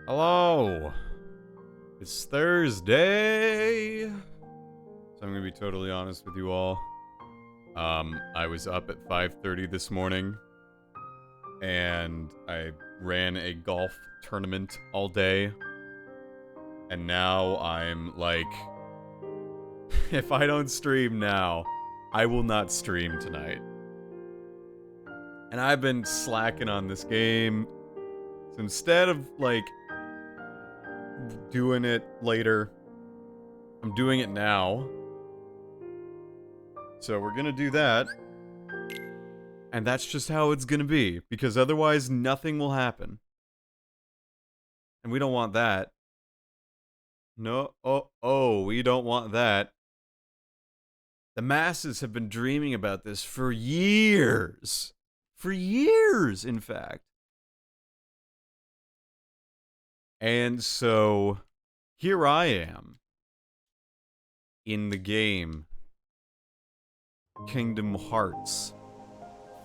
Hello! It's Thursday! So I'm gonna be totally honest with you all. I was up at 5:30 this morning, and I ran a golf tournament all day, and now I'm like, if I don't stream now, I will not stream tonight. And I've been slacking on this game, so instead of, like, doing it later, I'm doing it now. So we're gonna do that. And that's just how it's gonna be, because otherwise nothing will happen. And we don't want that. No, we don't want that. The masses have been dreaming about this for years. For years, in fact. And so, here I am, in the game, Kingdom Hearts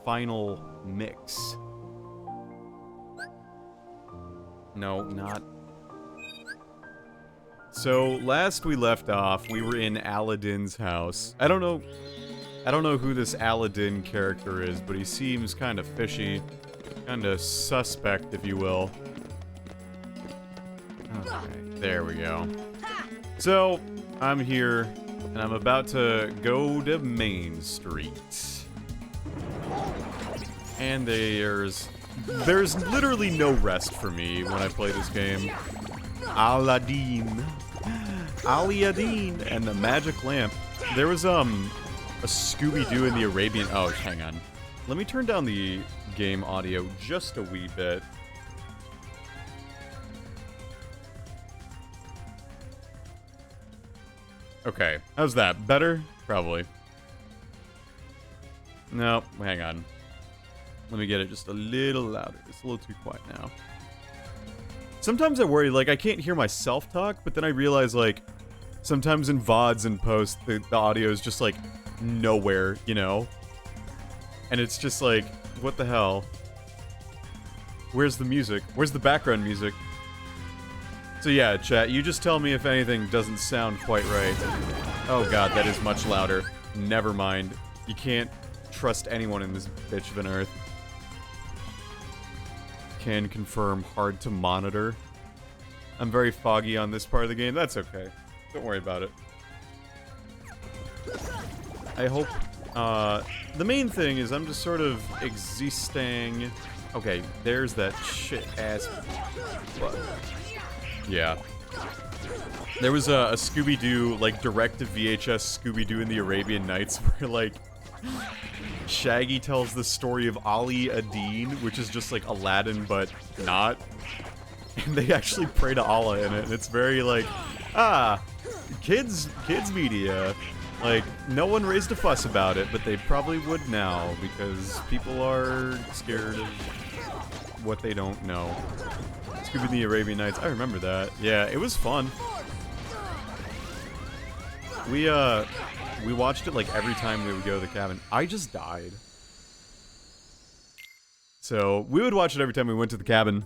Final Mix. No, not. So, last we left off, we were in Aladdin's house. I don't know who this Aladdin character is, but he seems kind of fishy, kind of suspect, if you will. Okay, there we go. So, I'm here, and I'm about to go to Main Street. And there's literally no rest for me when I play this game. Aladdin, and the magic lamp. There was, a Scooby-Doo in the Arabian... Oh, hang on. Let me turn down the game audio just a wee bit. Okay, how's that? Better? Probably. No, hang on. Let me get it just a little louder. It's a little too quiet now. Sometimes I worry, like, I can't hear myself talk, but then I realize, like, sometimes in VODs and posts, the audio is just, like, nowhere, you know? And it's just like, what the hell? Where's the music? Where's the background music? So yeah, chat, you just tell me if anything doesn't sound quite right. Oh god, that is much louder. Never mind. You can't trust anyone in this bitch of an earth. Can confirm, hard to monitor. I'm very foggy on this part of the game. That's okay. Don't worry about it. I hope, the main thing is I'm just sort of existing. Okay, there's that shit-ass... Yeah. There was a Scooby-Doo, like, direct-to-VHS Scooby-Doo in the Arabian Nights where, like, Shaggy tells the story of Ali Ad-Deen, which is just, like, Aladdin, but not. And they actually pray to Allah in it, and it's very, like, kids media. Like, no one raised a fuss about it, but they probably would now, because people are scared of what they don't know. Scooby in the Arabian Nights, I remember that. Yeah, it was fun. We watched it, like, every time we would go to the cabin. I just died. So, we would watch it every time we went to the cabin.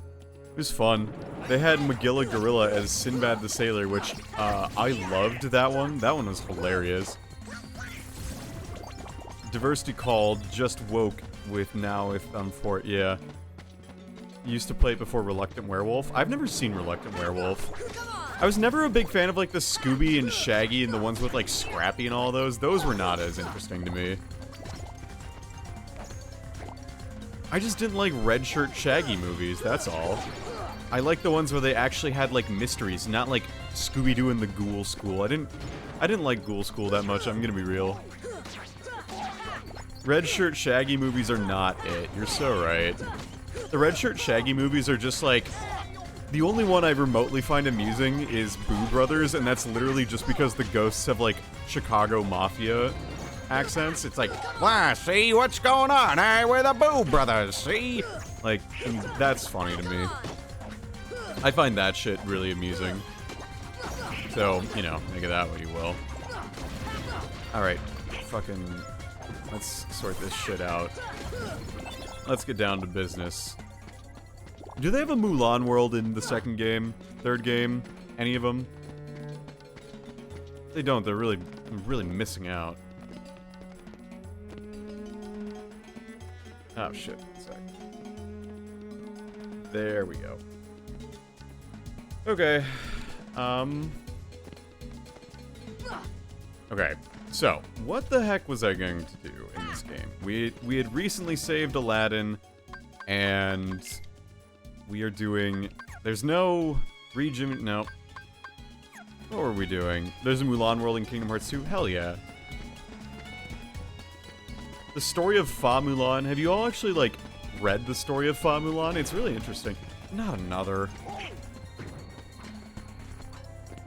It was fun. They had Magilla Gorilla as Sinbad the Sailor, which, I loved that one. That one was hilarious. Diversity called, just woke with now if I'm for it, yeah. Used to play it before Reluctant Werewolf. I've never seen Reluctant Werewolf. I was never a big fan of, like, the Scooby and Shaggy and the ones with, like, Scrappy and all those. Those were not as interesting to me. I just didn't like Red Shirt Shaggy movies, that's all. I like the ones where they actually had, like, mysteries, not like Scooby-Doo and the Ghoul School. I didn't like Ghoul School that much, I'm gonna be real. Red Shirt Shaggy movies are not it. You're so right. The Red Shirt Shaggy movies are just like... The only one I remotely find amusing is Boo Brothers, and that's literally just because the ghosts have, like, Chicago Mafia accents. It's like, why, see, what's going on? Hey, we're the Boo Brothers, see? Like, and that's funny to me. I find that shit really amusing. So, you know, make of that what you will. Alright, fucking... Let's sort this shit out. Let's get down to business. Do they have a Mulan world in the second game? Third game? Any of them? They don't. They're really missing out. Oh, shit. One sec. There we go. Okay. Okay. So, what the heck was I going to do in this game? We had recently saved Aladdin, and we are doing... There's no region... No. What were we doing? There's a Mulan world in Kingdom Hearts 2? Hell yeah. The story of Fa Mulan. Have you all actually, like, read the story of Fa Mulan? It's really interesting. Not another.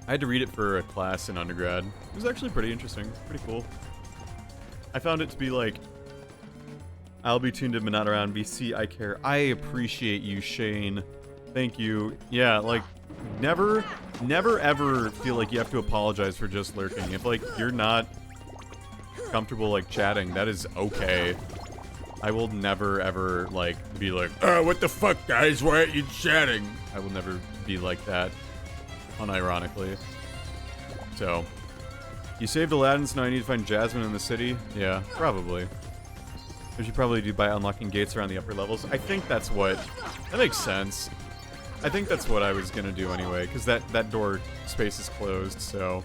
I had to read it for a class in undergrad. It was actually pretty interesting. Pretty cool. I found it to be like, I'll be tuned in but not around. BC, I care. I appreciate you, Shane. Thank you. Yeah, like, never ever feel like you have to apologize for just lurking. If, like, you're not comfortable, like, chatting, that is okay. I will never ever, like, be like, oh, what the fuck, guys? Why aren't you chatting? I will never be like that. Unironically. So, you saved Aladdin, so now I need to find Jasmine in the city? Yeah, probably. Which you probably do by unlocking gates around the upper levels. I think that's what... That makes sense. I think that's what I was gonna do anyway, because that door space is closed, so...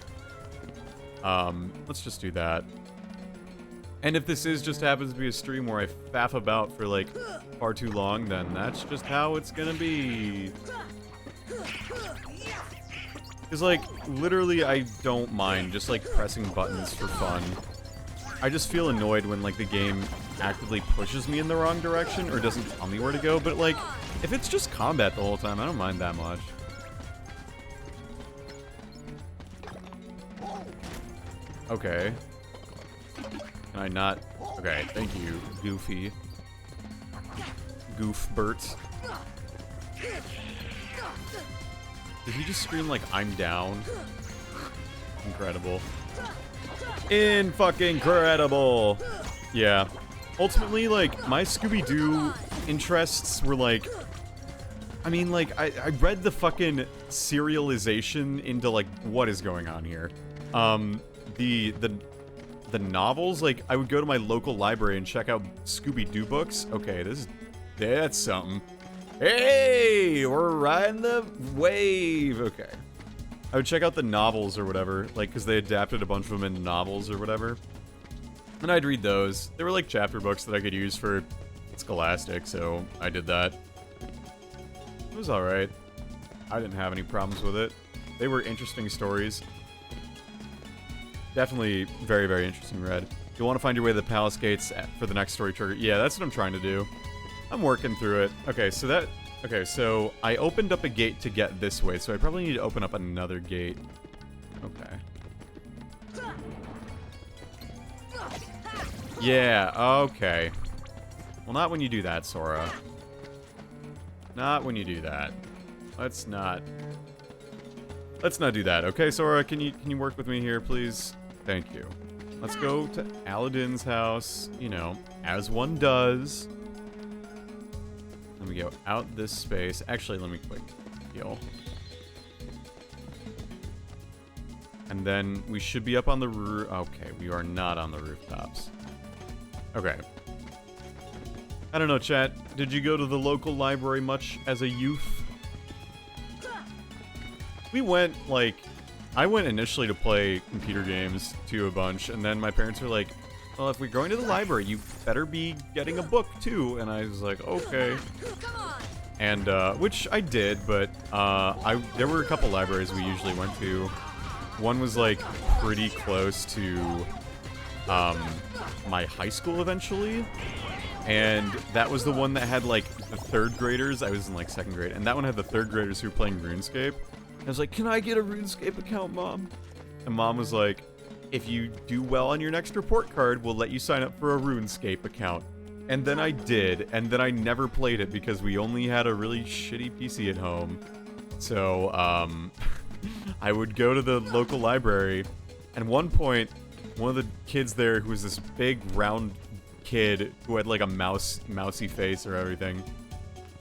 let's just do that. And if this just happens to be a stream where I faff about for, like, far too long, then that's just how it's gonna be. Because, like, literally I don't mind just, like, pressing buttons for fun. I just feel annoyed when, like, the game actively pushes me in the wrong direction or doesn't tell me where to go, but, like, if it's just combat the whole time, I don't mind that much. Okay. Can I not? Okay, thank you, Goofy. Goofbert. Did he just scream like, I'm down? Incredible. In-fucking-credible! Yeah. Ultimately, like, my Scooby-Doo interests were like... I mean, like, I read the fucking serialization into, like, what is going on here. The novels, like, I would go to my local library and check out Scooby-Doo books. Okay, that's something. Hey, we're riding the wave. Okay. I would check out the novels or whatever, like, because they adapted a bunch of them into novels or whatever. And I'd read those. They were like chapter books that I could use for Scholastic, so I did that. It was alright. I didn't have any problems with it. They were interesting stories. Definitely very, very interesting read. You'll want to find your way to the palace gates for the next story trigger. Yeah, that's what I'm trying to do. I'm working through it. Okay, so I opened up a gate to get this way, so I probably need to open up another gate. Okay. Yeah, okay. Well, not when you do that, Sora. Not when you do that. Let's not do that. Okay, Sora, can you work with me here, please? Thank you. Let's go to Aladdin's house, you know, as one does. Let me go out this space. Actually, let me quick heal. And then we should be up on the roof. Okay, we are not on the rooftops. Okay. I don't know, chat. Did you go to the local library much as a youth? We went, like... I went initially to play computer games, too, a bunch, and then my parents were like, well, if we're going to the library, you better be getting a book, too. And I was like, okay. And, which I did, but, there were a couple libraries we usually went to. One was, like, pretty close to, my high school, eventually. And that was the one that had, like, the third graders. I was in, like, second grade. And that one had the third graders who were playing RuneScape. I was like, can I get a RuneScape account, Mom? And Mom was like, if you do well on your next report card, we'll let you sign up for a RuneScape account. And then I did, and then I never played it because we only had a really shitty PC at home. So, I would go to the local library, and at one point, one of the kids there who was this big, round kid who had like a mousy face or everything,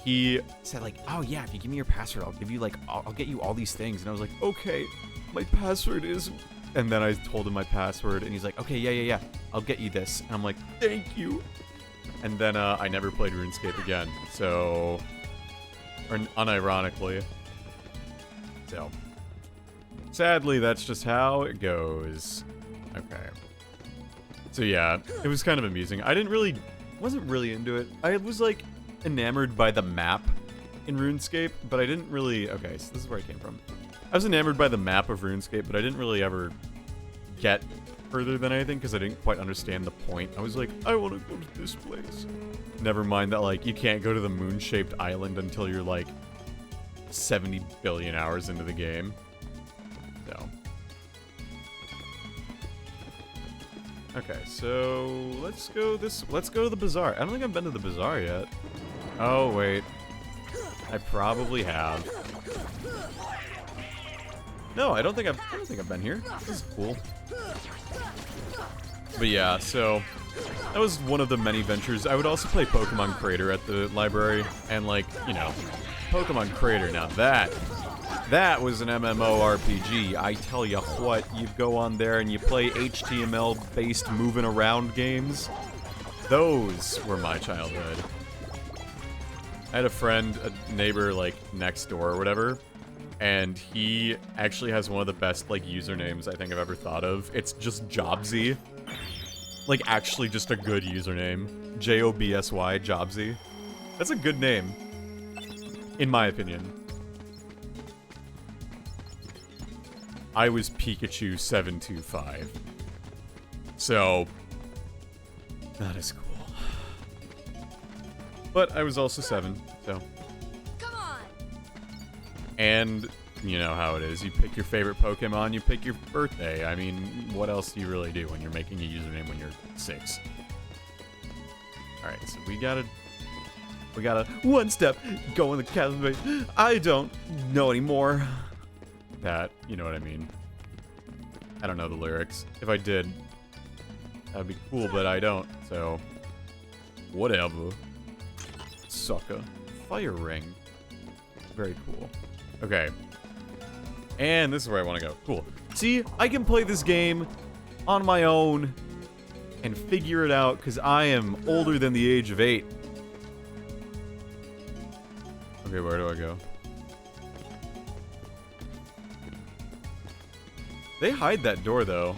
he said like, oh yeah, if you give me your password, I'll give you like, I'll get you all these things. And I was like, okay, my password is, and then I told him my password and he's like, okay, yeah, I'll get you this. And I'm like, thank you. And then I never played RuneScape again. So, or unironically. So, sadly, that's just how it goes. Okay. So yeah, it was kind of amusing. I wasn't really into it. I was like enamored by the map in RuneScape, but I didn't really, okay, so this is where I came from. I was enamored by the map of RuneScape, but I didn't really ever get further than anything because I didn't quite understand the point. I was like, I want to go to this place. Never mind that, like, you can't go to the moon-shaped island until you're like 70 billion hours into the game. So. Okay, so let's go to the bazaar. I don't think I've been to the bazaar yet. Oh, wait. I probably have. No, I don't think I've been here. This is cool. But yeah, so that was one of the many ventures. I would also play Pokemon Crater at the library, and like, you know, Pokemon Crater, now that was an MMORPG. I tell you what, you go on there and you play HTML-based moving around games. Those were my childhood. I had a friend, a neighbor, like, next door or whatever, and he actually has one of the best, like, usernames I think I've ever thought of. It's just Jobsy. Like, actually just a good username. Jobsy, Jobsy. That's a good name. In my opinion. I was Pikachu 725. So, not as cool. But I was also 7, so. Come on. And you know how it is. You pick your favorite Pokemon, you pick your birthday. I mean, what else do you really do when you're making a username when you're 6? Alright, so we gotta one step go in the chasm. I don't know anymore. That, you know what I mean. I don't know the lyrics. If I did, that'd be cool, but I don't, so whatever. Sucker. Fire ring. Very cool. Okay. And this is where I want to go. Cool. See, I can play this game on my own and figure it out because I am older than the age of 8. Okay, where do I go? They hide that door, though.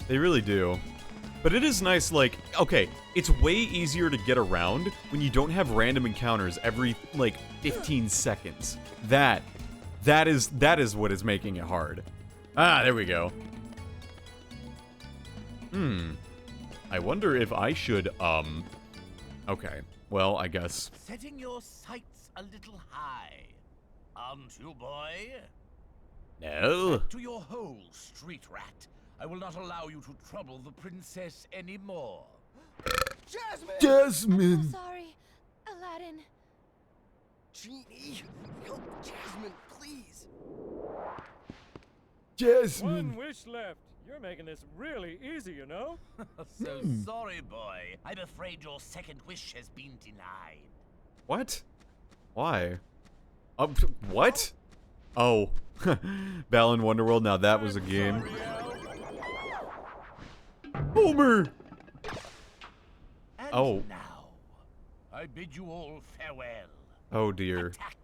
They really do. But it is nice, like, okay, it's way easier to get around when you don't have random encounters every, like, 15 seconds. That is what is making it hard. Ah, there we go. I wonder if I should, okay. Well, I guess. Setting your sights a little high. Aren't you, boy? No. To your hole, street rat. I will not allow you to trouble the princess anymore. Jasmine! Jasmine! I'm so sorry, Aladdin. Genie, help Jasmine, please. Jasmine! One wish left. You're making this really easy, you know? So sorry, boy. I'm afraid your second wish has been denied. What? Why? What? Oh. Balan Wonderworld, now that was a game. Homer! And Oh. now, I bid you all farewell. Oh dear. Attack.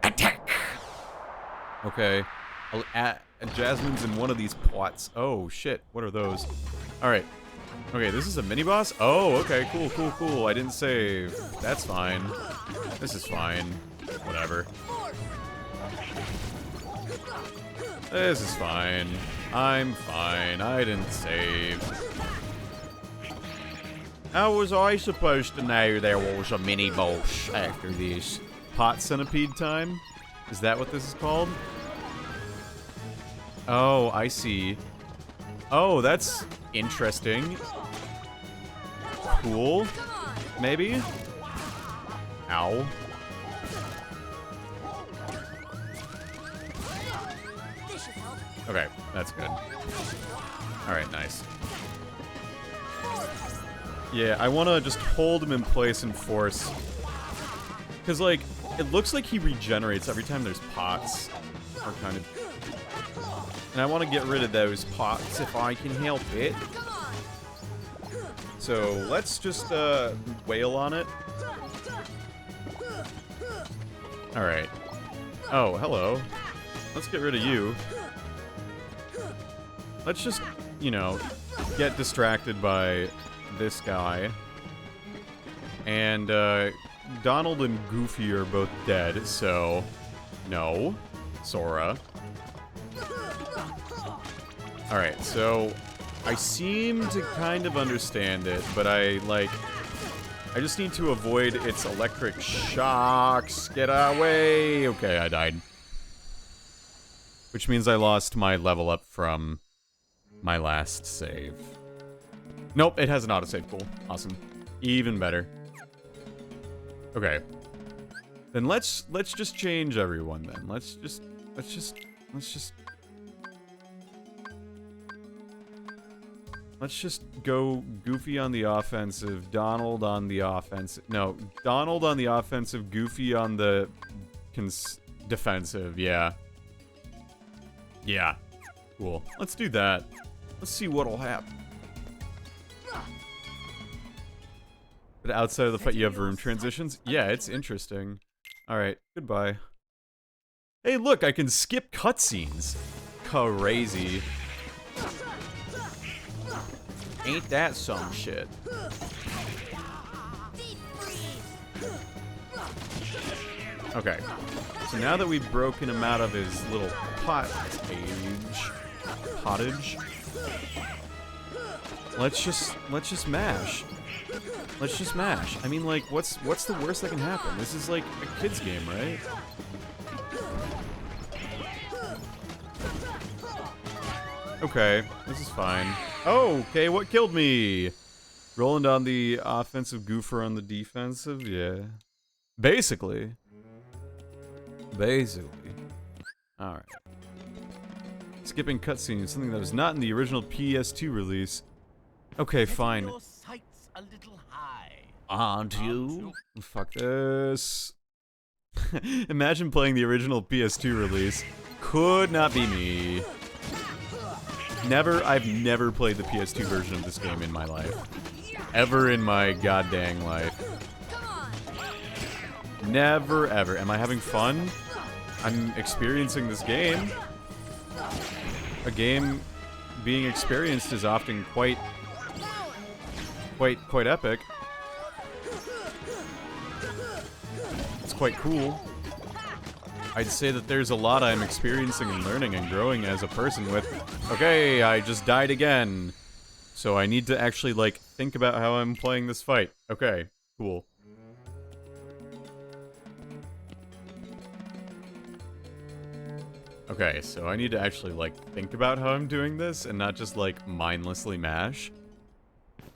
Attack! Okay. Jasmine's in one of these pots. Oh shit, what are those? Alright. Okay, this is a mini-boss? Oh, okay, cool. I didn't save. That's fine. This is fine. Whatever. This is fine. I'm fine. I didn't save. How was I supposed to know there was a mini-boss after this? Pot centipede time? Is that what this is called? Oh, I see. Oh, that's interesting. Cool. Maybe? Ow. This should help. Okay, that's good. Alright, nice. Yeah, I want to just hold him in place and force. Because, like, it looks like he regenerates every time there's pots. Or kind of. And I want to get rid of those pots if I can help it. So, let's just, wail on it. Alright. Oh, hello. Let's get rid of you. Let's just, you know, get distracted by this guy. And, Donald and Goofy are both dead, so... No. Sora. Alright, so... I seem to kind of understand it, but I just need to avoid its electric shocks. Get away! Okay, I died. Which means I lost my level up from my last save. Nope, it has an autosave. Cool. Awesome. Even better. Okay. Then let's just change everyone then. Let's just go Goofy on the offensive, Donald on the offensive. No, Donald on the offensive, Goofy on the defensive. Yeah. Yeah. Cool. Let's do that. Let's see what'll happen. But outside of the fact you have room transitions, yeah, it's interesting. Alright, goodbye. Hey, look, I can skip cutscenes. Crazy. Ain't that some shit? Okay. So now that we've broken him out of his little pottage, let's just mash. Let's just mash. I mean, like, what's the worst that can happen? This is like a kid's game, right? Okay, this is fine. Oh, okay, what killed me? Roland on the offensive, Goofer on the defensive? Yeah. Basically. Alright. Skipping cutscenes, something that was not in the original PS2 release. Okay, fine. Your sights a little high. Aren't you? Fuck this. Imagine playing the original PS2 release. Could not be me. I've never played the PS2 version of this game in my life. Ever in my goddamn life. Never, ever. Am I having fun? I'm experiencing this game. A game being experienced is often quite epic. It's quite cool. I'd say that there's a lot I'm experiencing and learning and growing as a person with. Okay, I just died again. So I need to actually, like, think about how I'm playing this fight. Okay, cool. Okay, so I need to actually, like, think about how I'm doing this and not just, like, mindlessly mash.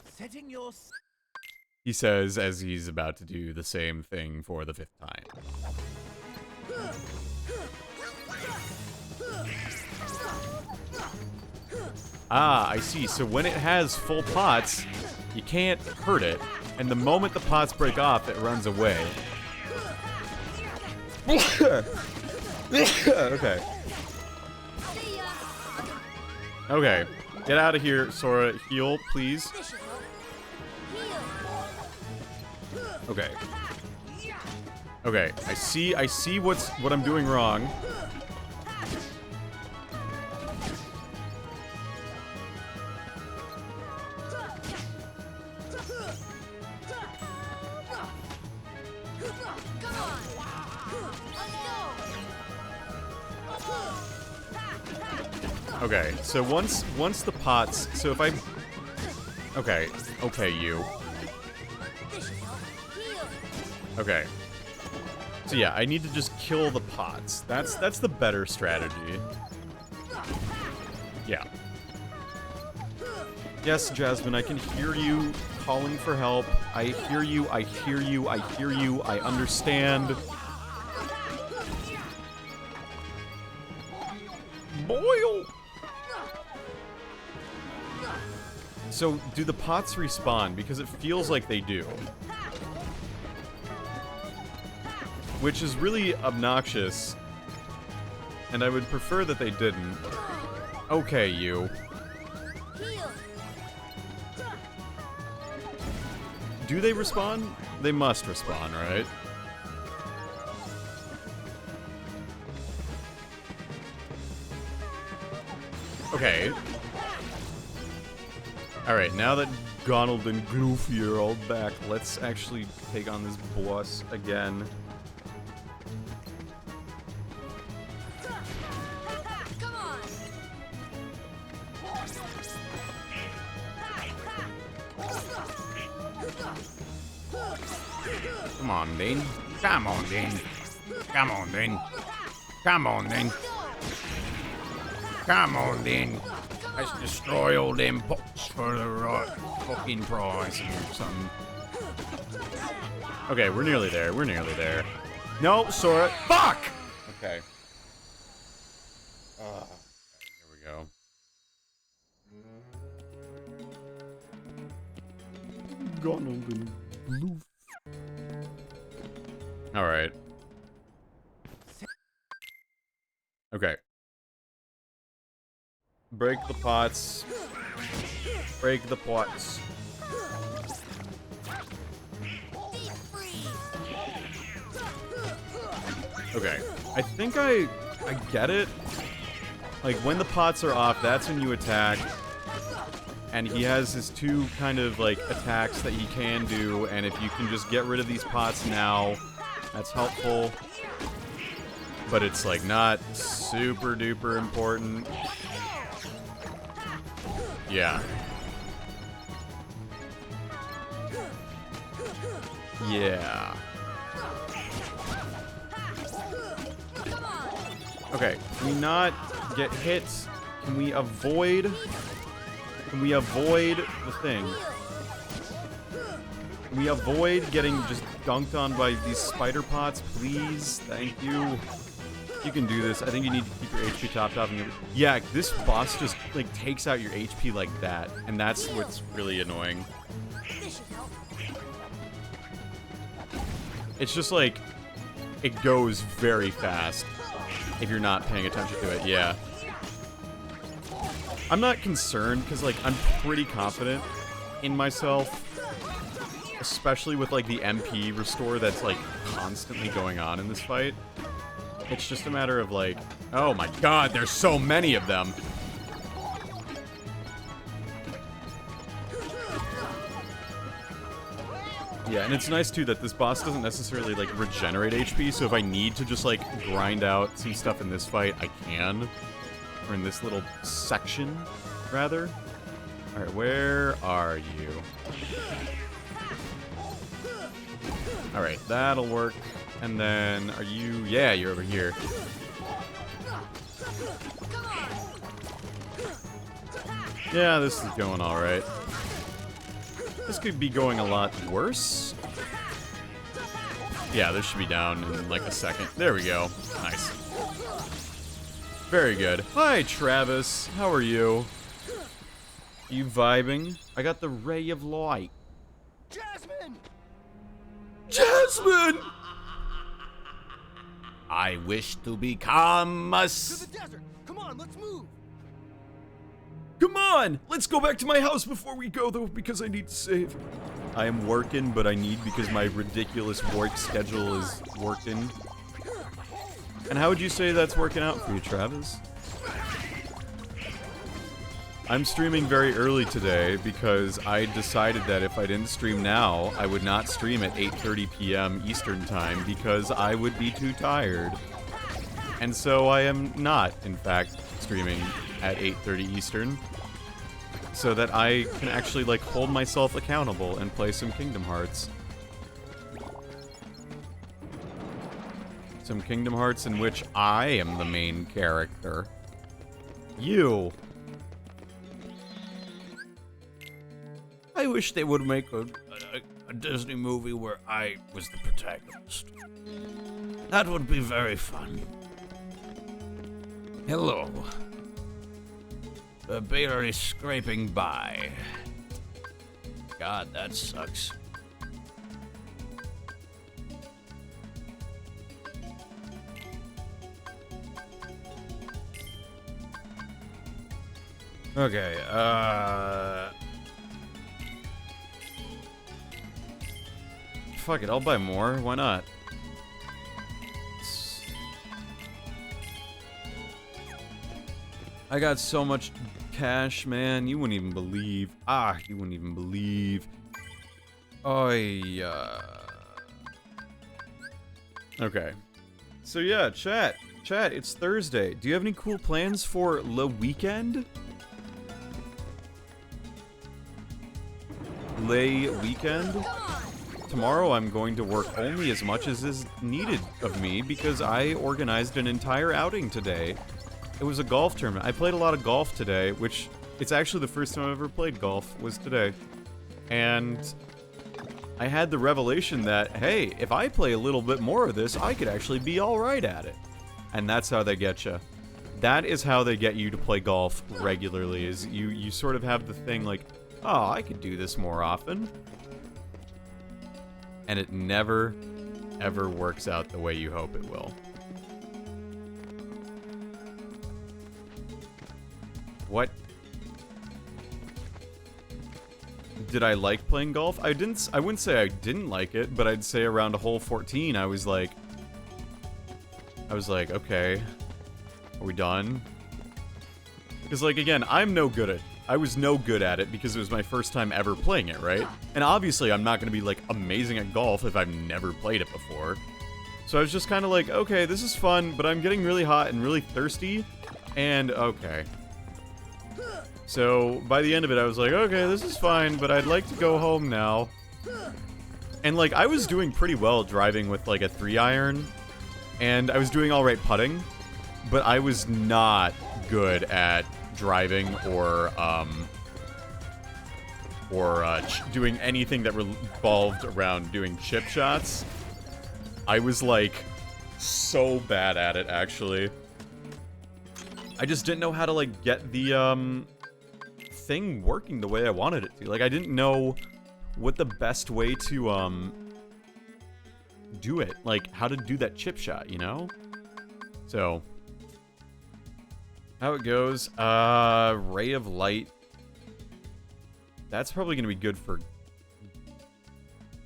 Setting your... He says as he's about to do the same thing for the 5th time. Ah, I see. So when it has full pots, you can't hurt it. And the moment the pots break off, it runs away. Okay. Okay. Get out of here, Sora. Heal, please. Okay. Okay. I see what I'm doing wrong. Okay, so once the pots, so if I... Okay, you. Okay. So yeah, I need to just kill the pots. That's the better strategy. Yeah. Yes, Jasmine, I can hear you calling for help. I hear you, I hear you, I hear you, I understand. So, do the pots respawn? Because it feels like they do. Which is really obnoxious. And I would prefer that they didn't. Okay, you. Heal. Do they respawn? They must respawn, right? Okay. Alright, now that Donald and Goofy are all back, let's actually take on this boss again. Come on. Come on, then. Come on, then. Come on, then. Come on, then. Come on, then. Let's destroy all them pots for the right fucking prize or something. Okay, we're nearly there. We're nearly there. No, Sora. Fuck! Okay. Here we go. Donald and Blue. Alright. Okay. Break the pots. Break the pots. Deep freeze. Okay. I think I get it. Like, when the pots are off, that's when you attack. And he has his two kind of, like, attacks that he can do. And if you can just get rid of these pots now, that's helpful. But it's, like, not super duper important. Yeah. Yeah. Okay, can we not get hit? Can we avoid? Can we avoid the thing? Can we avoid getting just dunked on by these spider pots, please? Thank you. You can do this. I think you need to keep your HP topped off. Yeah, this boss just, like, takes out your HP like that. And that's what's really annoying. This should help. It's just, like, it goes very fast if you're not paying attention to it. Yeah. I'm not concerned, because, like, I'm pretty confident in myself. Especially with, like, the MP restore that's, like, constantly going on in this fight. It's just a matter of, like, oh my god, there's so many of them. Yeah, and it's nice, too, that this boss doesn't necessarily, like, regenerate HP, so if I need to just, like, grind out some stuff in this fight, I can. Or in this little section, rather. Alright, where are you? Alright, that'll work. And then, are you... Yeah, you're over here. Yeah, this is going alright. This could be going a lot worse. Yeah, this should be down in like a second. There we go. Nice. Very good. Hi, Travis. How are you? Are you vibing? I got the ray of light. Jasmine! Jasmine! I wish to become a... To the desert! Come on, let's move! Come on! Let's go back to my house before we go, though, because I need to save. I am working, but I need because my ridiculous work schedule is working. And how would you say that's working out for you, Travis? I'm streaming very early today because I decided that if I didn't stream now, I would not stream at 8:30 p.m. Eastern Time because I would be too tired. And so I am not, in fact, streaming at 8:30 Eastern so that I can actually, like, hold myself accountable and play some Kingdom Hearts. Some Kingdom Hearts in which I am the main character. You. I wish they would make a Disney movie where I was the protagonist. That would be very fun. Hello. Barely scraping by. God, that sucks. Okay, fuck it, I'll buy more. Why not? I got so much cash, man. You wouldn't even believe. You wouldn't even believe. Oh, yeah. Okay. So yeah, chat. Chat, it's Thursday. Do you have any cool plans for the weekend? Lay weekend? Tomorrow I'm going to work only as much as is needed of me because I organized an entire outing today. It was a golf tournament. I played a lot of golf today, which it's actually the first time I've ever played golf was today. And I had the revelation that, hey, if I play a little bit more of this, I could actually be alright at it. And that's how they get you. That is how they get you to play golf regularly, is you sort of have the thing like, oh, I could do this more often. And it never, ever works out the way you hope it will. What? Did I like playing golf? I wouldn't say I didn't like it, but I'd say around hole 14, I was like, okay, are we done? Because, like, again, I was no good at it because it was my first time ever playing it, right? And obviously, I'm not going to be, like, amazing at golf if I've never played it before. So I was just kind of like, okay, this is fun, but I'm getting really hot and really thirsty, and okay. So, by the end of it, I was like, okay, this is fine, but I'd like to go home now. And, like, I was doing pretty well driving with, like, a 3-iron, and I was doing alright putting, but I was not good at driving or doing anything that revolved around doing chip shots. I was, like, so bad at it, actually. I just didn't know how to, like, get the, thing working the way I wanted it to. Like, I didn't know what the best way to, do it. Like, how to do that chip shot, you know? So, how it goes, Ray of Light. That's probably gonna be good for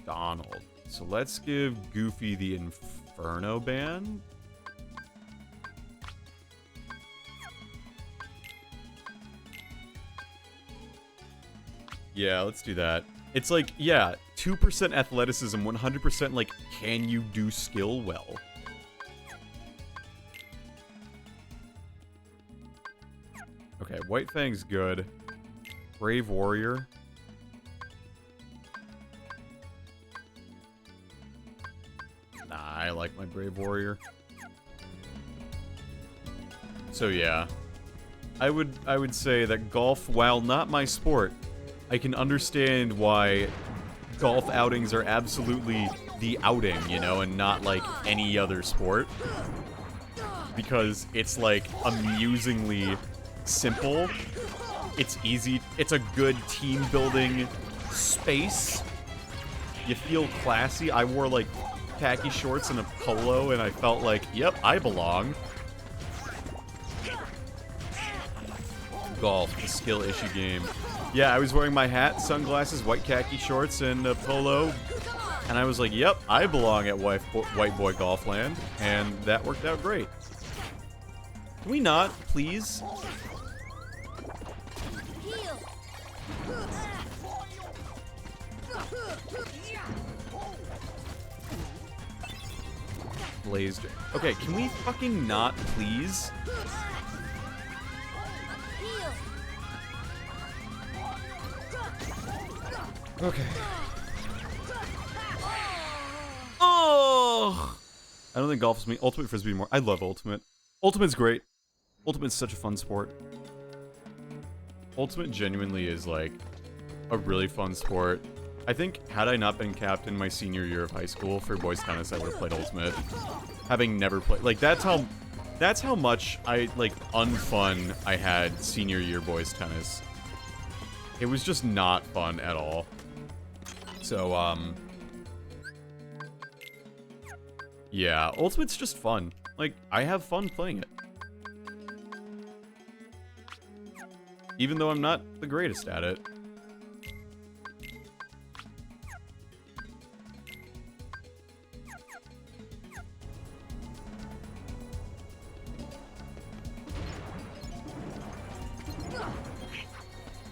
Donald. So let's give Goofy the Inferno Band. Yeah, let's do that. It's like, yeah, 2% athleticism, 100% like, can you do skill well? Okay, White Fang's good. Brave Warrior. Nah, I like my Brave Warrior. So yeah. I would say that golf, while not my sport, I can understand why golf outings are absolutely the outing, you know, and not like any other sport. Because it's like amusingly simple. It's easy. It's a good team building space. You feel classy. I wore like khaki shorts and a polo and I felt like, yep, I belong. Golf, the skill issue game. Yeah, I was wearing my hat, sunglasses, white khaki shorts, and a polo. And I was like, yep, I belong at White Boy Golf Land. And that worked out great. Can we not, please? Blazed. Okay, can we fucking not, please? Okay. Oh! I don't think golf is me. Ultimate Frisbee more. I love Ultimate. Ultimate's great. Ultimate's such a fun sport. Ultimate genuinely is like a really fun sport. I think had I not been captain my senior year of high school for boys tennis, I would have played Ultimate. Having never played, like that's how much I like unfun I had senior year boys tennis. It was just not fun at all. So, yeah, Ultimate's just fun. Like, I have fun playing it. Even though I'm not the greatest at it.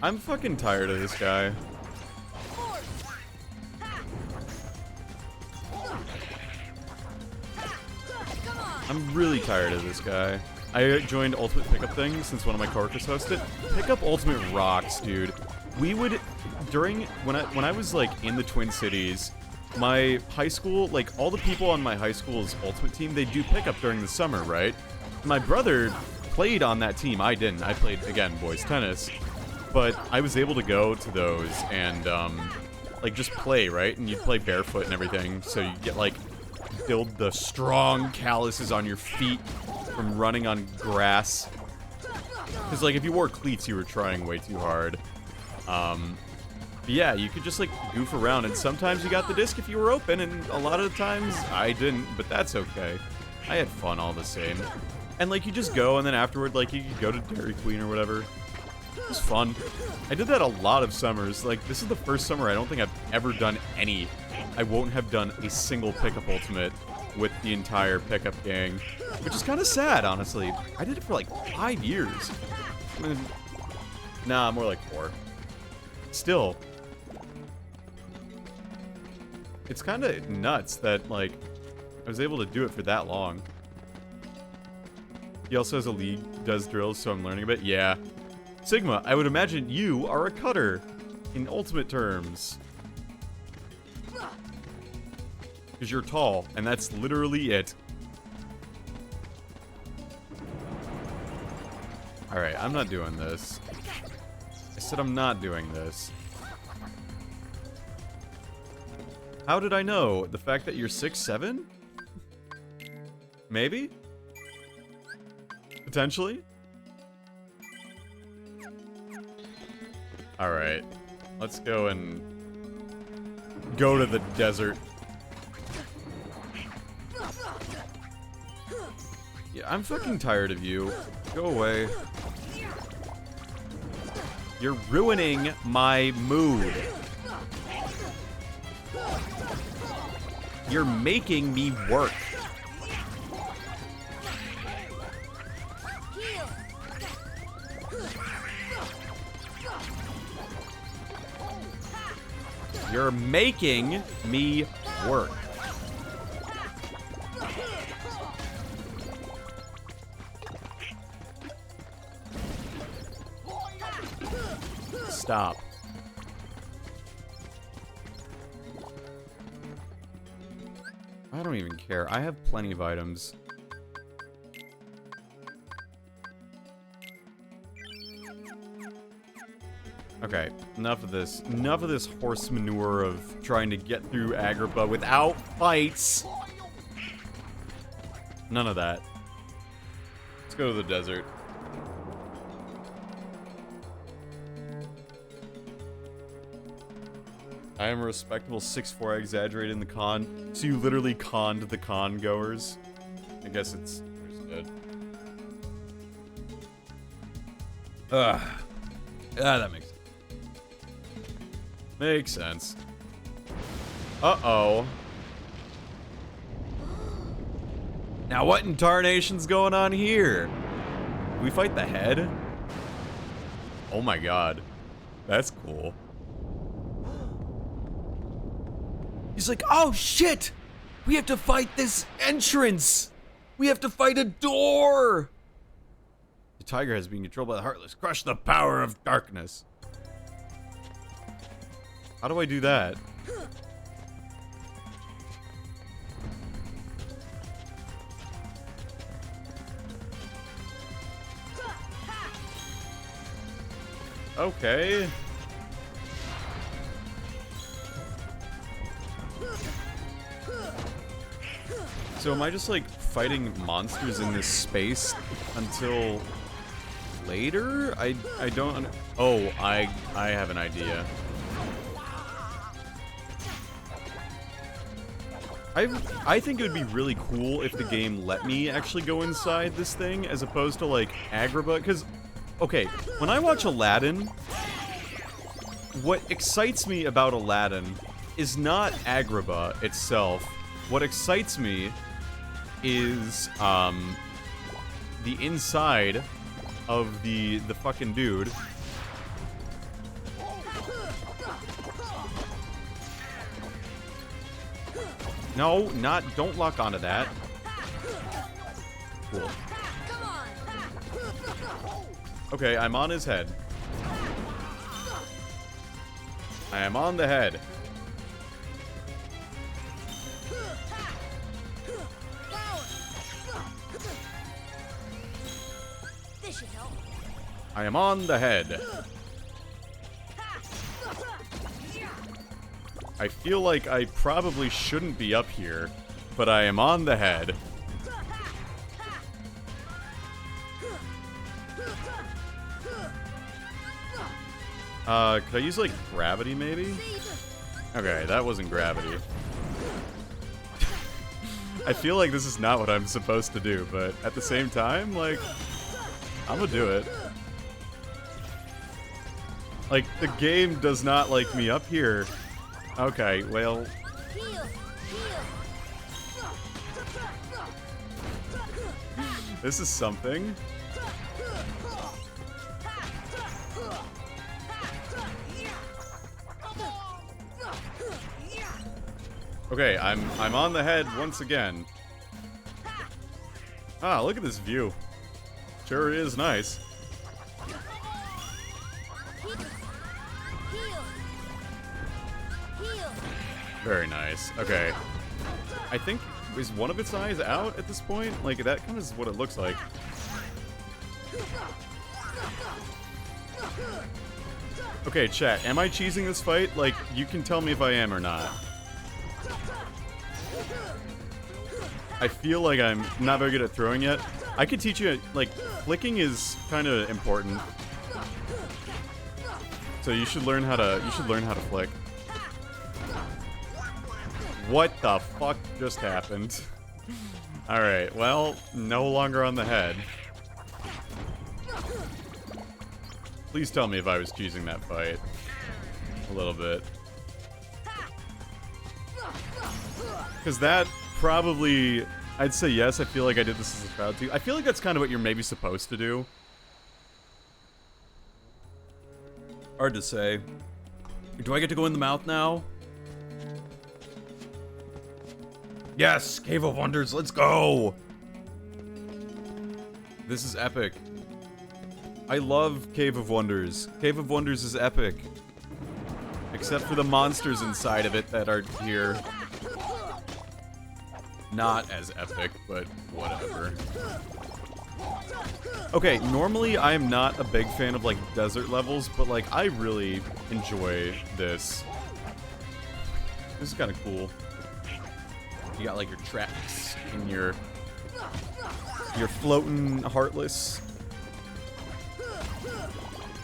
I'm fucking tired of this guy. I'm really tired of this guy. I joined Ultimate Pickup Thing since one of my coworkers hosted. Pickup Ultimate rocks, dude. We would, when I was like in the Twin Cities, my high school, like all the people on my high school's Ultimate team, they do pickup during the summer, right? My brother played on that team. I didn't. I played, again, boys tennis. But I was able to go to those and, like, just play, right? And you'd play barefoot and everything, so you get, like, build the strong calluses on your feet from running on grass. Because, like, if you wore cleats, you were trying way too hard. But yeah, you could just, like, goof around, and sometimes you got the disc if you were open, and a lot of the times I didn't, but that's okay. I had fun all the same. And, like, you just go, and then afterward, like, you could go to Dairy Queen or whatever. It was fun. I did that a lot of summers. Like, this is the first summer I don't think I've ever done any. I won't have done a single pickup ultimate with the entire pickup gang, which is kind of sad, honestly. I did it for like 5 years. I mean, nah, more like 4. Still. It's kind of nuts that, like, I was able to do it for that long. He also has a league, does drills, so I'm learning a bit. Yeah. Sigma, I would imagine you are a cutter in ultimate terms. Because you're tall, and that's literally it. Alright, I'm not doing this. I said I'm not doing this. How did I know? The fact that you're 6'7"? Maybe? Potentially? Alright. Let's go and go to the desert. Yeah, I'm fucking tired of you. Go away. You're ruining my mood. You're making me work. You're making me work. Stop. I don't even care. I have plenty of items. Okay, enough of this. Enough of this horse manure of trying to get through Agrippa without fights. None of that. Let's go to the desert. I am a respectable 6'4", I exaggerated in the con. So you literally conned the con goers? I guess it's understood. Ugh. Ah, that makes sense. Makes sense. Uh-oh. Now what in tarnation's going on here? Can we fight the head? Oh my god. That's cool. He's like, oh shit! We have to fight this entrance! We have to fight a door! The tiger has been controlled by the Heartless. Crush the power of darkness. How do I do that? Okay. So am I just like fighting monsters in this space until later? I don't. Oh, I have an idea. I think it would be really cool if the game let me actually go inside this thing as opposed to like Agrabah. Because, okay, when I watch Aladdin, what excites me about Aladdin is not Agrabah itself. What excites me is the inside of the fucking dude. No, don't lock onto that. Cool. Come on. Okay, I'm on his head. I am on the head. This should help. I am on the head. I feel like I probably shouldn't be up here, but I am on the head. Could I use, like, gravity, maybe? Okay, that wasn't gravity. I feel like this is not what I'm supposed to do, but at the same time, like, I'm gonna do it. Like, the game does not like me up here. Okay, well... Heal. This is something. Okay, I'm on the head once again. Ah, look at this view. Sure is nice. Heal. Very nice. Okay. I think, is one of its eyes out at this point? Like, that kind of is what it looks like. Okay, chat, am I cheesing this fight? Like, you can tell me if I am or not. I feel like I'm not very good at throwing yet. I could teach you, like, flicking is kind of important. So you should learn how to, flick. What the fuck just happened? Alright, well, no longer on the head. Please tell me if I was choosing that fight. A little bit. Because that probably... I'd say yes, I feel like I did this as a crowd too. I feel like that's kind of what you're maybe supposed to do. Hard to say. Do I get to go in the mouth now? Yes! Cave of Wonders, let's go! This is epic. I love Cave of Wonders. Cave of Wonders is epic. Except for the monsters inside of it that are here. Not as epic, but whatever. Okay, normally I am not a big fan of, like, desert levels, but, like, I really enjoy this. This is kind of cool. You got, like, your tracks and your floating Heartless.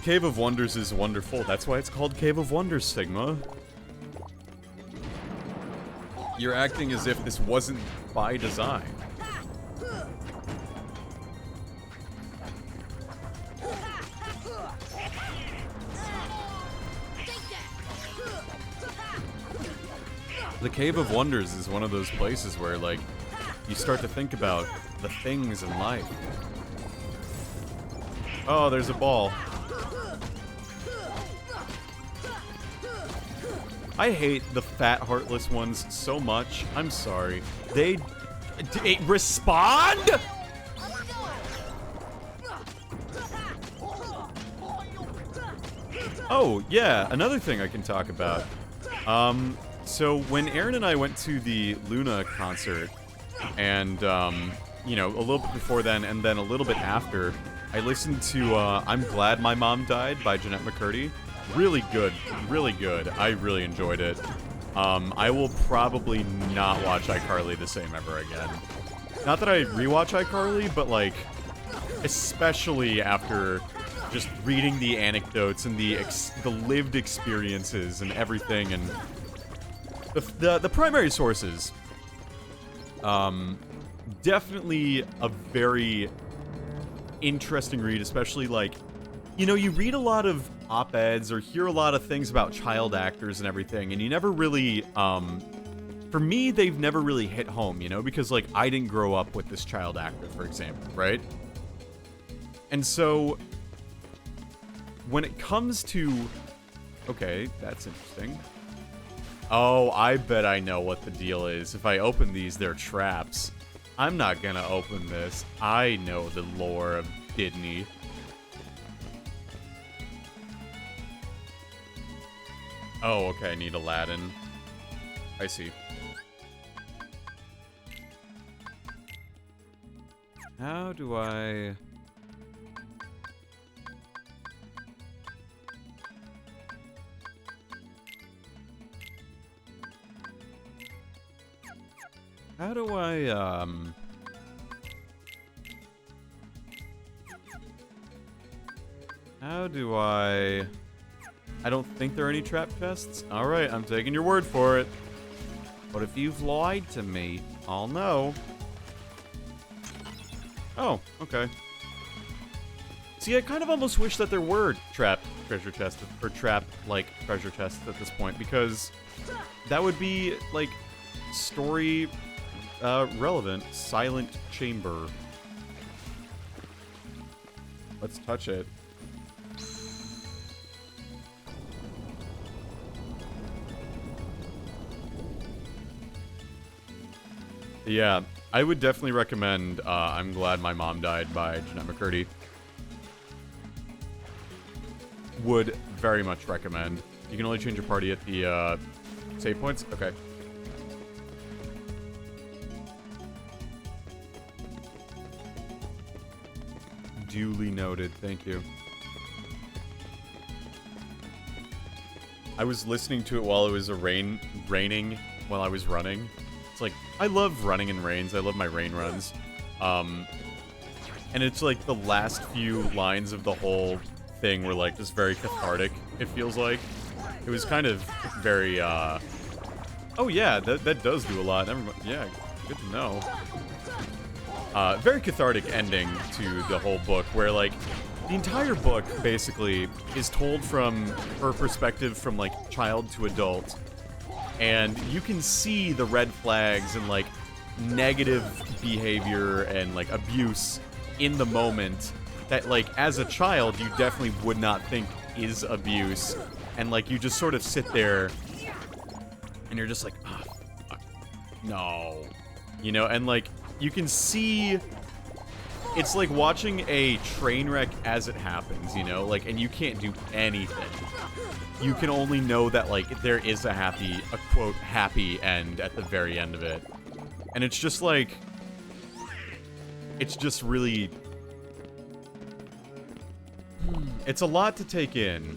Cave of Wonders is wonderful. That's why it's called Cave of Wonders, Sigma. You're acting as if this wasn't by design. The Cave of Wonders is one of those places where, like, you start to think about the things in life. Oh, there's a ball. I hate the fat Heartless ones so much. I'm sorry. They respond? Oh, yeah, another thing I can talk about. So when Aaron and I went to the Luna concert, and, you know, a little bit before then and then a little bit after, I listened to, I'm Glad My Mom Died by Jeanette McCurdy. Really good. Really good. I really enjoyed it. I will probably not watch iCarly the same ever again. Not that I rewatch iCarly, but, like, especially after just reading the anecdotes and the lived experiences and everything, and the primary sources Definitely a very interesting read, especially like, you know, you read a lot of op-eds or hear a lot of things about child actors and everything, and you never really, for me, they've never really hit home, you know, because, like, I didn't grow up with this child actor, for example, right? And so, when it comes to... Okay, that's interesting. Oh, I bet I know what the deal is. If I open these, they're traps. I'm not gonna open this. I know the lore of Disney. Oh, okay, I need Aladdin. I see. How do I... How do I, How do I don't think there are any trap chests. Alright, I'm taking your word for it. But if you've lied to me, I'll know. Oh, okay. See, I kind of almost wish that there were trap treasure chests, or trap-like treasure chests at this point, because that would be, like, story... relevant. Silent chamber. Let's touch it. Yeah, I would definitely recommend I'm Glad My Mom Died by Jeanette McCurdy. Would very much recommend. You can only change your party at the save points? Okay. Duly noted. Thank you. I was listening to it while it was raining while I was running. It's like, I love running in rains. I love my rain runs. And it's like the last few lines of the whole thing were like just very cathartic, it feels like. It was kind of very, oh yeah, that does do a lot. Never mind. Yeah, good to know. Very cathartic ending to the whole book, where, like, the entire book, basically, is told from her perspective from, like, child to adult. And you can see the red flags and, like, negative behavior and, like, abuse in the moment that, like, as a child, you definitely would not think is abuse. And, like, you just sort of sit there, and you're just like, ah, fuck, no. You know, and, like, you can see, it's like watching a train wreck as it happens, you know? Like, and you can't do anything. You can only know that, like, there is a quote, happy end at the very end of it. And it's just like, it's just really, it's a lot to take in.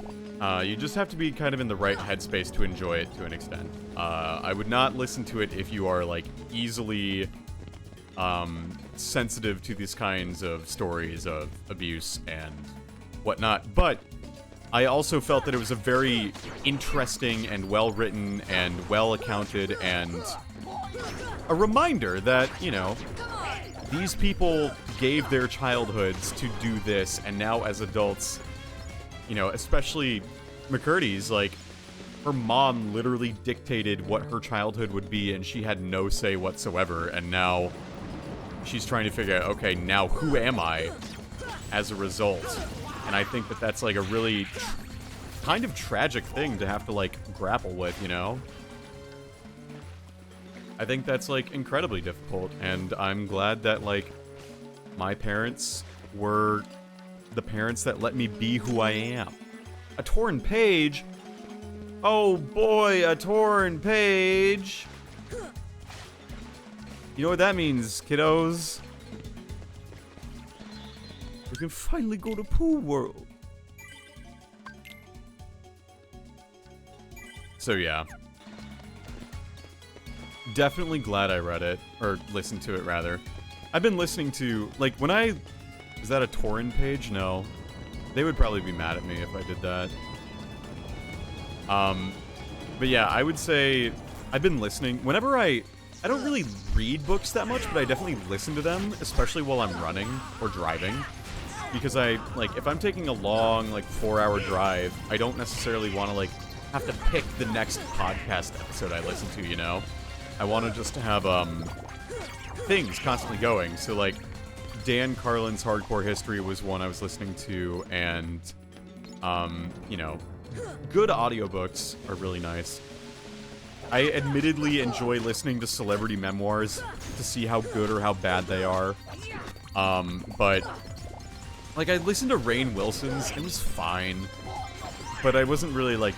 You just have to be kind of in the right headspace to enjoy it to an extent. I would not listen to it if you are, like, easily... sensitive to these kinds of stories of abuse and whatnot, but I also felt that it was a very interesting and well-written and well-accounted and a reminder that, you know, these people gave their childhoods to do this, and now as adults, you know, especially McCurdy's, like, her mom literally dictated what her childhood would be, and she had no say whatsoever, and now she's trying to figure out, okay, now who am I as a result? And I think that that's, like, a really kind of tragic thing to have to, like, grapple with, you know? I think that's, like, incredibly difficult, and I'm glad that, like, my parents were the parents that let me be who I am. A torn page? Oh boy, a torn page! You know what that means, kiddos? We can finally go to Pooh World. So yeah. Definitely glad I read it. Or listened to it, rather. I've been listening to, like, when I... Is that a torrent page? No. They would probably be mad at me if I did that. But yeah, I would say... I've been listening... Whenever I I don't really read books that much, but I definitely listen to them, especially while I'm running or driving. Because if I'm taking a long, 4-hour drive, I don't necessarily want to, have to pick the next podcast episode I listen to, you know? I want to just have, things constantly going. So, Dan Carlin's Hardcore History was one I was listening to, and, you know, good audiobooks are really nice. I admittedly enjoy listening to celebrity memoirs to see how good or how bad they are. But, I listened to Rainn Wilson's, it was fine. But I wasn't really,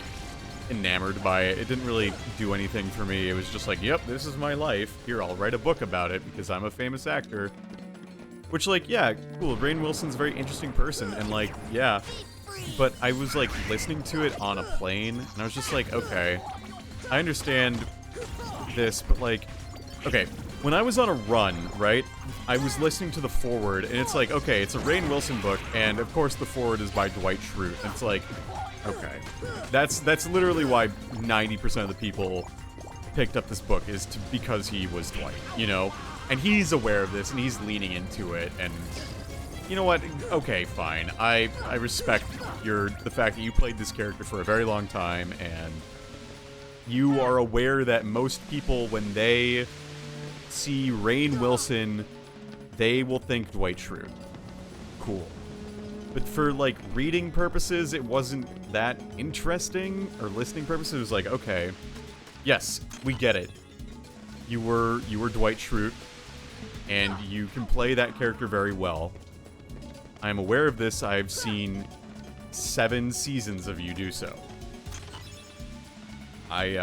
enamored by it. It didn't really do anything for me. It was just yep, this is my life. Here, I'll write a book about it because I'm a famous actor. Which, yeah, cool. Rainn Wilson's a very interesting person, and, yeah. But I was, listening to it on a plane, and I was just okay, I understand this, but, okay, when I was on a run, right, I was listening to the foreword, and it's okay, it's a Rainn Wilson book, and, of course, the foreword is by Dwight Schrute, and it's okay. That's literally why 90% of the people picked up this book, is because he was Dwight, you know? And he's aware of this, and he's leaning into it, and you know what? Okay, fine. I respect the fact that you played this character for a very long time, and you are aware that most people, when they see Rainn Wilson, they will think Dwight Schrute. Cool. But for, reading purposes, it wasn't that interesting, or listening purposes, it was okay, yes, we get it. You were Dwight Schrute, and you can play that character very well. I'm aware of this. I've seen 7 seasons of you do so. I'd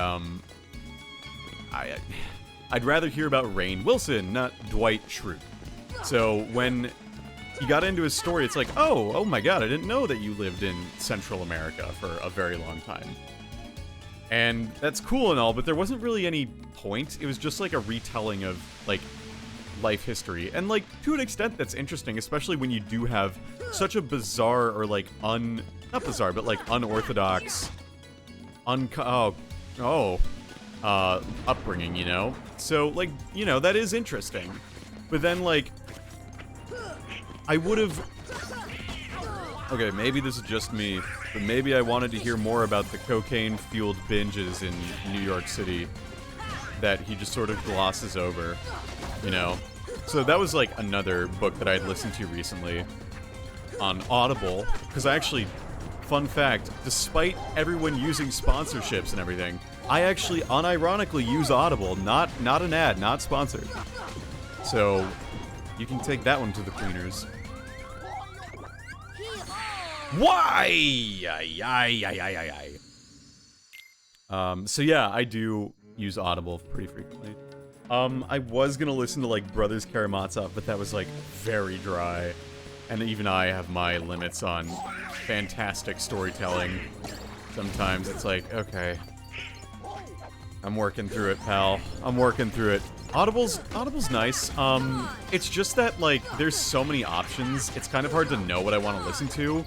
rather hear about Rainn Wilson, not Dwight Schrute. So when he got into his story, it's oh my god, I didn't know that you lived in Central America for a very long time. And that's cool and all, but there wasn't really any point. It was just a retelling of, life history. And, to an extent, that's interesting, especially when you do have such a bizarre or, not bizarre, but, unorthodox, upbringing, you know? So, you know, that is interesting. But then, I would've... Okay, maybe this is just me, but maybe I wanted to hear more about the cocaine-fueled binges in New York City that he just sort of glosses over, you know? So that was, another book that I'd listened to recently on Audible, because I actually, fun fact, despite everyone using sponsorships and everything, I actually unironically use Audible, not an ad, not sponsored. So, you can take that one to the cleaners. Why? So yeah, I do use Audible pretty frequently. I was gonna listen to, Brothers Karamazov, but that was, very dry. And even I have my limits on fantastic storytelling. Sometimes it's okay. I'm working through it, pal. I'm working through it. Audible's nice. It's just that, there's so many options, it's kind of hard to know what I want to listen to.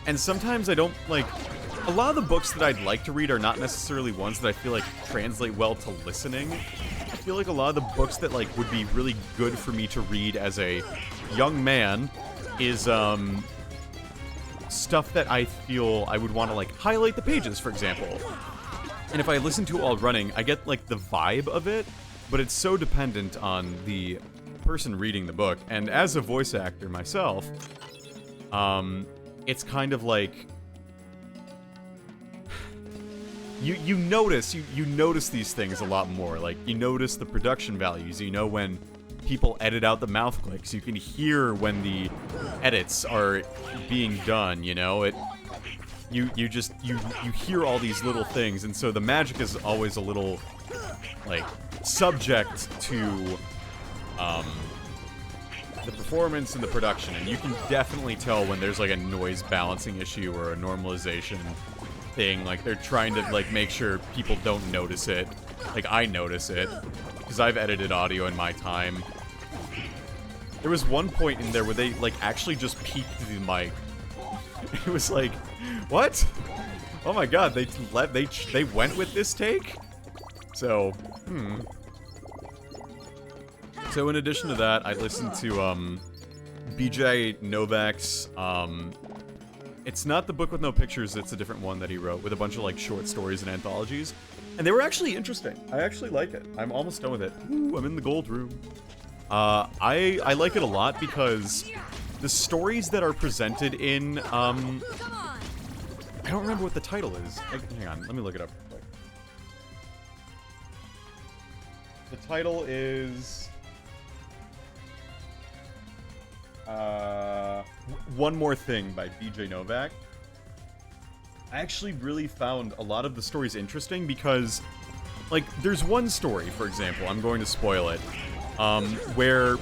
And sometimes I don't, a lot of the books that I'd like to read are not necessarily ones that I feel translate well to listening. I feel a lot of the books that, would be really good for me to read as a young man is, stuff that I feel I would want to, highlight the pages, for example. And if I listen to it while running, I get, the vibe of it, but it's so dependent on the person reading the book. And as a voice actor myself, it's kind of you notice you notice these things a lot more. You notice the production values. You know when people edit out the mouth clicks. You can hear when the edits are being done. You know you hear all these little things, and so the magic is always a little subject to the performance and the production, and you can definitely tell when there's a noise balancing issue or a normalization thing. They're trying to make sure people don't notice it. I notice it because I've edited audio in my time. There was one point in there where they actually just peeked the mic. It was what? Oh my god, they went with this take? So, So in addition to that, I listened to BJ Novak's it's not the book with no pictures, it's a different one that he wrote with a bunch of like short stories and anthologies. And they were actually interesting. I actually like it. I'm almost done with it. Ooh, I'm in the gold room. I like it a lot because the stories that are presented in Come on. I don't remember what the title is. Hang on, let me look it up real quick. The title is One More Thing by BJ Novak. I actually really found a lot of the stories interesting because, like, there's one story, for example, I'm going to spoil it, where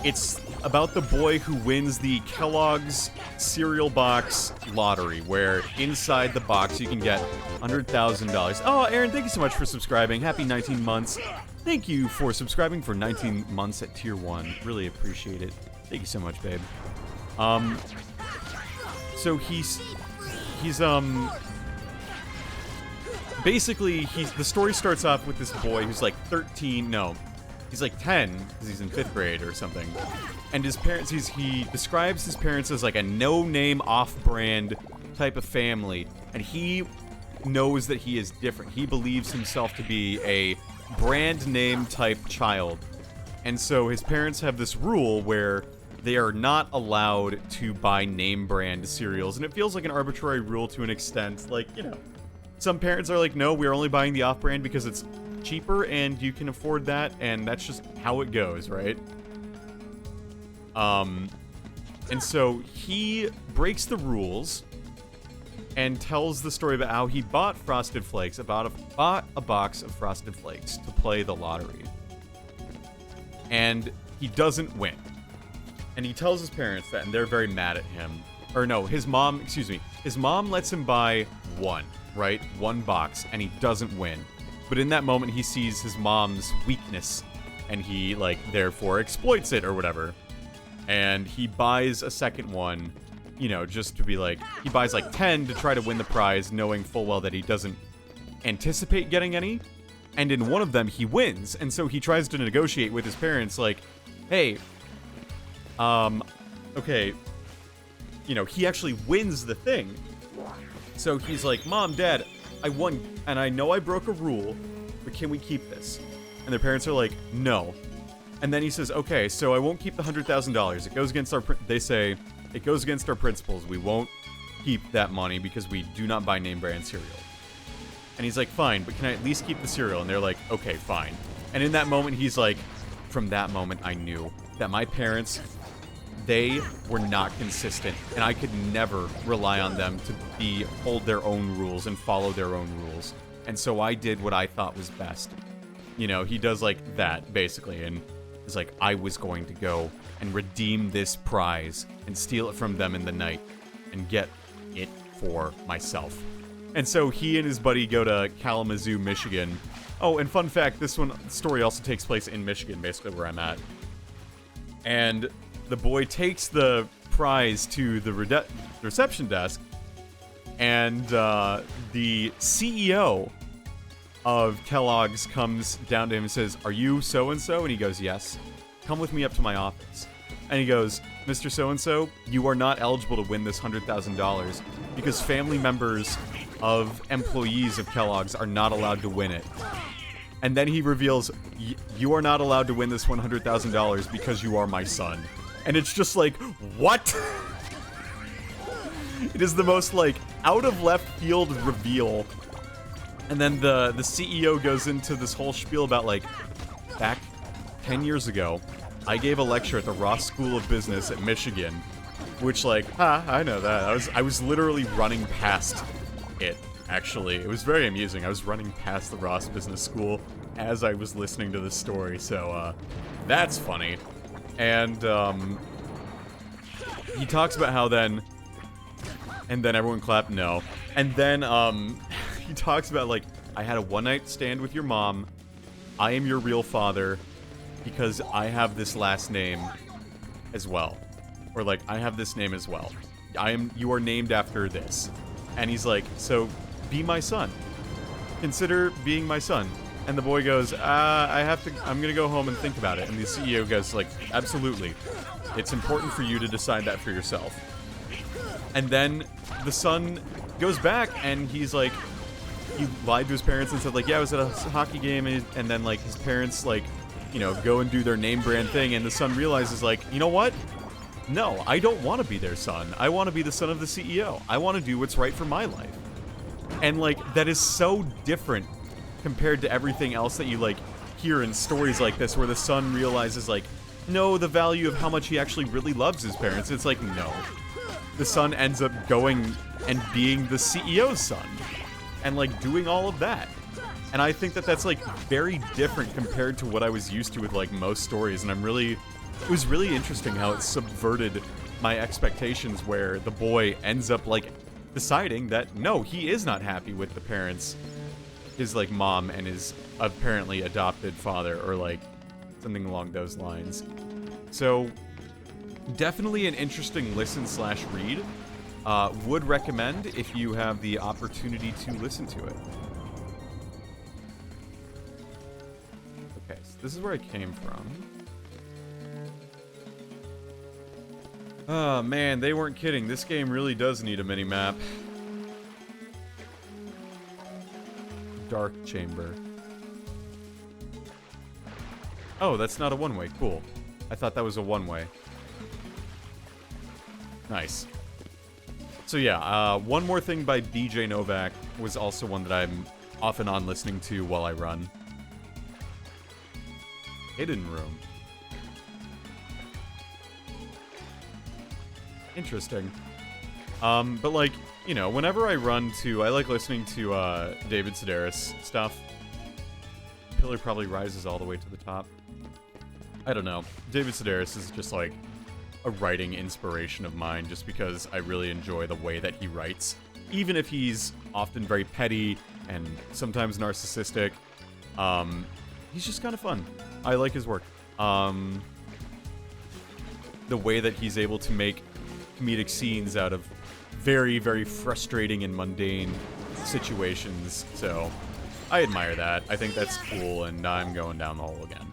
it's about the boy who wins the Kellogg's cereal box lottery, where inside the box you can get $100,000. Oh, Aaron, thank you so much for subscribing. Happy 19 months. Thank you for subscribing for 19 months at Tier 1. Really appreciate it. Thank you so much, babe. So basically, the story starts off with this boy who's like 13, no, he's like 10, because he's in 5th grade or something. And his parents, he describes his parents as like a no-name, off-brand type of family. And he knows that he is different. He believes himself to be a brand name type child. And so his parents have this rule where they are not allowed to buy name brand cereals. And it feels like an arbitrary rule to an extent. Like, you know, some parents are like, no, we're only buying the off-brand because it's cheaper and you can afford that, and that's just how it goes, right? And so he breaks the rules and tells the story about how he bought Frosted Flakes, bought a box of Frosted Flakes to play the lottery. And he doesn't win. And he tells his parents that, and they're very mad at him. Or no, his mom lets him buy one, right? One box, and he doesn't win. But in that moment, he sees his mom's weakness, and he, like, therefore exploits it or whatever. And he buys a second one, you know, just to be like, he buys like 10 to try to win the prize, knowing full well that he doesn't anticipate getting any. And in one of them, he wins. And so he tries to negotiate with his parents, like, hey, okay, you know, he actually wins the thing. So he's like, Mom, Dad, I won, and I know I broke a rule, but can we keep this? And their parents are like, no. And then he says, okay, so I won't keep the $100,000. It goes against they say, it goes against our principles. We won't keep that money because we do not buy name brand cereal. And he's like, fine, but can I at least keep the cereal? And they're like, okay, fine. And in that moment, he's like, from that moment, I knew that my parents, they were not consistent, and I could never rely on them to hold their own rules and follow their own rules. And so I did what I thought was best. You know, he does like that, basically, and is like, I was going to go and redeem this prize and steal it from them in the night and get it for myself. And so he and his buddy go to Kalamazoo, Michigan. Oh, and fun fact, this story also takes place in Michigan, basically where I'm at. And the boy takes the prize to the reception desk, and the CEO of Kellogg's comes down to him and says, are you so-and-so? And he goes, yes. Come with me up to my office. And he goes, Mr. So-and-so, you are not eligible to win this $100,000 because family members of employees of Kellogg's are not allowed to win it. And then he reveals, you are not allowed to win this $100,000 because you are my son. And it's just like, what? It is the most, like, out of left field reveal. And then the CEO goes into this whole spiel about, like, back 10 years ago, I gave a lecture at the Ross School of Business at Michigan, which, like, I know that. I was literally running past it, actually. It was very amusing. I was running past the Ross Business School as I was listening to this story, so, that's funny. And, he talks about how then, and then everyone clapped no. And then, he talks about, like, I had a one-night stand with your mom. I am your real father because I have this last name as well. Or, like, I have this name as well. You are named after this. And he's like, so, be my son. Consider being my son. And the boy goes, I'm gonna go home and think about it. And the CEO goes like, absolutely. It's important for you to decide that for yourself. And then the son goes back and he's like, he lied to his parents and said like, yeah, I was at a hockey game. And then like his parents like, you know, go and do their name brand thing. And the son realizes like, you know what? No, I don't want to be their son. I want to be the son of the CEO. I want to do what's right for my life. And like, that is so different compared to everything else that you like hear in stories like this where the son realizes like, no, the value of how much he actually really loves his parents. It's like, no. The son ends up going and being the CEO's son and like doing all of that. And I think that that's like very different compared to what I was used to with like most stories. And it was really interesting how it subverted my expectations where the boy ends up like deciding that no, he is not happy with the parents, his like mom and his apparently adopted father or like something along those lines. So definitely an interesting listen/read. Would recommend if you have the opportunity to listen to it. Okay, so this is where I came from. Oh man, they weren't kidding. This game really does need a mini-map. Dark chamber. Oh, that's not a one-way. Cool. I thought that was a one-way. Nice. So yeah, one more thing by DJ Novak was also one that I'm off and on listening to while I run. Hidden Room. Interesting. But like, you know, whenever I run to, I like listening to David Sedaris stuff. Pillar probably rises all the way to the top. I don't know. David Sedaris is just like a writing inspiration of mine just because I really enjoy the way that he writes. Even if he's often very petty and sometimes narcissistic, he's just kind of fun. I like his work. The way that he's able to make comedic scenes out of very, very frustrating and mundane situations. So I admire that. I think that's cool, and I'm going down the hole again.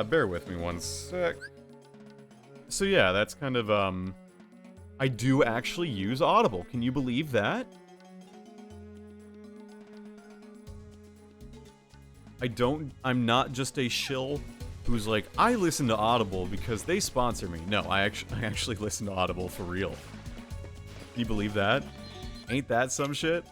Bear with me one sec. So yeah, that's kind of, I do actually use Audible. Can you believe that? I'm not just a shill who's like, I listen to Audible because they sponsor me. No, I actually listen to Audible for real. Can you believe that? Ain't that some shit?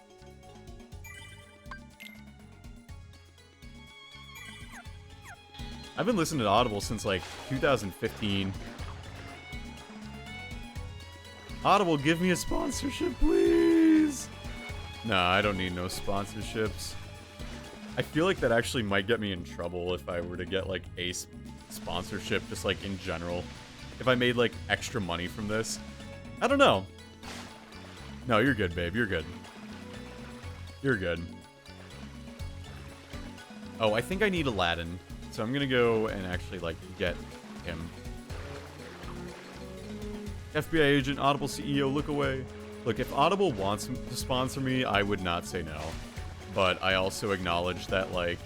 I've been listening to Audible since like 2015. Audible, give me a sponsorship, please. Nah, I don't need no sponsorships. I feel like that actually might get me in trouble if I were to get, like, a sponsorship, just, like, in general. If I made, like, extra money from this. I don't know. No, you're good, babe. You're good. You're good. Oh, I think I need Aladdin. So I'm gonna go and actually, like, get him. FBI agent, Audible CEO, look away. Look, if Audible wants to sponsor me, I would not say no. But I also acknowledge that, like,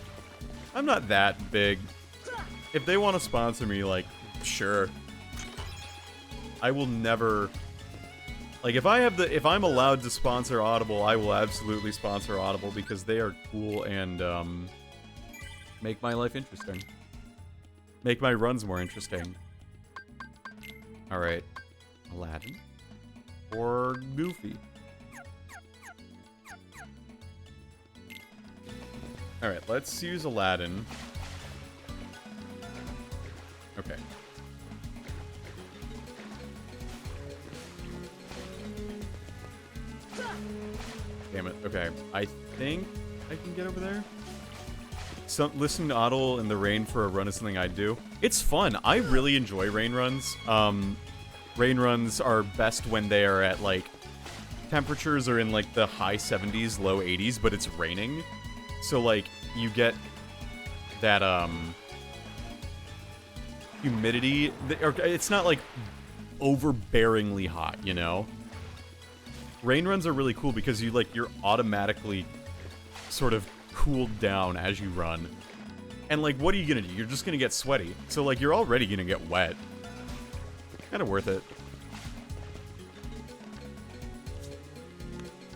I'm not that big. If they want to sponsor me, like, sure. I will never... Like, if I'm allowed to sponsor Audible, I will absolutely sponsor Audible because they are cool and, make my life interesting. Make my runs more interesting. Alright. Aladdin. Or Goofy. Alright, let's use Aladdin. Okay. Damn it. Okay. I think I can get over there. Listening to Audible in the rain for a run is something I do. It's fun. I really enjoy rain runs. Rain runs are best when they are at, like, temperatures are in, like, the high 70s, low 80s, but it's raining. So, like, you get that, humidity. It's not, like, overbearingly hot, you know? rain runs are really cool because you're automatically sort of cooled down as you run. And like, what are you gonna do? You're just gonna get sweaty. So like, you're already gonna get wet. Kind of worth it.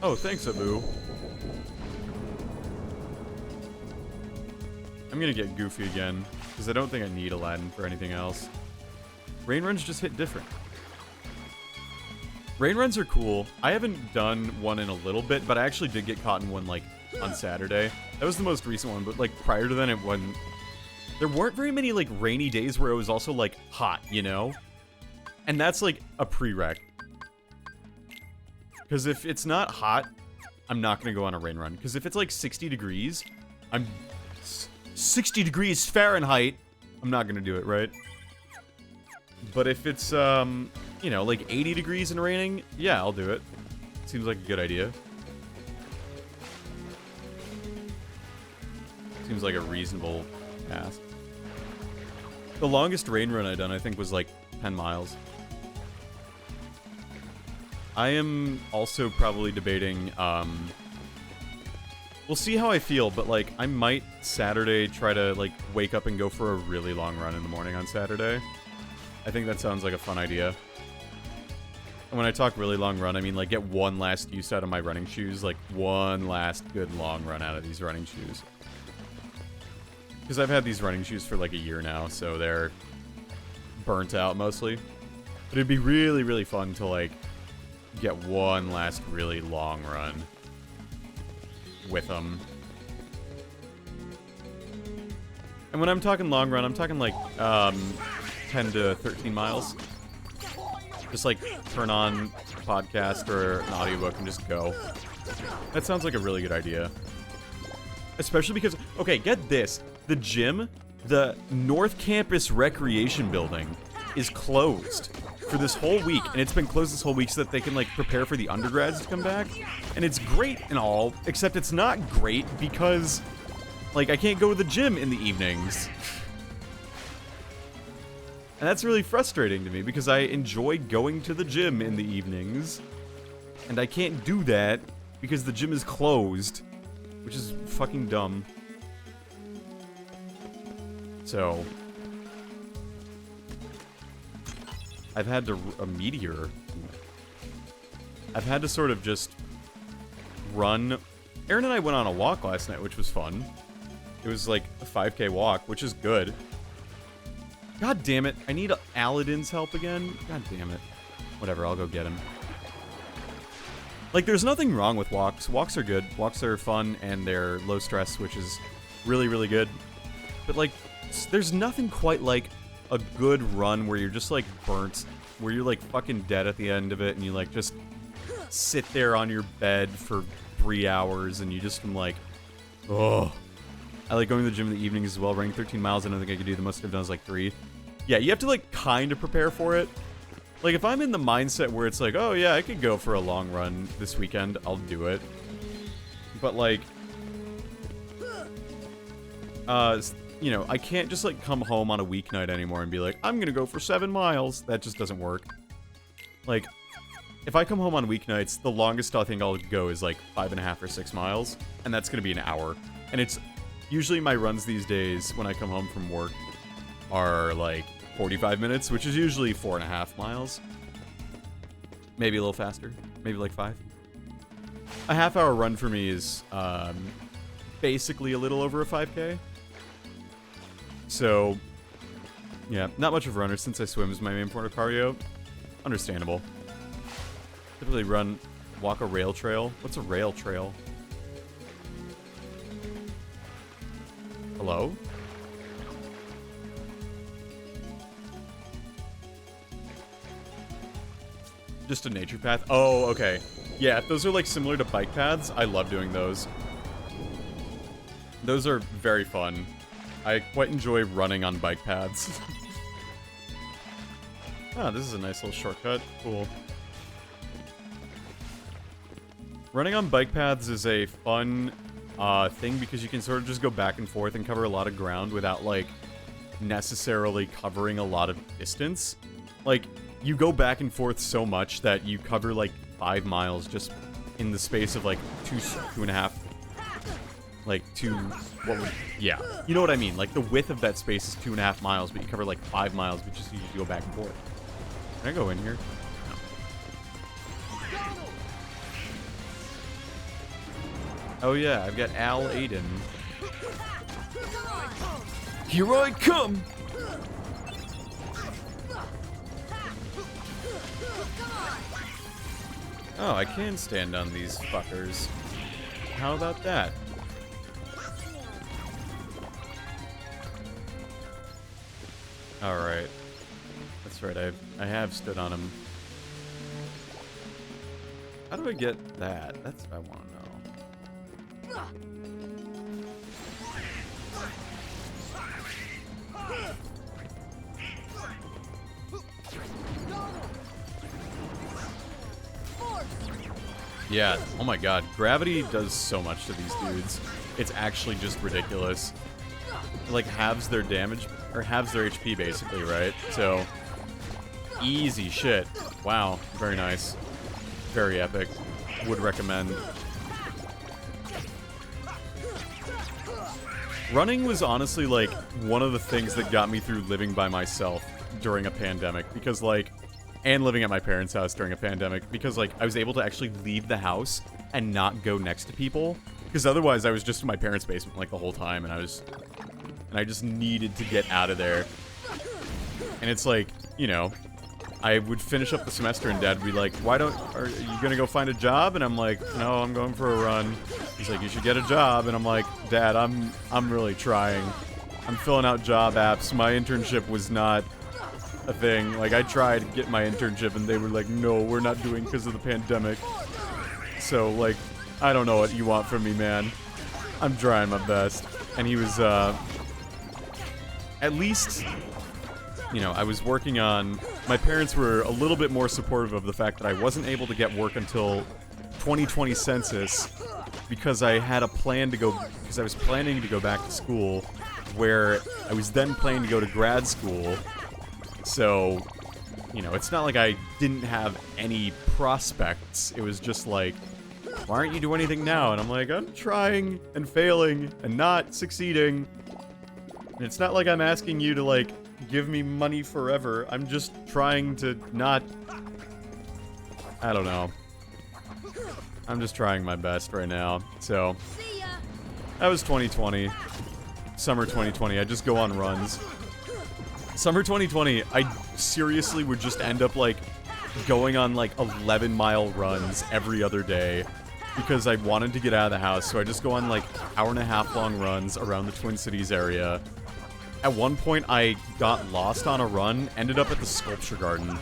Oh, thanks, Abu. I'm gonna get goofy again, because I don't think I need Aladdin for anything else. Rain runs just hit different. Rain runs are cool. I haven't done one in a little bit, but I actually did get caught in one, like, on Saturday. That was the most recent one, but, like, prior to then, it wasn't... There weren't very many, like, rainy days where it was also, like, hot, you know? And that's, like, a prereq. Because if it's not hot, I'm not going to go on a rain run. Because if it's, like, 60 degrees, 60 degrees Fahrenheit, I'm not going to do it, right? But if it's, you know, like 80 degrees and raining, yeah, I'll do it. Seems like a good idea. Seems like a reasonable task. The longest rain run I've done, I think, was like 10 miles. I am also probably debating, we'll see how I feel, but like, I might Saturday try to like wake up and go for a really long run in the morning on Saturday. I think that sounds like a fun idea. And when I talk really long run, I mean like get one last use out of my running shoes, like one last good long run out of these running shoes. Because I've had these running shoes for like a year now, so they're burnt out mostly. But it'd be really, really fun to like get one last really long run with them. And when I'm talking long run, I'm talking like 10 to 13 miles. Just like turn on a podcast or an audiobook and just go. That sounds like a really good idea. Especially because, okay, get this. The gym, the North Campus Recreation Building, is closed for this whole week. And it's been closed this whole week so that they can like prepare for the undergrads to come back. And it's great and all, except it's not great because like I can't go to the gym in the evenings. And that's really frustrating to me because I enjoy going to the gym in the evenings. And I can't do that because the gym is closed, which is fucking dumb. So, I've had to, a meteor. I've had to sort of just run. Aaron and I went on a walk last night, which was fun. It was like a 5K walk, which is good. God damn it. I need Aladdin's help again. God damn it. Whatever, I'll go get him. Like, there's nothing wrong with walks. Walks are good. Walks are fun, and they're low stress, which is really, really good. But, like, there's nothing quite like a good run where you're just, like, burnt. Where you're, like, fucking dead at the end of it, and you, like, just sit there on your bed for 3 hours, and you just am like, oh. I like going to the gym in the evenings as well. Running 13 miles, I don't think I could do. The most I've done is, like, 3. Yeah, you have to, like, kind of prepare for it. Like, if I'm in the mindset where it's like, oh, yeah, I could go for a long run this weekend, I'll do it. But, like, you know, I can't just, like, come home on a weeknight anymore and be like, I'm gonna go for 7 miles. That just doesn't work. Like, if I come home on weeknights, the longest I think I'll go is, like, 5.5 or 6 miles. And that's gonna be an hour. And it's usually my runs these days when I come home from work are, like, 45 minutes, which is usually 4.5 miles. Maybe a little faster. Maybe like 5. A half-hour run for me is basically a little over a 5K. So, yeah, not much of a runner since I swim is my main form of cardio. Understandable. Typically walk a rail trail. What's a rail trail? Hello? Just a nature path? Oh, okay. Yeah, if those are like similar to bike paths, I love doing those. Those are very fun. I quite enjoy running on bike paths. Ah, this is a nice little shortcut. Cool. Running on bike paths is a fun thing because you can sort of just go back and forth and cover a lot of ground without, like, necessarily covering a lot of distance. Like, you go back and forth so much that you cover, like, 5 miles just in the space of like 2.5. Like yeah. You know what I mean? Like the width of that space is 2.5 miles, but you cover like 5 miles, but just you go back and forth. Can I go in here? No. Oh yeah, I've got Al Aiden. Here I come! Oh, I can stand on these fuckers. How about that? Alright. That's right, I have stood on him. How do I get that? That's what I want to know. Yeah, oh my god, gravity does so much to these dudes. It's actually just ridiculous. It, like, halves their damage, or halves their HP, basically, right? So, easy shit. Wow, very nice. Very epic. Would recommend. Running was honestly, like, one of the things that got me through living by myself during a pandemic, because, like, and living at my parents' house during a pandemic, because, like, I was able to actually leave the house and not go next to people, because otherwise I was just in my parents' basement, like, the whole time, and I just needed to get out of there. And it's like, you know, I would finish up the semester and Dad would be like, are you gonna go find a job? And I'm like, no, I'm going for a run. He's like, you should get a job. And I'm like, Dad, I'm really trying. I'm filling out job apps. My internship was not a thing. Like, I tried to get my internship and they were like, no, we're not doing because of the pandemic. So, like, I don't know what you want from me, man. I'm trying my best. And he was, at least, you know, I was working on... My parents were a little bit more supportive of the fact that I wasn't able to get work until 2020 census because I had a plan to go... Because I was planning to go back to school, where I was then planning to go to grad school. So, you know, it's not like I didn't have any prospects. It was just like, why aren't you doing anything now? And I'm like, I'm trying and failing and not succeeding. And it's not like I'm asking you to, like, give me money forever. I'm just trying to not... I don't know. I'm just trying my best right now. So, that was 2020. Summer 2020. I just go on runs. Summer 2020, I seriously would just end up, like, going on, like, 11-mile runs every other day because I wanted to get out of the house, so I just go on, like, hour-and-a-half long runs around the Twin Cities area. At one point, I got lost on a run, ended up at the Sculpture Garden,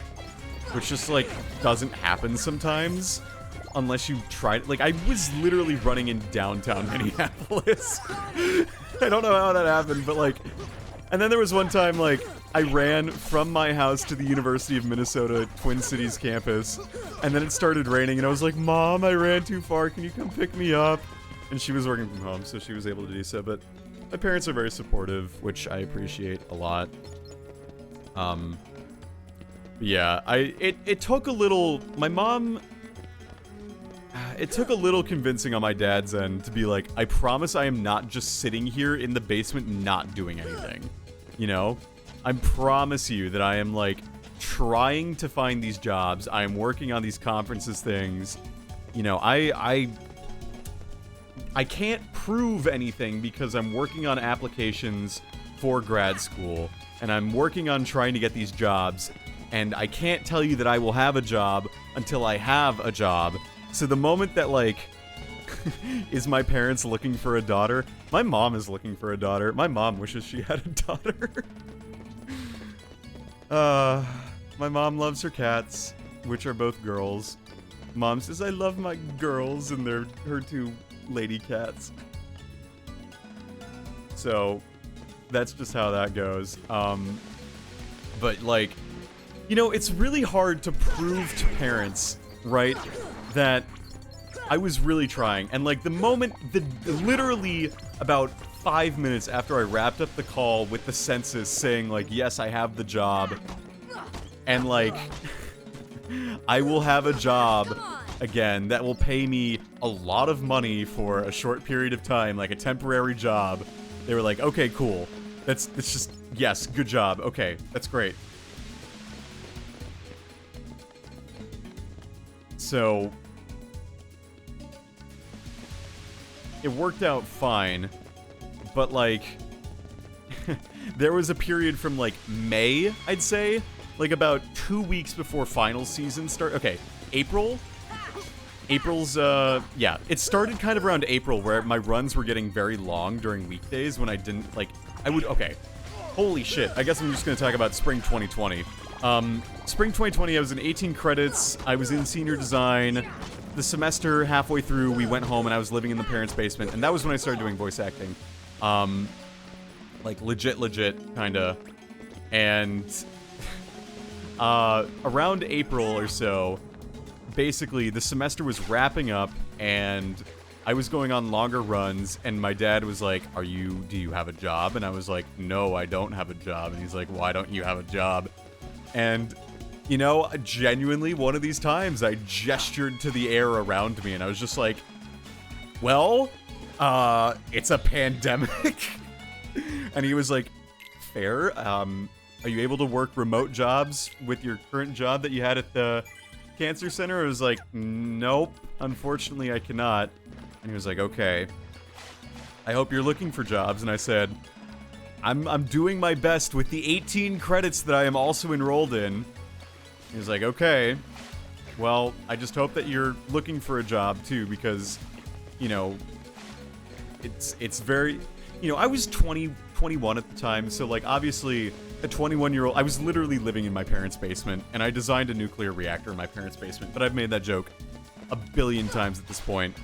which just, like, doesn't happen sometimes unless you try it. Like, I was literally running in downtown Minneapolis. I don't know how that happened, but, like... And then there was one time, like, I ran from my house to the University of Minnesota Twin Cities campus, and then it started raining, and I was like, Mom, I ran too far, can you come pick me up? And she was working from home, so she was able to do so, but my parents are very supportive, which I appreciate a lot. Yeah, it took a little, my mom... It took a little convincing on my dad's end to be like, I promise I am not just sitting here in the basement not doing anything. You know? I promise you that I am, like, trying to find these jobs. I am working on these conferences things. You know, I can't prove anything because I'm working on applications for grad school. And I'm working on trying to get these jobs. And I can't tell you that I will have a job until I have a job. So the moment that, like, is my parents looking for a daughter? My mom is looking for a daughter. My mom wishes she had a daughter. My mom loves her cats, which are both girls. Mom says, I love my girls, and they're her two lady cats. So, that's just how that goes. But, like, you know, it's really hard to prove to parents, right, that I was really trying. And, like, the moment, literally about 5 minutes after I wrapped up the call with the census saying, like, yes, I have the job, and, like, I will have a job again, that will pay me a lot of money for a short period of time, like a temporary job. They were like, okay, cool. That's just, yes, good job. Okay, that's great. So, it worked out fine, but like, there was a period from like May, I'd say, like about 2 weeks before final season start. Okay, April's, yeah, it started kind of around April where my runs were getting very long during weekdays when I didn't, like, okay, holy shit, I guess I'm just gonna talk about spring 2020. Spring 2020, I was in 18 credits, I was in senior design. The semester, halfway through, we went home and I was living in the parents' basement, and that was when I started doing voice acting. Like, legit, kinda. And, around April or so, basically, the semester was wrapping up, and I was going on longer runs, and my dad was like, do you have a job? And I was like, no, I don't have a job. And he's like, why don't you have a job? And, you know, genuinely, one of these times, I gestured to the air around me, and I was just like, well, it's a pandemic. And he was like, fair, are you able to work remote jobs with your current job that you had at the cancer center? I was like, nope, unfortunately I cannot. And he was like, okay, I hope you're looking for jobs. And I said, I'm doing my best with the 18 credits that I am also enrolled in. He was like, okay, well, I just hope that you're looking for a job too, because, you know, it's very, you know, I was 21 at the time, so like obviously a 21-year-old, I was literally living in my parents' basement, and I designed a nuclear reactor in my parents' basement, but I've made that joke a billion times at this point.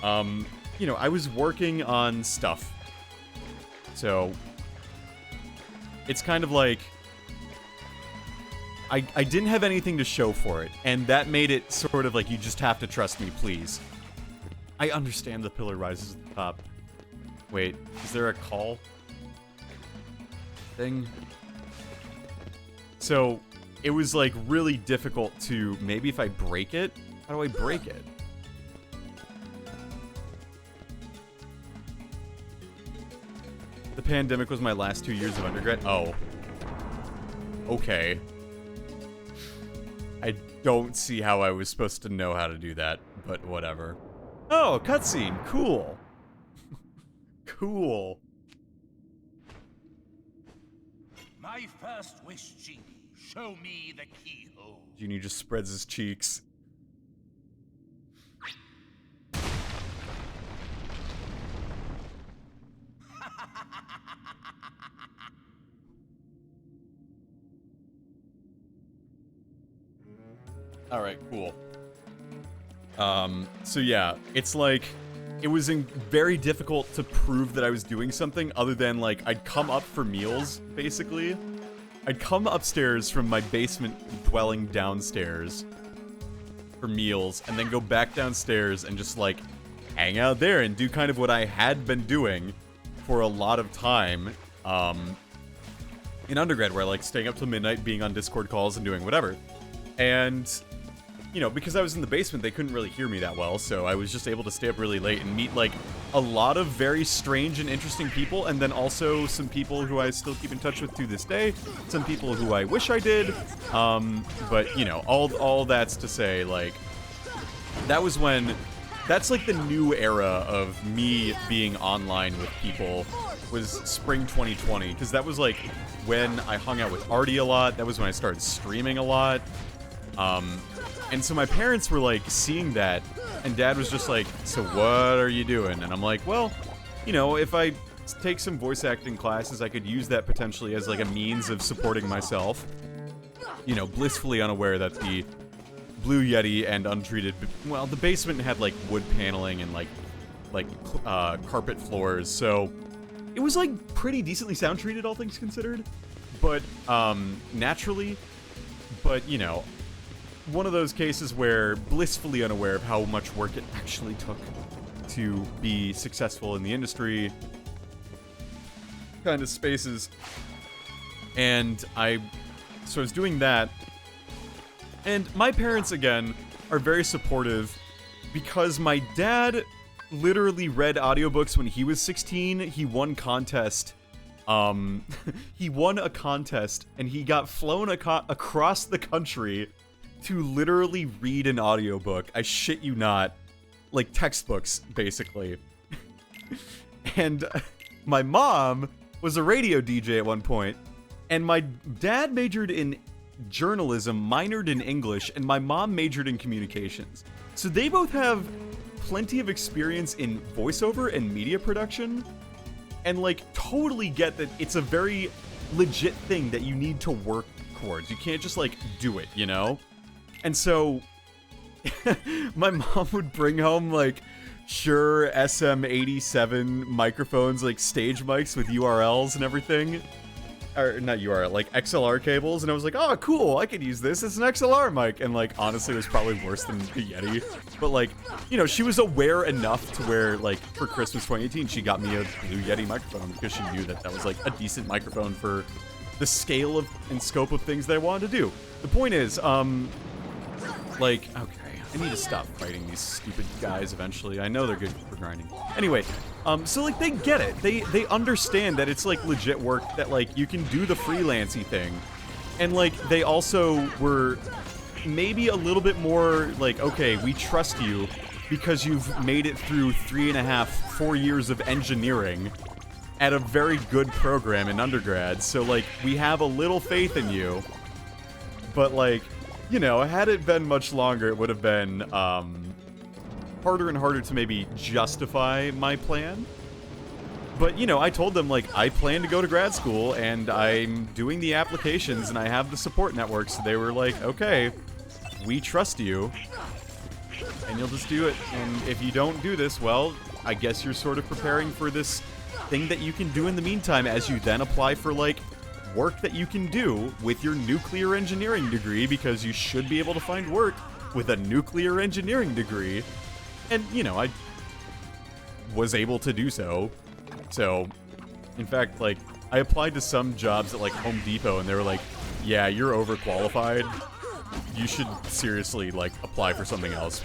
You know, I was working on stuff. So, it's kind of like, I didn't have anything to show for it, and that made it sort of like, you just have to trust me, please. I understand the pillar rises at the top. Wait, is there a call thing? So, it was like really difficult to, maybe if I break it? How do I break it? The pandemic was my last 2 years of undergrad? Oh. Okay. I don't see how I was supposed to know how to do that, but whatever. Oh, cutscene. Cool. Cool. My first wish, Genie. Show me the keyhole. Genie just spreads his cheeks. Alright, cool. So yeah, it's like, it was very difficult to prove that I was doing something other than, like, I'd come up for meals, basically. I'd come upstairs from my basement dwelling downstairs for meals, and then go back downstairs and just, like, hang out there and do kind of what I had been doing for a lot of time, in undergrad, where, like, staying up till midnight, being on Discord calls and doing whatever. And, you know, because I was in the basement, they couldn't really hear me that well, so I was just able to stay up really late and meet, like, a lot of very strange and interesting people, and then also some people who I still keep in touch with to this day, some people who I wish I did, but, you know, all that's to say, like, that was when, that's like the new era of me being online with people, was spring 2020, because that was, like, when I hung out with Artie a lot, that was when I started streaming a lot, and so my parents were, like, seeing that, and Dad was just like, so what are you doing? And I'm like, well, you know, if I take some voice acting classes, I could use that potentially as, like, a means of supporting myself. You know, blissfully unaware that the Blue Yeti and untreated, well, the basement had, like, wood paneling and, like carpet floors, so it was, like, pretty decently sound treated, all things considered. But, naturally, but, you know, one of those cases where blissfully unaware of how much work it actually took to be successful in the industry kind of spaces. And so I was doing that. And my parents, again, are very supportive because my dad literally read audiobooks when he was 16. He won contest. He won a contest and he got flown across the country to literally read an audiobook. I shit you not. Like textbooks, basically. And my mom was a radio DJ at one point, and my dad majored in journalism, minored in English, and my mom majored in communications. So they both have plenty of experience in voiceover and media production, and like totally get that it's a very legit thing that you need to work towards. You can't just like do it, you know? And so my mom would bring home like Shure SM87 microphones, like stage mics with URLs and everything. Or not URL, like XLR cables, and I was like, oh, cool, I could use this. It's an XLR mic. And like, honestly, it was probably worse than the Yeti. But like, you know, she was aware enough to where, like, for Christmas 2018, she got me a Blue Yeti microphone because she knew that that was like a decent microphone for the scale of and scope of things that I wanted to do. The point is, like, okay, I need to stop fighting these stupid guys eventually. I know they're good for grinding. Anyway, so like they get it. They understand that it's like legit work, that like you can do the freelancey thing. And like they also were maybe a little bit more like, okay, we trust you because you've made it through 3.5, 4 years of engineering at a very good program in undergrad. So like we have a little faith in you. But like, you know, had it been much longer, it would have been harder and harder to maybe justify my plan. But, you know, I told them, like, I plan to go to grad school, and I'm doing the applications, and I have the support network, so they were like, okay, we trust you, and you'll just do it. And if you don't do this, well, I guess you're sort of preparing for this thing that you can do in the meantime as you then apply for, like, work that you can do with your nuclear engineering degree, because you should be able to find work with a nuclear engineering degree. And, you know, I was able to do so. So, in fact, like, I applied to some jobs at, like, Home Depot, and they were like, yeah, you're overqualified. You should seriously, like, apply for something else.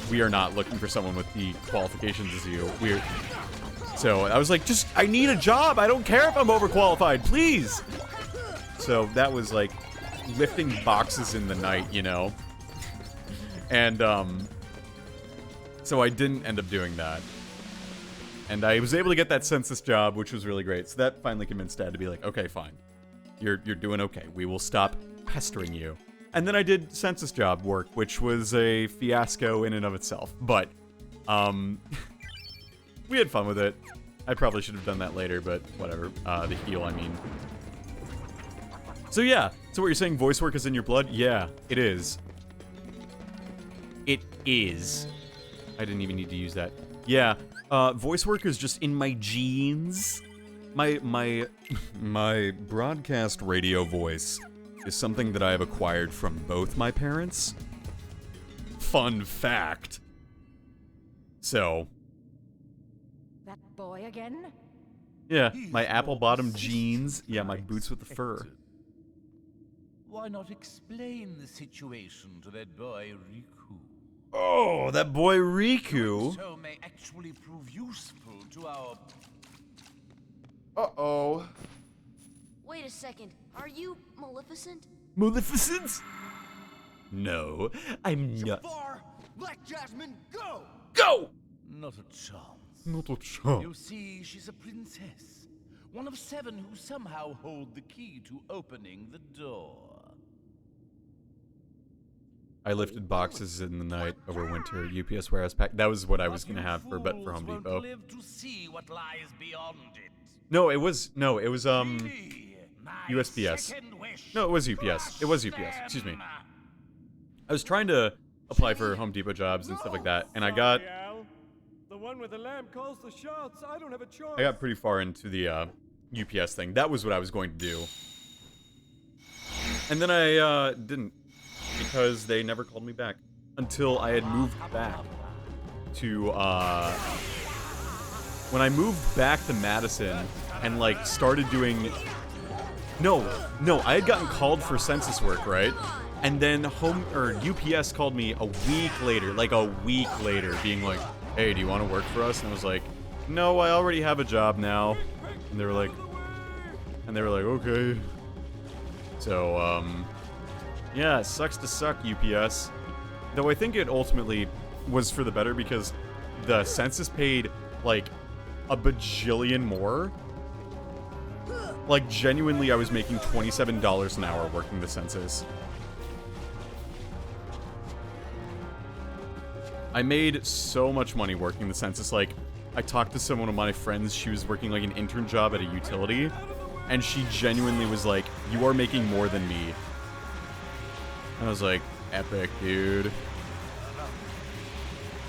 We are not looking for someone with the qualifications as you. So I was like, I need a job. I don't care if I'm overqualified, please. So that was like lifting boxes in the night, you know. And so I didn't end up doing that. And I was able to get that census job, which was really great. So that finally convinced Dad to be like, okay, fine. You're doing okay. We will stop pestering you. And then I did census job work, which was a fiasco in and of itself. But we had fun with it. I probably should have done that later, but whatever. The heal, I mean. So yeah. So what you're saying, voice work is in your blood? Yeah, it is. It is. I didn't even need to use that. Yeah. Voice work is just in my genes. My broadcast radio voice is something that I have acquired from both my parents. Fun fact. So... That boy again? Yeah, my apple-bottom jeans. Yeah, my boots with the fur. Why not explain the situation to that boy Riku? Oh, that boy Riku. So may actually prove useful to our... Uh-oh. Wait a second. Are you Maleficent? Maleficent? No, I'm not. Jafar, let Jasmine go! Go! Not a chance. Not a chance. You see, she's a princess. One of 7 who somehow hold the key to opening the door. I lifted boxes in the night over winter. UPS warehouse pack. That was what I was gonna have for Home Depot. Live to see what lies beyond it. No, it was Really? My USPS. second wish. No, it was UPS. It was UPS. Excuse me. I was trying to apply for Home Depot jobs and stuff like that, and I got Sorry, Al. The one with the lamp calls the shots. I don't have a choice. I got pretty far into the UPS thing. That was what I was going to do. And then I didn't, because they never called me back until I had moved back to when I moved back to Madison and like started doing I had gotten called for census work, right? And then UPS called me a week later, being like, hey, do you want to work for us? And I was like, no, I already have a job now. And they were like, okay. So, yeah, it sucks to suck, UPS. Though I think it ultimately was for the better because the census paid, like, a bajillion more. Like, genuinely, I was making $27 an hour working the census. I made so much money working the census. Like, I talked to someone of my friends, she was working, like, an intern job at a utility, and she genuinely was like, you are making more than me. I was like, epic, dude.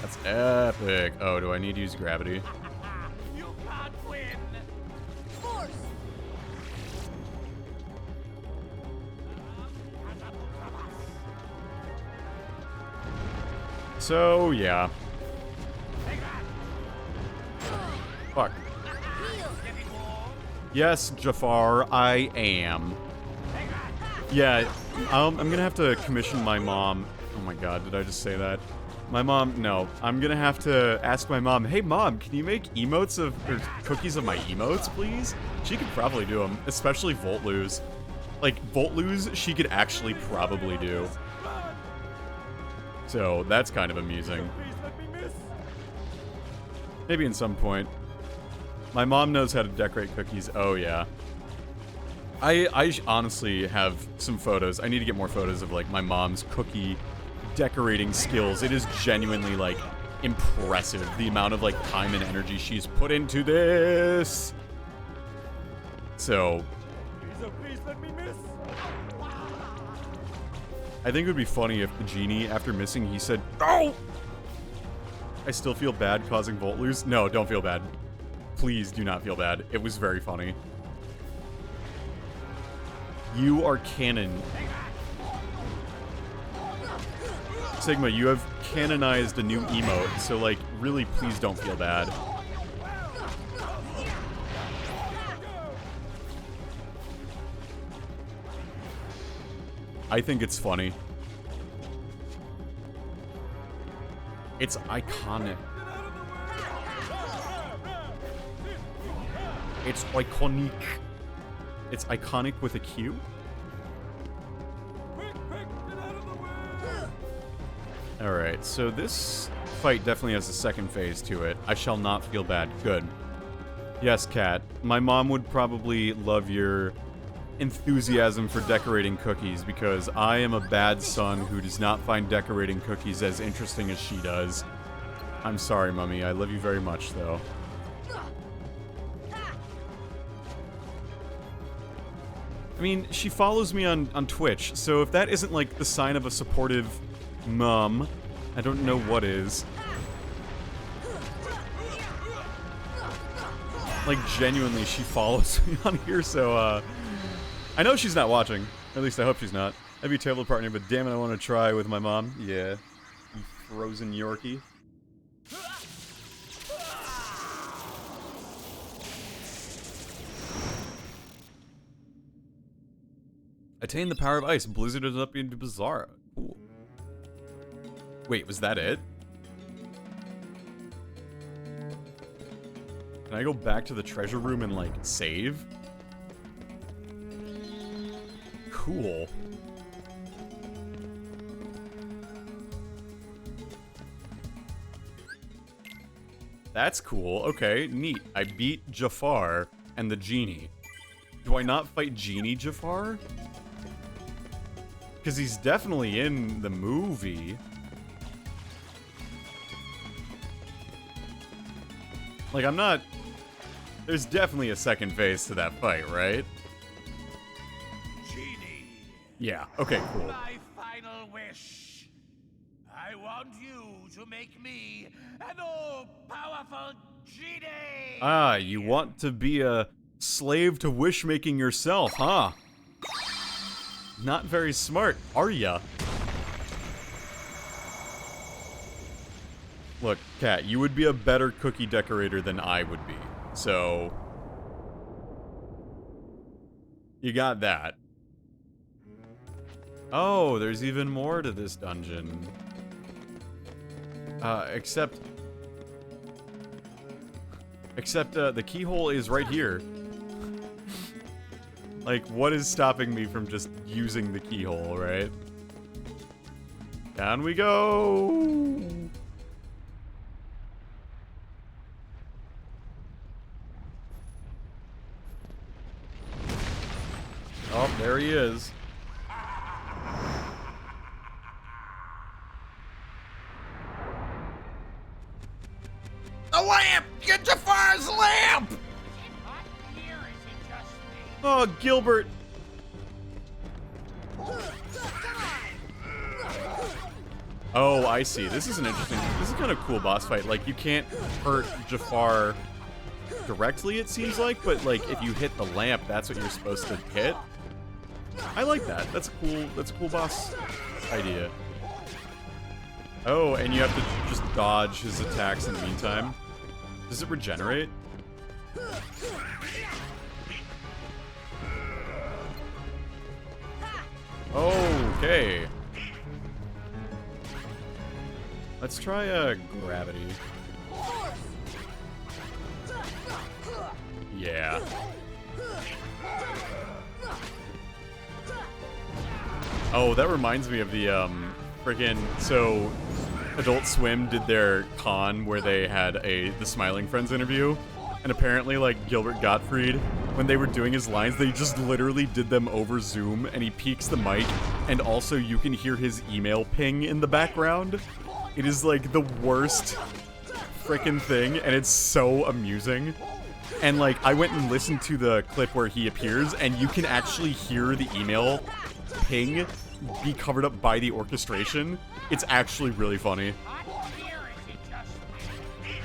That's epic. Oh, do I need to use gravity? You can't win. Force! So, yeah. Fuck. Yes, Jafar, I am. Yeah, I'm gonna have to commission my mom. Oh my god, did I just say that? My mom, no. I'm gonna have to ask my mom, hey mom, can you make emotes or cookies of my emotes, please? She could probably do them, especially Voltloos. Like, Voltloos, she could actually probably do. So, that's kind of amusing. Maybe in some point. My mom knows how to decorate cookies. Oh, yeah. I honestly have some photos. I need to get more photos of, like, my mom's cookie decorating skills. It is genuinely, like, impressive. The amount of, like, time and energy she's put into this. So... Please let me miss. I think it would be funny if the genie, after missing, he said, "Oh! I still feel bad causing Voltloos." No, don't feel bad. Please do not feel bad. It was very funny. You are canon. Sigma, you have canonized a new emote, so, like, really, please don't feel bad. I think it's funny. It's iconic. It's iconic. It's iconic with a Q? Alright, so this fight definitely has a second phase to it. I shall not feel bad. Good. Yes, Kat. My mom would probably love your enthusiasm for decorating cookies because I am a bad son who does not find decorating cookies as interesting as she does. I'm sorry, Mummy. I love you very much, though. I mean, she follows me on Twitch, so if that isn't, like, the sign of a supportive mom, I don't know what is. Like, genuinely, she follows me on here, so, I know she's not watching. At least I hope she's not. I'd be a terrible partner, but damn it, I want to try with my mom. Yeah. You frozen Yorkie. Attain the power of ice. Blizzarded up into Bizarre. Cool. Wait, was that it? Can I go back to the treasure room and, like, save? Cool. That's cool. Okay, neat. I beat Jafar and the genie. Do I not fight Genie Jafar? Because he's definitely in the movie. Like, I'm not... There's definitely a second phase to that fight, right? Genie. Yeah, okay, cool. My final wish. I want you to make me an all-powerful genie. Ah, you want to be a slave to wish-making yourself, huh? Not very smart, are ya? Look, Kat, you would be a better cookie decorator than I would be. So... you got that. Oh, there's even more to this dungeon. Except the keyhole is right here. Like, what is stopping me from just using the keyhole, right? Down we go! Oh, there he is. The lamp! Get Jafar's lamp! Is it hot in here, or is it just me? Oh, Gilbert! Oh, I see. This is an interesting... This is kind of cool boss fight. Like, you can't hurt Jafar directly, it seems like, but, like, if you hit the lamp, that's what you're supposed to hit. I like that. That's a cool boss idea. Oh, and you have to just dodge his attacks in the meantime. Does it regenerate? Okay. Let's try gravity. Yeah. Oh, that reminds me of the freaking so Adult Swim did their con where they had the Smiling Friends interview, and apparently like Gilbert Gottfried, when they were doing his lines, they just literally did them over Zoom, and he peeks the mic, and also you can hear his email ping in the background. It is like the worst freaking thing, and it's so amusing. And like I went and listened to the clip where he appears, and you can actually hear the email ping be covered up by the orchestration. It's actually really funny. Hot in here, or is it just me?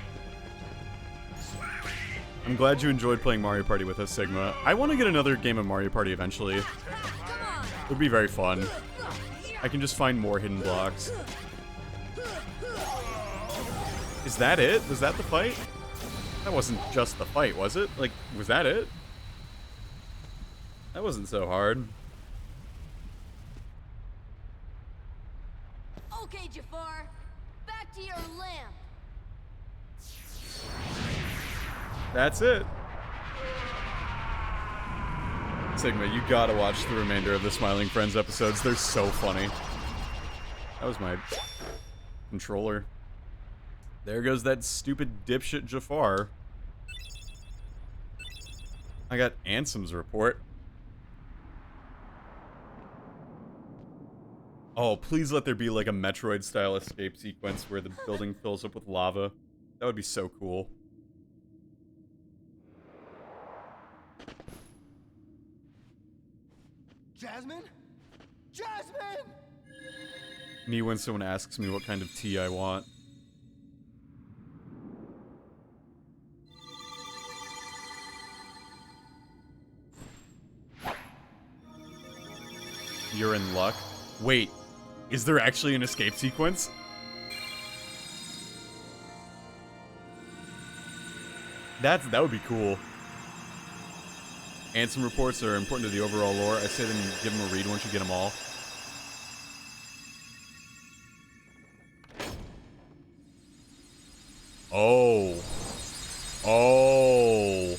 I'm glad you enjoyed playing Mario Party with us, Sigma. I want to get another game of Mario Party eventually. It would be very fun. I can just find more hidden blocks. Is that it? Was that the fight? That wasn't just the fight, was it? Like, was that it? That wasn't so hard. Okay, Jafar. Back to your lamp. That's it. Sigma, you gotta watch the remainder of the Smiling Friends episodes. They're so funny. That was my controller. There goes that stupid dipshit Jafar. I got Ansem's report. Oh, please let there be like a Metroid-style escape sequence where the building fills up with lava. That would be so cool. Jasmine? Jasmine! Me when someone asks me what kind of tea I want. You're in luck. Wait, is there actually an escape sequence? That would be cool. Ansem reports are important to the overall lore. I say then give them a read once you get them all. Oh. Oh.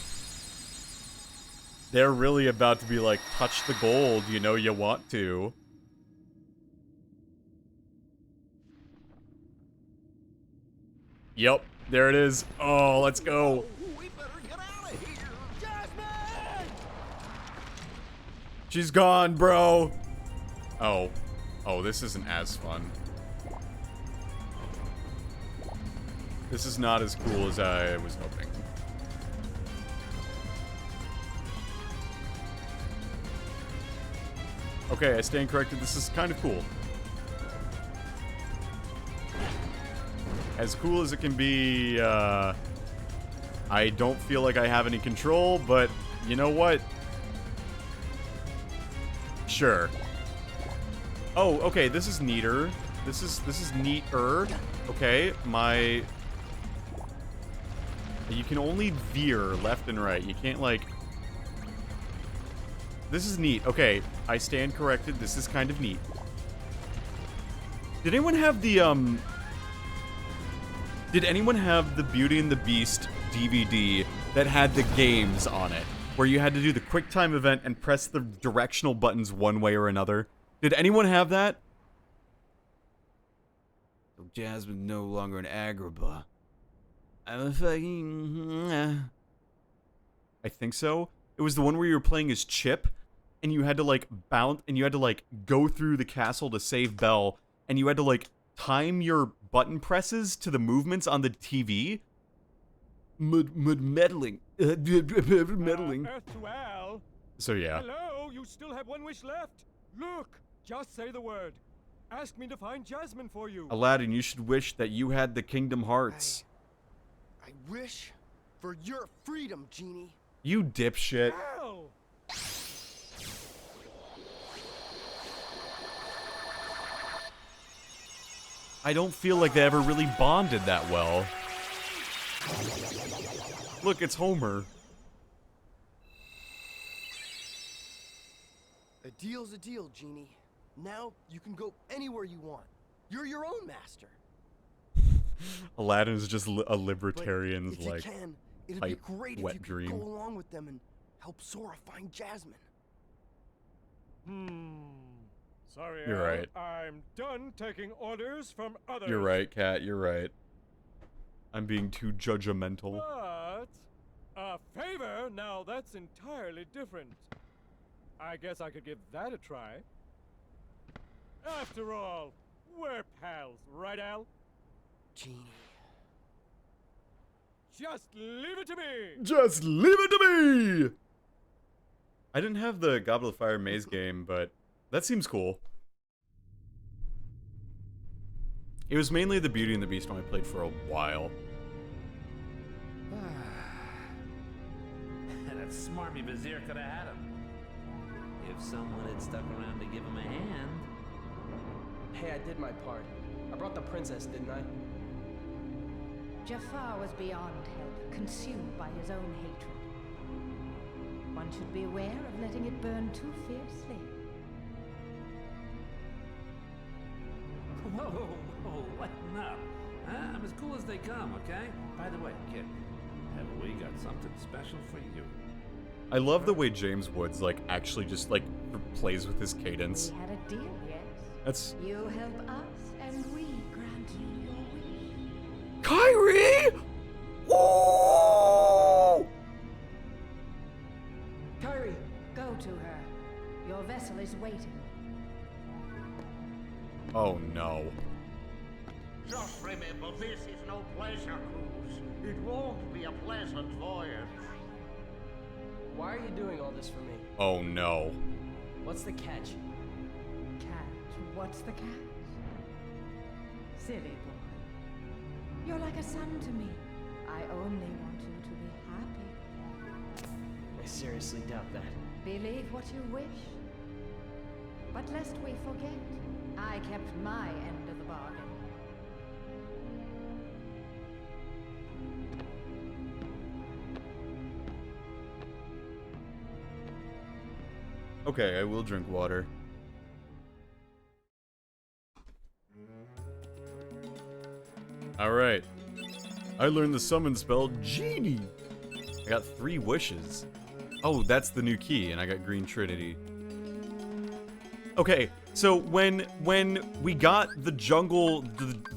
They're really about to be like, touch the gold, you know you want to. Yep, there it is. Oh, let's go. We better get out of here! Jasmine! She's gone, bro. Oh. Oh, this isn't as fun. This is not as cool as I was hoping. Okay, I stand corrected. This is kind of cool. As cool as it can be, I don't feel like I have any control, but you know what? Sure. Oh, okay, this is neater. This is neater. Okay, you can only veer left and right. You can't, like... This is neat. Okay, I stand corrected. This is kind of neat. Did anyone have the, Did anyone have the Beauty and the Beast DVD that had the games on it? Where you had to do the QuickTime event and press the directional buttons one way or another? Did anyone have that? Jasmine's no longer an Agrabah. I'm a fucking... I think so. It was the one where you were playing as Chip, and you had to, like, bounce, and you had to, like, go through the castle to save Belle, and you had to, like, time your button presses to the movements on the TV. Meddling. Meddling. Earth to Al. So, yeah. Hello, you still have one wish left. Look, just say the word. Ask me to find Jasmine for you. Aladdin, you should wish that you had the Kingdom Hearts. I wish for your freedom, Genie. You dipshit. Al! I don't feel like they ever really bonded that well. Look, it's Homer. A deal's a deal, Genie. Now you can go anywhere you want. You're your own master. Aladdin is just a But libertarian's, if you like, can, it'd be pipe great if wet you could dream. go along with them and help Sora find Jasmine. Sorry, You're Al. right. I'm done taking orders from others. You're right, Cat, you're right. I'm being too judgmental. But a favor? Now that's entirely different. I guess I could give that a try. After all, we're pals, right, Al? Genie. Just leave it to me! Just leave it to me! I didn't have the Goblet of Fire maze game, but that seems cool. It was mainly the Beauty and the Beast one I played for a while. That smarmy vizier could have had him. If someone had stuck around to give him a hand. Hey, I did my part. I brought the princess, didn't I? Jafar was beyond help, consumed by his own hatred. One should be aware of letting it burn too fiercely. Whoa, whoa, lighten up. Huh? I'm as cool as they come, okay? By the way, kid, have we got something special for you? I love the way James Woods, like, actually just, like, plays with his cadence. We had a deal, yes? That's... You help us, and we grant you your wish. Kyrie! Oh! Kyrie! Go to her. Your vessel is waiting. Oh, no. Just remember, this is no pleasure cruise. It won't be a pleasant voyage. Why are you doing all this for me? Oh, no. What's the catch? Catch? What's the catch? Silly boy. You're like a son to me. I only want you to be happy. I seriously doubt that. Believe what you wish. But lest we forget, I kept my end of the bargain. Okay, I will drink water. Alright. I learned the summon spell, Genie! I got 3 wishes. Oh, that's the new key, and I got Green Trinity. Okay, so when we got the jungle,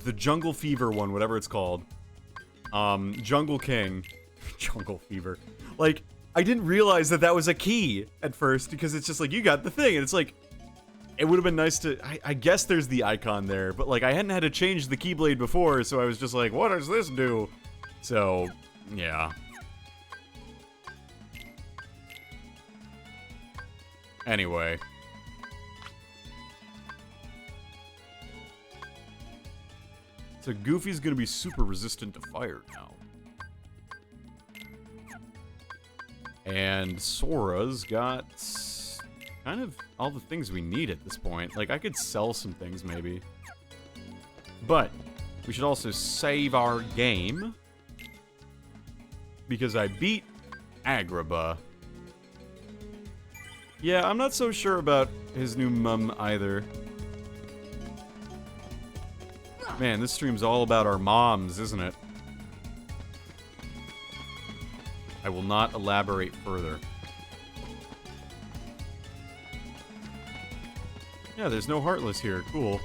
the Jungle Fever one, whatever it's called, Jungle King, Jungle Fever, like, I didn't realize that that was a key at first, because it's just like, you got the thing, and it's like, it would have been nice to, I guess there's the icon there, but like, I hadn't had to change the Keyblade before, so I was just like, what does this do? So, yeah. Anyway. So Goofy's gonna be super resistant to fire now. And Sora's got kind of all the things we need at this point. Like, I could sell some things, maybe. But we should also save our game. Because I beat Agrabah. Yeah, I'm not so sure about his new mum either. Man, this stream's all about our moms, isn't it? I will not elaborate further. Yeah, there's no Heartless here. Cool.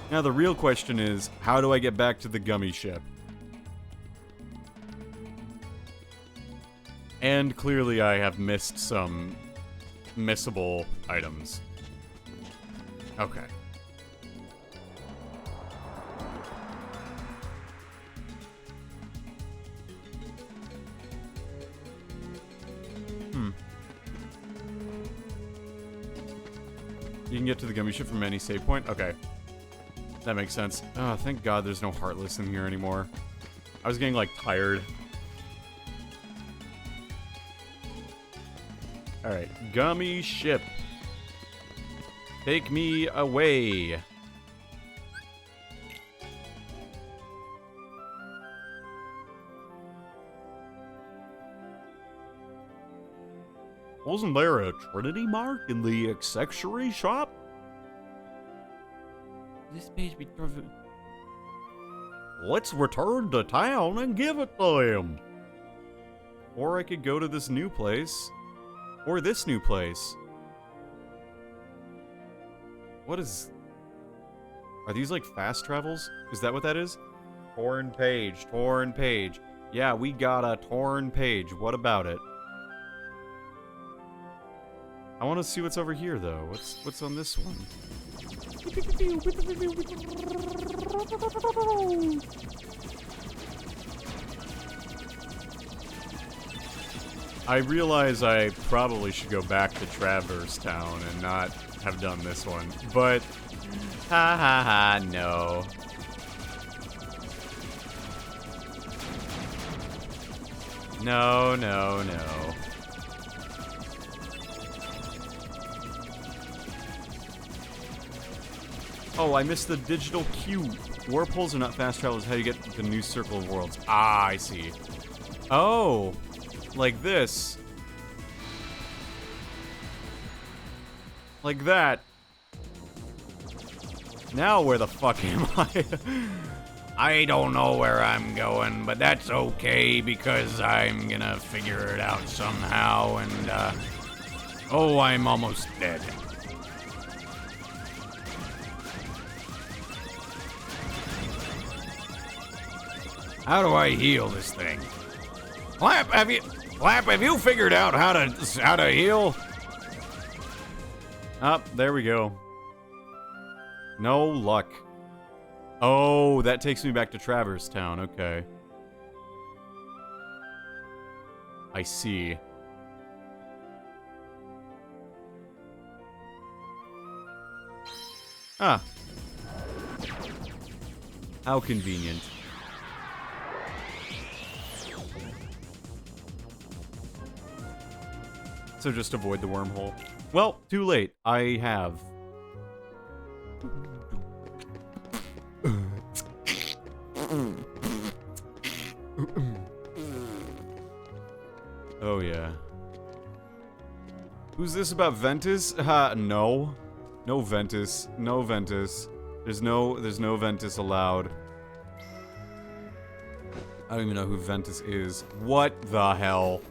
Now the real question is, how do I get back to the gummy ship? And clearly I have missed some missable items. Okay. You can get to the gummy ship from any save point? Okay. That makes sense. Oh, thank God there's no Heartless in here anymore. I was getting, like, tired. Alright. Gummy ship. Take me away. Wasn't there a Trinity mark in the accessory shop? This page be driven. Let's return to town and give it to him. Or I could go to this new place. Or this new place. What is... Are these like fast travels? Is that what that is? Torn page, torn page. Yeah, we got a torn page. What about it? I want to see what's over here, though. What's on this one? I realize I probably should go back to Traverse Town and not have done this one, but ha ha ha, no. No, no, no. Oh, I missed the digital cue. Warp holes are not fast travels. How do you get the new circle of worlds? Ah, I see. Oh, like this. Like that. Now where the fuck am I? I don't know where I'm going, but that's okay because I'm gonna figure it out somehow and, oh, I'm almost dead. How do I heal this thing? Flap, have you figured out how to heal? Up, there we go. No luck. Oh, that takes me back to Traverse Town. Okay. I see. Ah. How convenient. So just avoid the wormhole. Well, too late. I have. Oh yeah. Who's this about Ventus? No. No Ventus. No Ventus. There's no Ventus allowed. I don't even know who Ventus is. What the hell?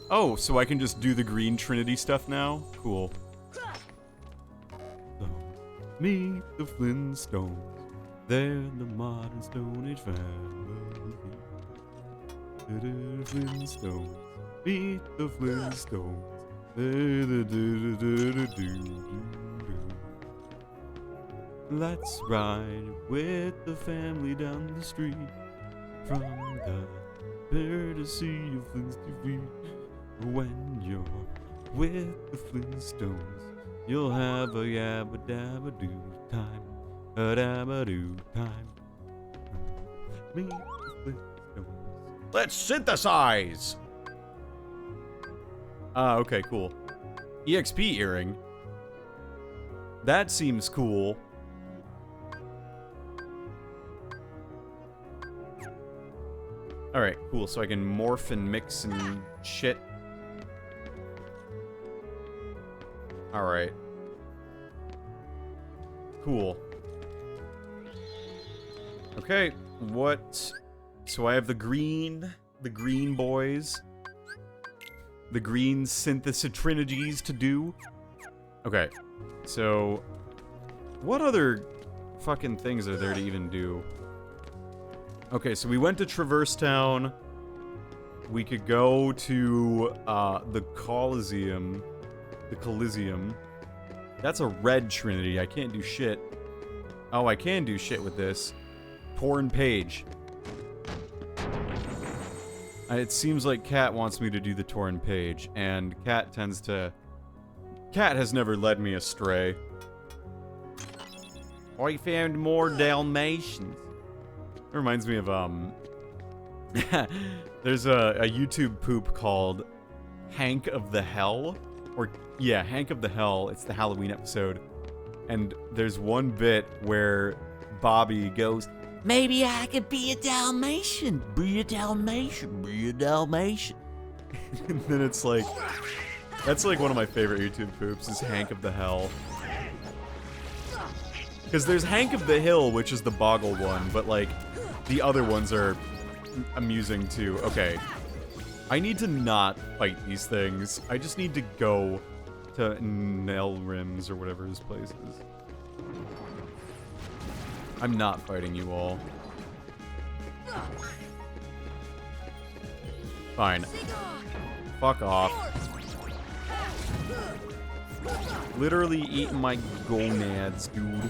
Oh, so I can just do the Green Trinity stuff now? Cool. So, meet the Flintstones. They're the modern Stone Age family. The Flintstones. Meet the Flintstones. They're the do-do-do-do-do-do-do. Let's ride with the family down the street. From the courtesy of Flint's TV. When you're with the Flintstones, you'll have a yabba-dabba-doo time. A dabba-doo time. Meet the Flintstones. Let's synthesize! Ah, okay, cool. EXP earring. That seems cool. Alright, cool. So I can morph and mix and shit. Alright. Cool. Okay, what... So I have the green boys. The green synthesitrinities to do. Okay, so... What other fucking things are there to even do? Okay, so we went to Traverse Town. We could go to, the Coliseum. The Coliseum. That's a red trinity. I can't do shit. Oh, I can do shit with this. Torn page. It seems like Cat wants me to do the torn page, and Cat tends to... Cat has never led me astray. I found more Dalmatians. It reminds me of, there's a YouTube poop called Hank of the Hell. Or, yeah, Hank of the Hell. It's the Halloween episode. And there's one bit where Bobby goes, maybe I could be a Dalmatian. Be a Dalmatian. Be a Dalmatian. And then it's like... That's like one of my favorite YouTube poops, is Hank of the Hell. Because there's Hank of the Hill, which is the Boggle one, but like, the other ones are amusing too. Okay. I need to not fight these things. I just need to go to Nelrims or whatever his place is. I'm not fighting you all. Fine. Fuck off. Literally eating my gonads, dude.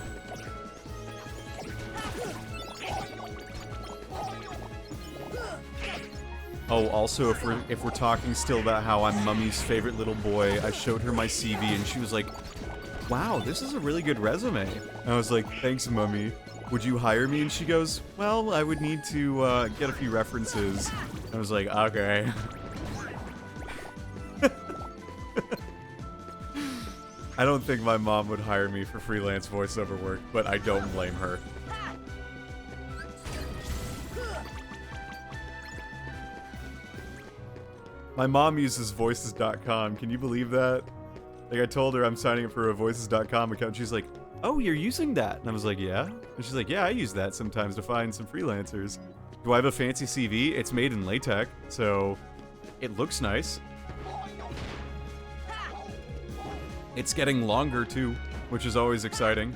Oh, also, if we're talking still about how I'm Mummy's favorite little boy, I showed her my CV and she was like, wow, this is a really good resume. And I was like, thanks, Mummy. Would you hire me? And she goes, well, I would need to get a few references. I was like, okay. I don't think my mom would hire me for freelance voiceover work, but I don't blame her. My mom uses voices.com. Can you believe that? Like, I told her I'm signing up for a voices.com account. She's like, oh, you're using that? And I was like, yeah. And she's like, yeah, I use that sometimes to find some freelancers. Do I have a fancy CV? It's made in LaTeX, so it looks nice. It's getting longer, too, which is always exciting.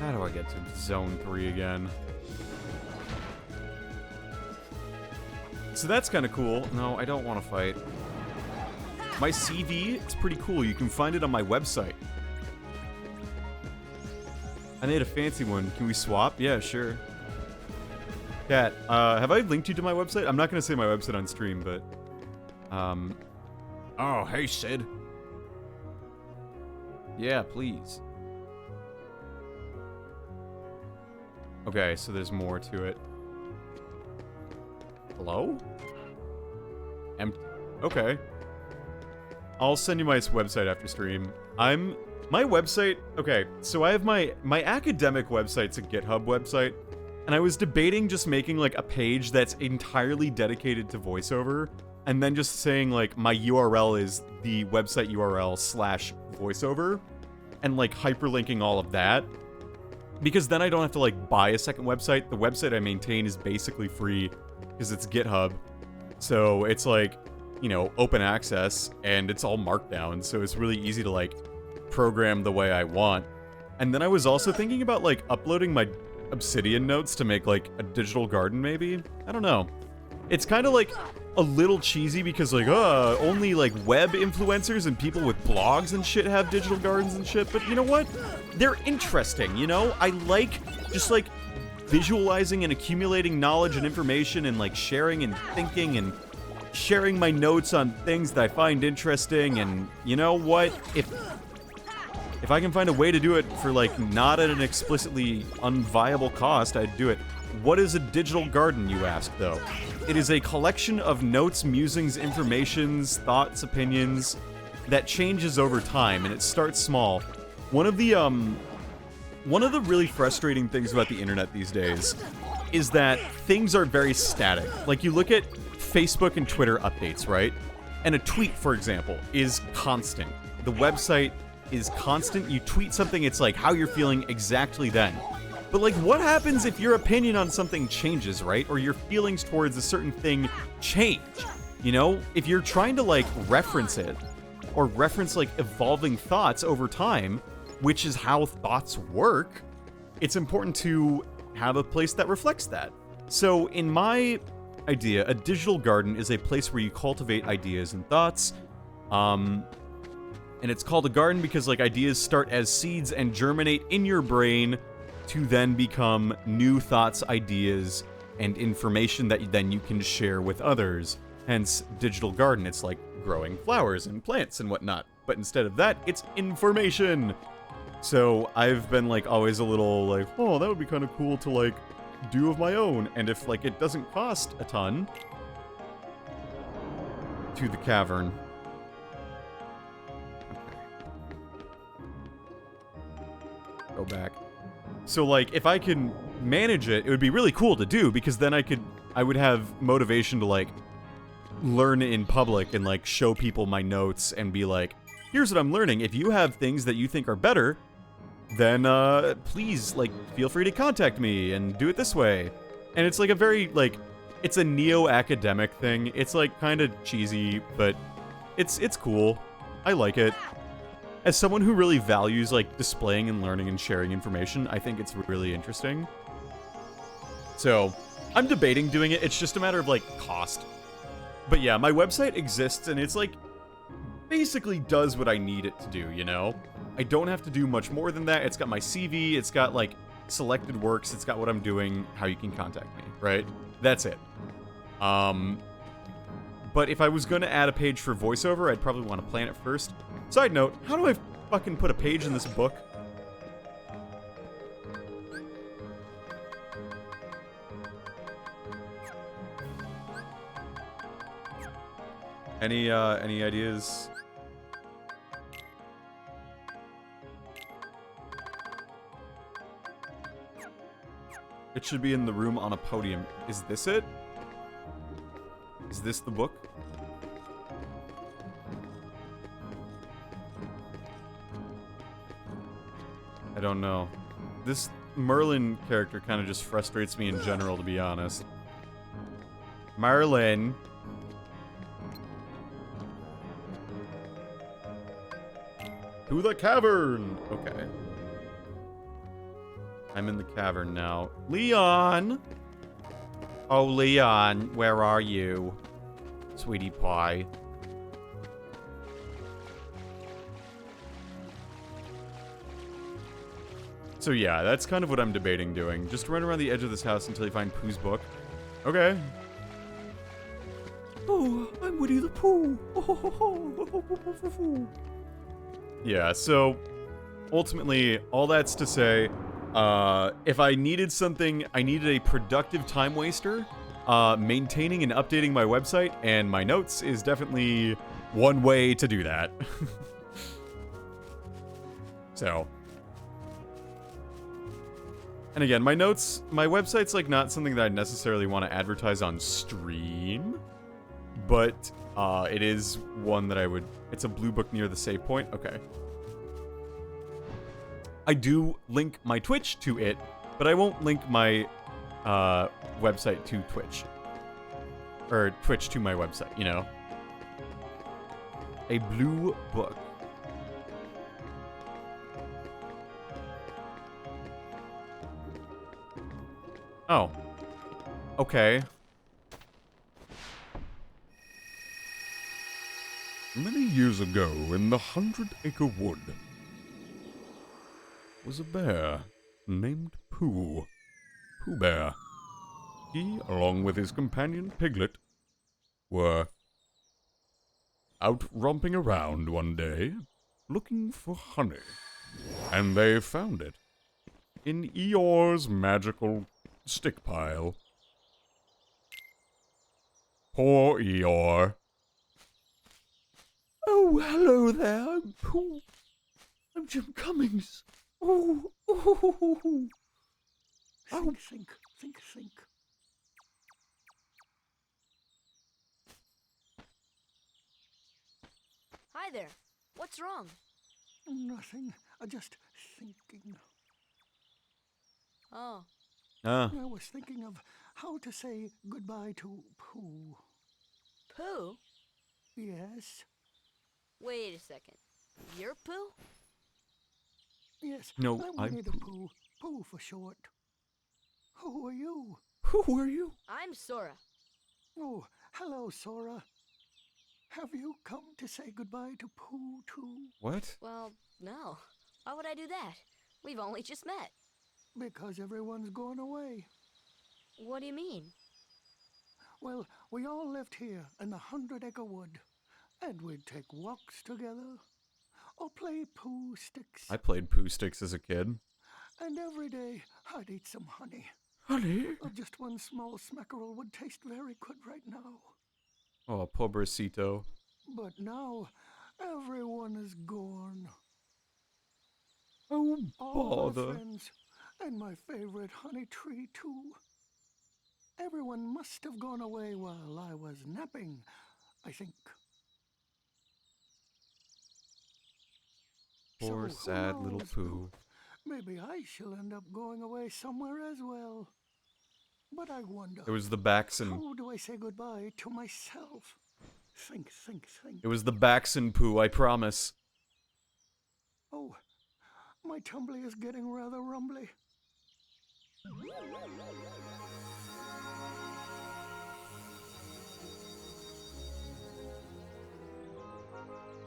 How do I get to Zone 3 again? So that's kind of cool. No, I don't want to fight. My CV, it's pretty cool. You can find it on my website. I made a fancy one. Can we swap? Yeah, sure. Cat, have I linked you to my website? I'm not going to say my website on stream, but... Oh, hey, Sid. Yeah, please. Okay, so there's more to it. Hello? Empty. Okay. I'll send you my website after stream. My website... Okay, so I have my academic website's a GitHub website, and I was debating just making, like, a page that's entirely dedicated to voiceover, and then just saying, like, my URL is the website URL / voiceover, and, like, hyperlinking all of that. Because then I don't have to, like, buy a second website. The website I maintain is basically free, because it's GitHub. So it's, like, you know, open access, and it's all markdown, so it's really easy to, like, program the way I want. And then I was also thinking about, like, uploading my Obsidian notes to make, like, a digital garden, maybe? I don't know. It's kind of, like, a little cheesy because, like, only, like, web influencers and people with blogs and shit have digital gardens and shit, but you know what? They're interesting, you know? I like, just, like, visualizing and accumulating knowledge and information and, like, sharing and thinking and sharing my notes on things that I find interesting, and you know what? If I can find a way to do it for, like, not at an explicitly unviable cost, I'd do it. What is a digital garden, you ask, though? It is a collection of notes, musings, informations, thoughts, opinions that changes over time, and it starts small. One of the really frustrating things about the internet these days is that things are very static. Like, you look at Facebook and Twitter updates, right? And a tweet, for example, is constant. The website is constant. You tweet something, it's like how you're feeling exactly then. But like, what happens if your opinion on something changes, right? Or your feelings towards a certain thing change? You know, if you're trying to like reference it, or reference like evolving thoughts over time, which is how thoughts work, it's important to have a place that reflects that. So in my idea, a digital garden is a place where you cultivate ideas and thoughts. And it's called a garden because like ideas start as seeds and germinate in your brain to then become new thoughts, ideas, and information that then you can share with others. Hence, digital garden. It's like growing flowers and plants and whatnot. But instead of that, it's information. So I've been like always a little like, oh, that would be kind of cool to like do of my own. And if like it doesn't cost a ton, to the cavern. Go back. So like if I can manage it, it would be really cool to do because then I would have motivation to like learn in public and like show people my notes and be like, here's what I'm learning. If you have things that you think are better, then please like feel free to contact me and do it this way. And it's like a very like, it's a neo-academic thing. It's like kind of cheesy, but it's cool. I like it. As someone who really values like displaying and learning and sharing information, I think it's really interesting. So I'm debating doing it. It's just a matter of like cost. But yeah, my website exists and it's like basically does what I need it to do, you know? I don't have to do much more than that. It's got my CV, it's got like selected works, it's got what I'm doing, how you can contact me, right? That's it. But if I was going to add a page for voiceover, I'd probably want to plan it first. Side note, how do I fucking put a page in this book? Any ideas? It should be in the room on a podium. Is this it? Is this the book? I don't know. This Merlin character kind of just frustrates me in general, to be honest. Merlin. To the cavern! Okay. I'm in the cavern now. Leon! Oh, Leon, where are you? Sweetie pie. So yeah, that's kind of what I'm debating doing. Just run around the edge of this house until you find Pooh's book. Okay. Oh, I'm Winnie the Pooh. Yeah, so ultimately, all that's to say, if I needed something, I needed a productive time waster. Maintaining and updating my website and my notes is definitely one way to do that. So. And again, my notes, my website's like not something that I necessarily want to advertise on stream, but it is one that I would, it's a blue book near the save point. Okay. I do link my Twitch to it, but I won't link my website to Twitch. Or Twitch to my website, you know? A blue book. Oh. Okay. Many years ago, in the 100-acre wood, was a bear named Pooh. Pooh Bear. He, along with his companion Piglet, were out romping around one day, looking for honey. And they found it in Eeyore's magical stick pile. Poor Eeyore. Oh, hello there, I'm Pooh. I'm Jim Cummings. Oh, oh. Sink, sink, sink, sink. Hi there. What's wrong? Nothing. Just thinking. Oh. Ah. I was thinking of how to say goodbye to Pooh. Pooh? Yes? Wait a second. You're Pooh? Yes. No, I'm I'm Winnie the Pooh. Pooh for short. Who are you? Who are you? I'm Sora. Oh, hello, Sora. Have you come to say goodbye to Pooh, too? What? Well, no. Why would I do that? We've only just met. Because everyone's gone away. What do you mean? Well, we all lived here in the 100-acre wood, and we'd take walks together, or play Pooh sticks. I played Pooh Sticks as a kid. And every day, I'd eat some honey. Honey? Just one small smackerel would taste very good right now. Oh, pobrecito. But now, everyone is gone. Oh, All my bother. friends, and my favorite honey tree, too. Everyone must have gone away while I was napping, I think. Poor, So, who sad little knows, Pooh. Maybe I shall end up going away somewhere as well. But I wonder. It was the Baxen. How do I say goodbye to myself? Think. It was the Baxen Pooh, I promise. Oh, my tumbly is getting rather rumbly.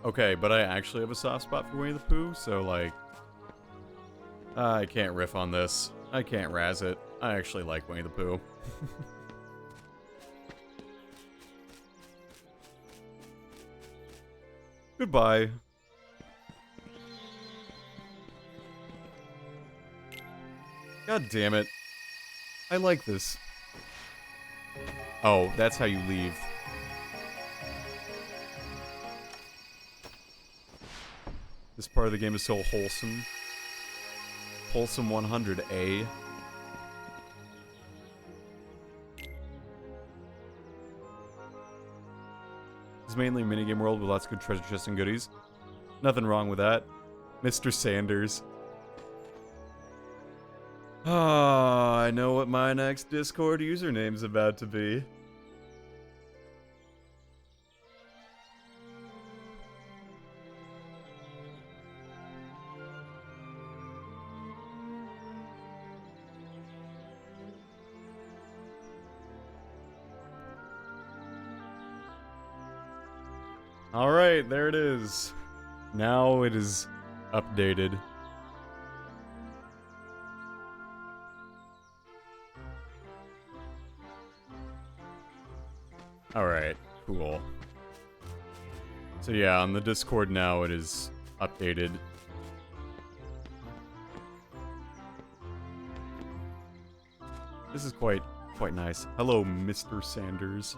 Okay, but I actually have a soft spot for Winnie the Pooh, so like... I can't riff on this. I can't razz it. I actually like Winnie the Pooh. Goodbye. God damn it. I like this. Oh, that's how you leave. This part of the game is so wholesome. Wholesome 100A. It's mainly a minigame world with lots of good treasure chests and goodies. Nothing wrong with that. Mr. Sanders. Ah, I know what my next Discord username's about to be. Alright, there it is. Now it is updated. Alright, cool. So yeah, on the Discord now it is updated. This is quite nice. Hello, Mr. Sanders.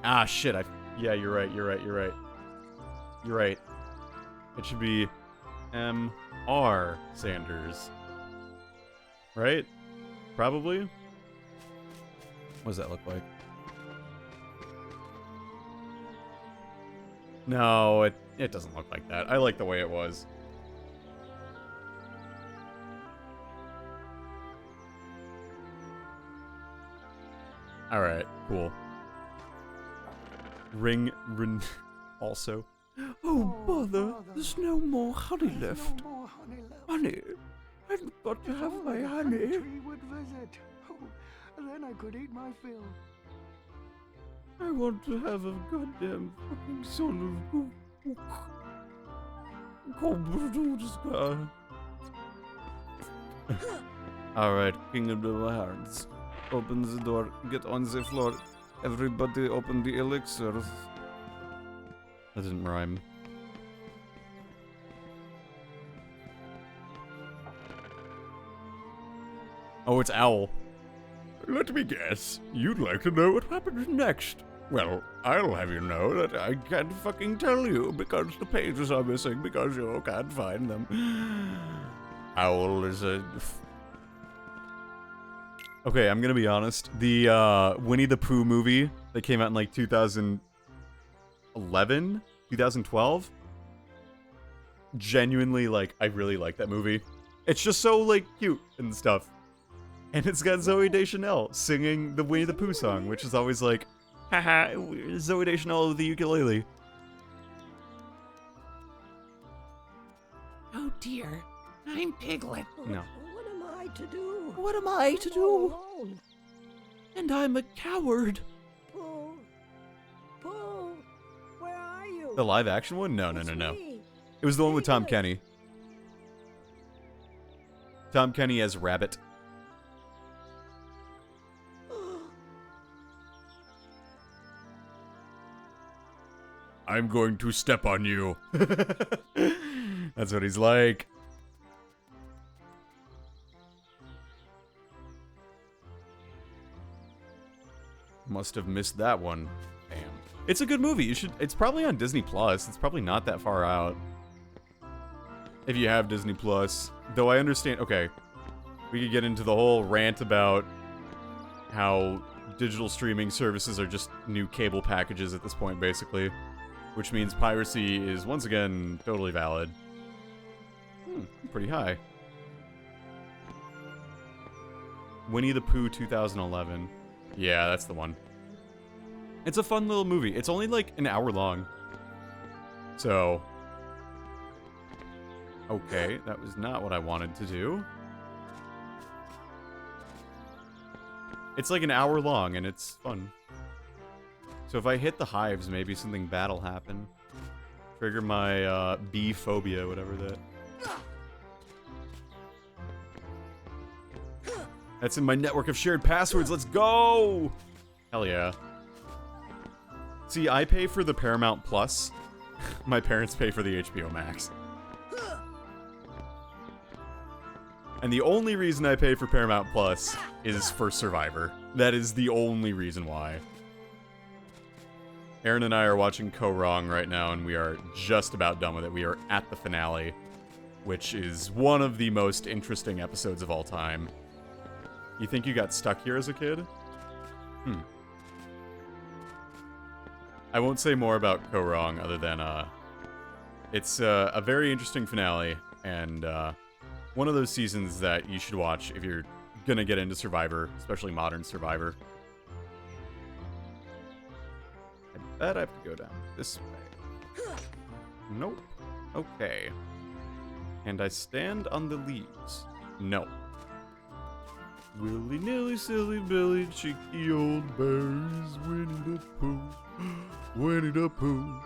Ah, shit, yeah, you're right. You're right. It should be M.R. Sanders. Right? Probably? What does that look like? No, it doesn't look like that. I like the way it was. Alright, cool. Ring also. Oh, bother. There's no more honey left. Honey. I've got to have my honey. Tree would visit. Oh, then I could eat my fill. I want to have a goddamn fucking son of Alright, King of the Hearts. Open the door, get on the floor. Everybody open the elixirs. That didn't rhyme. Oh, it's Owl. Let me guess. You'd like to know what happens next. Well, I'll have you know that I can't fucking tell you because the pages are missing because you can't find them. Owl is a... Okay, I'm gonna be honest. The Winnie the Pooh movie that came out in like 2011? 2012? genuinely, like, I really like that movie. It's just so, like, cute and stuff. And it's got Zooey Deschanel singing the Winnie the Pooh song, which is always like, haha, Zooey Deschanel with the ukulele. Oh dear, I'm Piglet. No. What am I to do? What am I to do? Alone. And I'm a coward. Pooh, Pooh, where are you? The live action one? No. It's It me. was the one with Tom Piglet. Kenny. Tom Kenny as Rabbit. I'm going to step on you. That's what he's like. Must have missed that one. Damn. It's a good movie. It's probably on Disney Plus. It's probably not that far out. If you have Disney Plus. Though I understand, okay. We could get into the whole rant about how digital streaming services are just new cable packages at this point, basically. Which means piracy is, once again, totally valid. Pretty high. Winnie the Pooh 2011. Yeah, that's the one. It's a fun little movie. It's only like an hour long. So... okay, that was not what I wanted to do. It's like an hour long, and it's fun. So if I hit the hives, maybe something bad will happen. Trigger my bee phobia, whatever that. That's in my network of shared passwords. Let's go! Hell yeah. See, I pay for the Paramount Plus. My parents pay for the HBO Max. And the only reason I pay for Paramount Plus is for Survivor. That is the only reason why. Aaron and I are watching Ko-Rong right now, and we are just about done with it. We are at the finale, which is one of the most interesting episodes of all time. You think you got stuck here as a kid? I won't say more about Ko-Rong other than, it's a very interesting finale, and one of those seasons that you should watch if you're gonna get into Survivor, especially modern Survivor. I bet I have to go down this way. Nope. Okay. And I stand on the leaves. No. Willy-nilly, silly Billy, cheeky old bears, Winnie the Pooh. Winnie the Pooh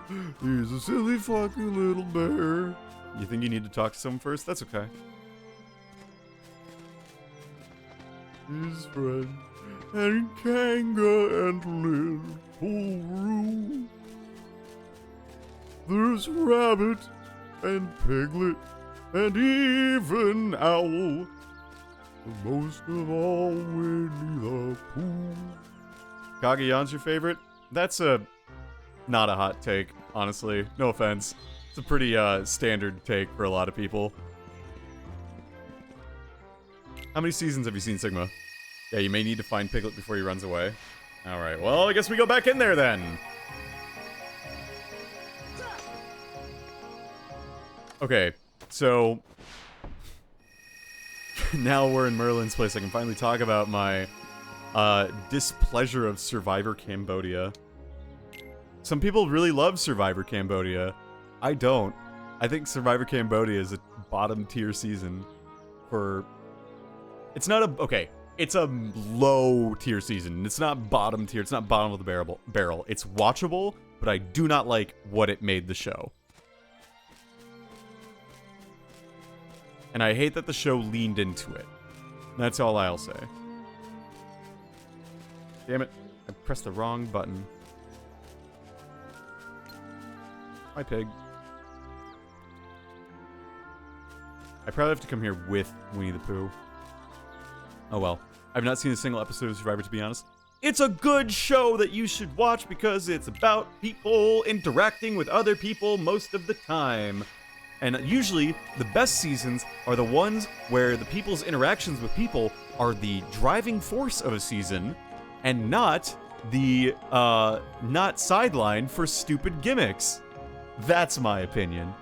is a silly fucking little bear. You think you need to talk to someone first? That's okay. His friend and Kanga and little Roo. There's Rabbit and Piglet and even Owl. But most of all, Winnie the Pooh. Kagayan's your favorite? That's not a hot take, honestly. No offense. It's a pretty standard take for a lot of people. How many seasons have you seen, Sigma? Yeah, you may need to find Piglet before he runs away. Alright, well, I guess we go back in there then. Okay, so... now we're in Merlin's place. I can finally talk about my displeasure of Survivor Cambodia. Some people really love Survivor Cambodia. I don't. I think Survivor Cambodia is a bottom tier season for... It's not a... Okay, it's a low tier season. It's not bottom tier. It's not bottom of the barrel. It's watchable, but I do not like what it made the show. And I hate that the show leaned into it. That's all I'll say. Damn it. I pressed the wrong button. Hi, pig. I probably have to come here with Winnie the Pooh. Oh well. I've not seen a single episode of Survivor, to be honest. It's a good show that you should watch because it's about people interacting with other people most of the time. And usually, the best seasons are the ones where the people's interactions with people are the driving force of a season, and not the, not sideline for stupid gimmicks. That's my opinion.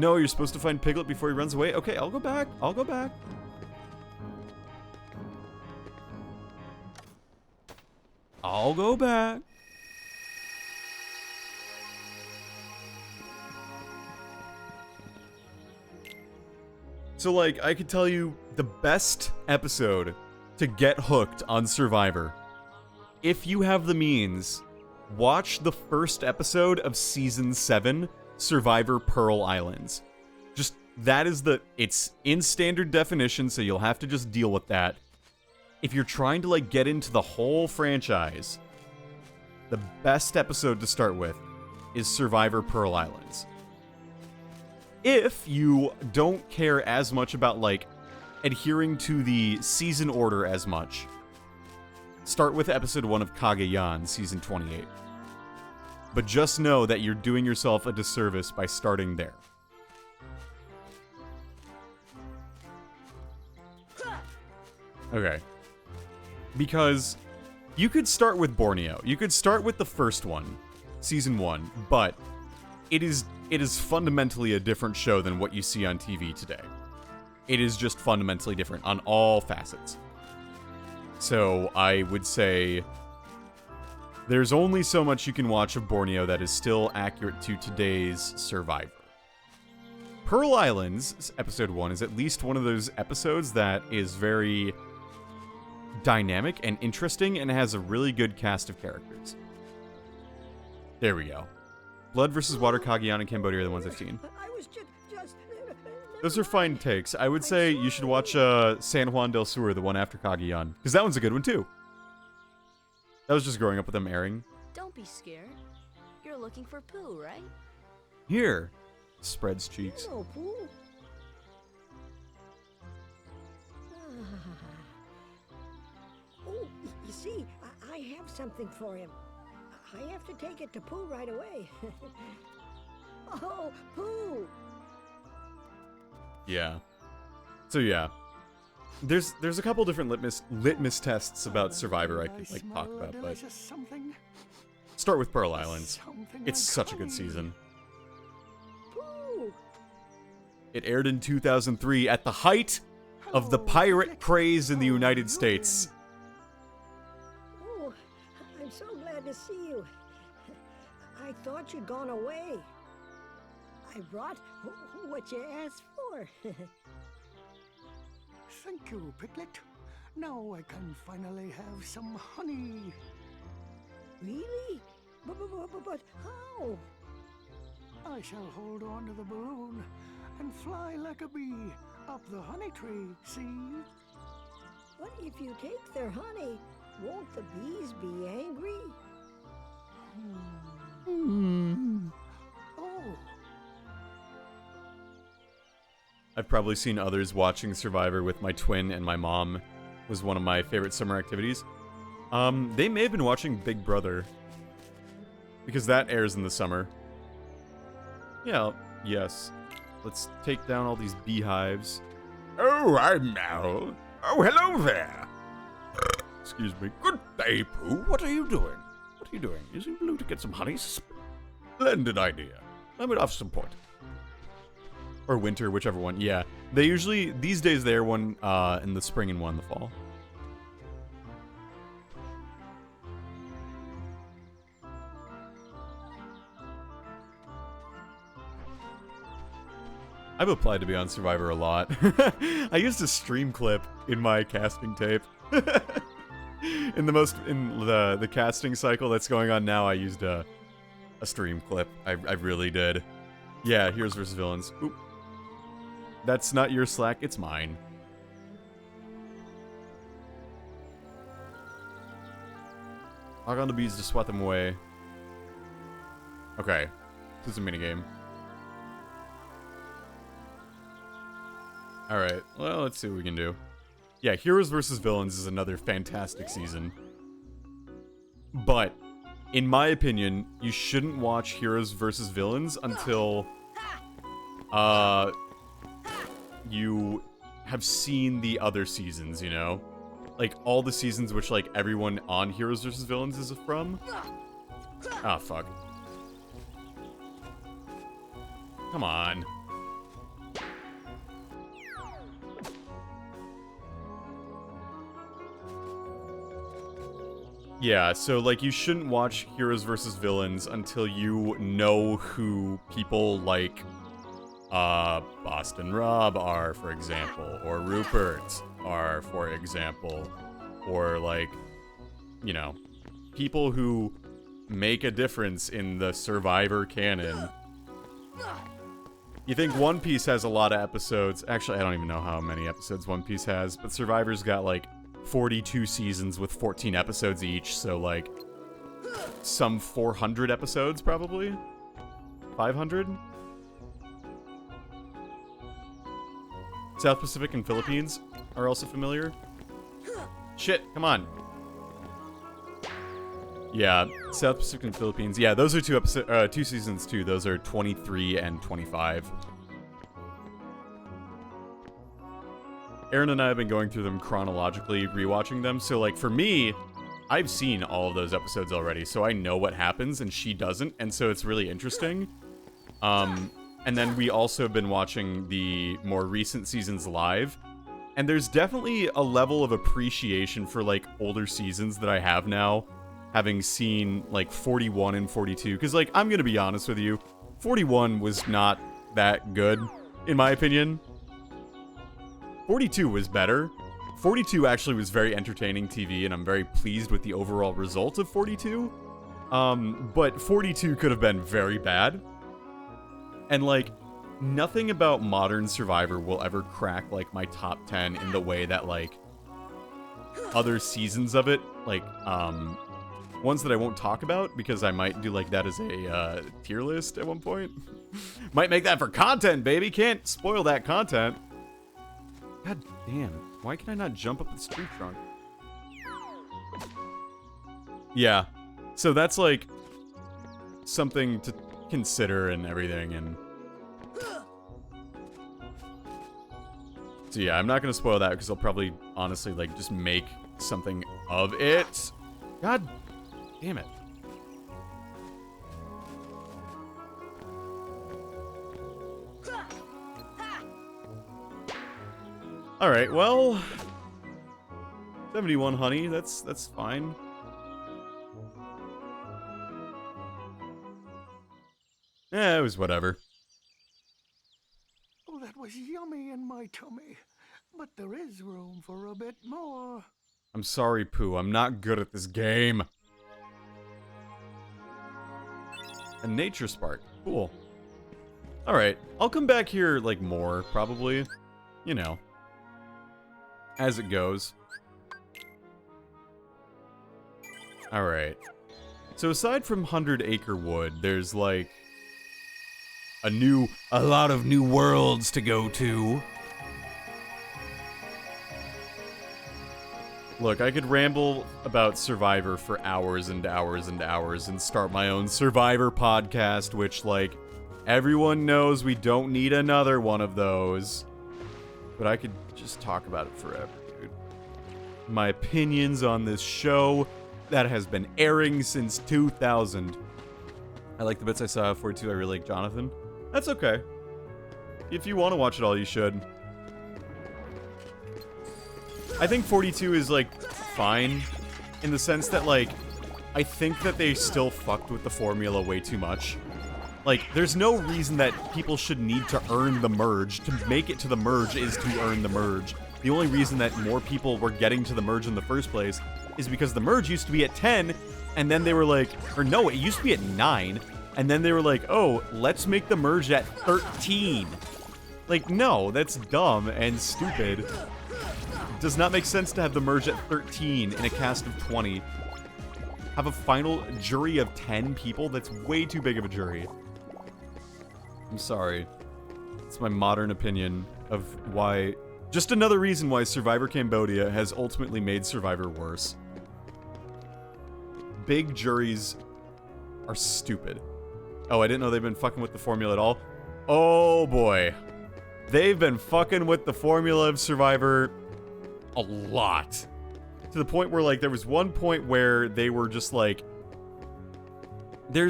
No, you're supposed to find Piglet before he runs away? Okay, I'll go back. I'll go back. I'll go back. So, like, I could tell you the best episode to get hooked on Survivor. If you have the means, watch the first episode of Season 7, Survivor Pearl Islands. Just, that is it's in standard definition, so you'll have to just deal with that. If you're trying to, like, get into the whole franchise, the best episode to start with is Survivor Pearl Islands. If you don't care as much about, like, adhering to the season order as much, start with episode 1 of Kage-yan, season 28. But just know that you're doing yourself a disservice by starting there. Okay. Because you could start with Borneo. You could start with the first one, season 1, but it is fundamentally a different show than what you see on TV today. It is just fundamentally different on all facets. So I would say there's only so much you can watch of Borneo that is still accurate to today's Survivor. Pearl Islands, episode 1, is at least one of those episodes that is very dynamic and interesting and has a really good cast of characters. There we go. Blood versus Water, Kage-yan, and Cambodia are the ones I've seen. Those are fine takes. I would say you should watch San Juan del Sur, the one after Kage-yan, because that one's a good one too. That was just growing up with them airing. Don't be scared. You're looking for Pooh, right? Here. Spreads cheeks. Hello, Pooh. Oh, you see, I have something for him. I have to take it to Pooh right away. Oh, Pooh! Yeah. So yeah. There's a couple different litmus tests about Survivor I could like talk about, but start with Pearl Islands. It's such a good season. It aired in 2003 at the height of the pirate craze in the United States. Oh, I'm so glad to see you. I thought you'd gone away. I brought what you asked for. Thank you, Piglet. Now I can finally have some honey. Really? But how? I shall hold on to the balloon and fly like a bee up the honey tree, see? But if you take their honey, won't the bees be angry? Oh. I've probably seen others watching Survivor with my twin and my mom was one of my favorite summer activities. They may have been watching Big Brother because that airs in the summer. Yeah, yes. Let's take down all these beehives. Oh, I'm Mal. Oh, hello there. Excuse me. Good day, Pooh. What are you doing? What are you doing? Using blue to get some honey? Splendid idea. I would have some point. Or winter, whichever one. Yeah. They usually, these days, they're one in the spring and one in the fall. I've applied to be on Survivor a lot. I used a stream clip in my casting tape. in the casting cycle that's going on now, I used a stream clip. I really did. Yeah, Heroes vs. Villains. Oop. That's not your slack, it's mine. Hog on the bees to swat them away. Okay. This is a minigame. Alright, well, let's see what we can do. Yeah, Heroes vs. Villains is another fantastic season. But, in my opinion, you shouldn't watch Heroes vs. Villains until you have seen the other seasons, you know? Like, all the seasons which, like, everyone on Heroes vs. Villains is from. Ah, fuck. Come on. Yeah, so, like, you shouldn't watch Heroes vs. Villains until you know who people like, Boston Rob are, for example, or Rupert are, for example, or, like, you know, people who make a difference in the Survivor canon. You think One Piece has a lot of episodes. Actually, I don't even know how many episodes One Piece has, but Survivor's got, like, 42 seasons with 14 episodes each, so, like, some 400 episodes, probably? 500? South Pacific and Philippines are also familiar. Shit, come on. Yeah, South Pacific and Philippines. Yeah, those are two seasons too. Those are 23 and 25. Aaron and I have been going through them chronologically, rewatching them. So, like, for me, I've seen all of those episodes already, so I know what happens, and she doesn't, and so it's really interesting. And then we also have been watching the more recent seasons live, and there's definitely a level of appreciation for, like, older seasons that I have now, having seen, like, 41 and 42. Because, like, I'm gonna be honest with you, 41 was not that good, in my opinion. 42 was better. 42 actually was very entertaining TV, and I'm very pleased with the overall result of 42. But 42 could have been very bad. And, like, nothing about modern Survivor will ever crack, like, my top 10 in the way that, like, other seasons of it, like, ones that I won't talk about, because I might do, like, that as a, tier list at one point. Might make that for content, baby! Can't spoil that content. God damn, why can I not jump up the street trunk? Yeah, so that's, like, something to consider and everything, and... So yeah, I'm not gonna spoil that, because I'll probably, honestly, like, just make something of it. God damn it. Alright, well... 71 honey, that's fine. Eh, it was whatever. Oh, that was yummy in my tummy. But there is room for a bit more. I'm sorry, Pooh, I'm not good at this game. A nature spark. Cool. Alright, I'll come back here, like, more, probably. You know. As it goes. Alright. So aside from 100 Acre Wood, there's, like, a lot of new worlds to go to. Look, I could ramble about Survivor for hours and hours and hours and start my own Survivor podcast, which, like, everyone knows we don't need another one of those. But I could just talk about it forever, dude. My opinions on this show that has been airing since 2000. I like the bits I saw of 42. I really like Jonathan. That's okay. If you want to watch it all, you should. I think 42 is, like, fine, in the sense that, like, I think that they still fucked with the formula way too much. Like, there's no reason that people should need to earn the merge. To make it to the merge is to earn the merge. The only reason that more people were getting to the merge in the first place is because the merge used to be at 10, and then they were like, or no, it used to be at 9, and then they were like, oh, let's make the merge at 13. Like, no, that's dumb and stupid. It does not make sense to have the merge at 13 in a cast of 20. Have a final jury of 10 people? That's way too big of a jury. I'm sorry. It's my modern opinion of why... Just another reason why Survivor Cambodia has ultimately made Survivor worse. Big juries are stupid. Oh, I didn't know they've been fucking with the formula at all. Oh, boy. They've been fucking with the formula of Survivor a lot. To the point where, like, there was one point where they were just like... There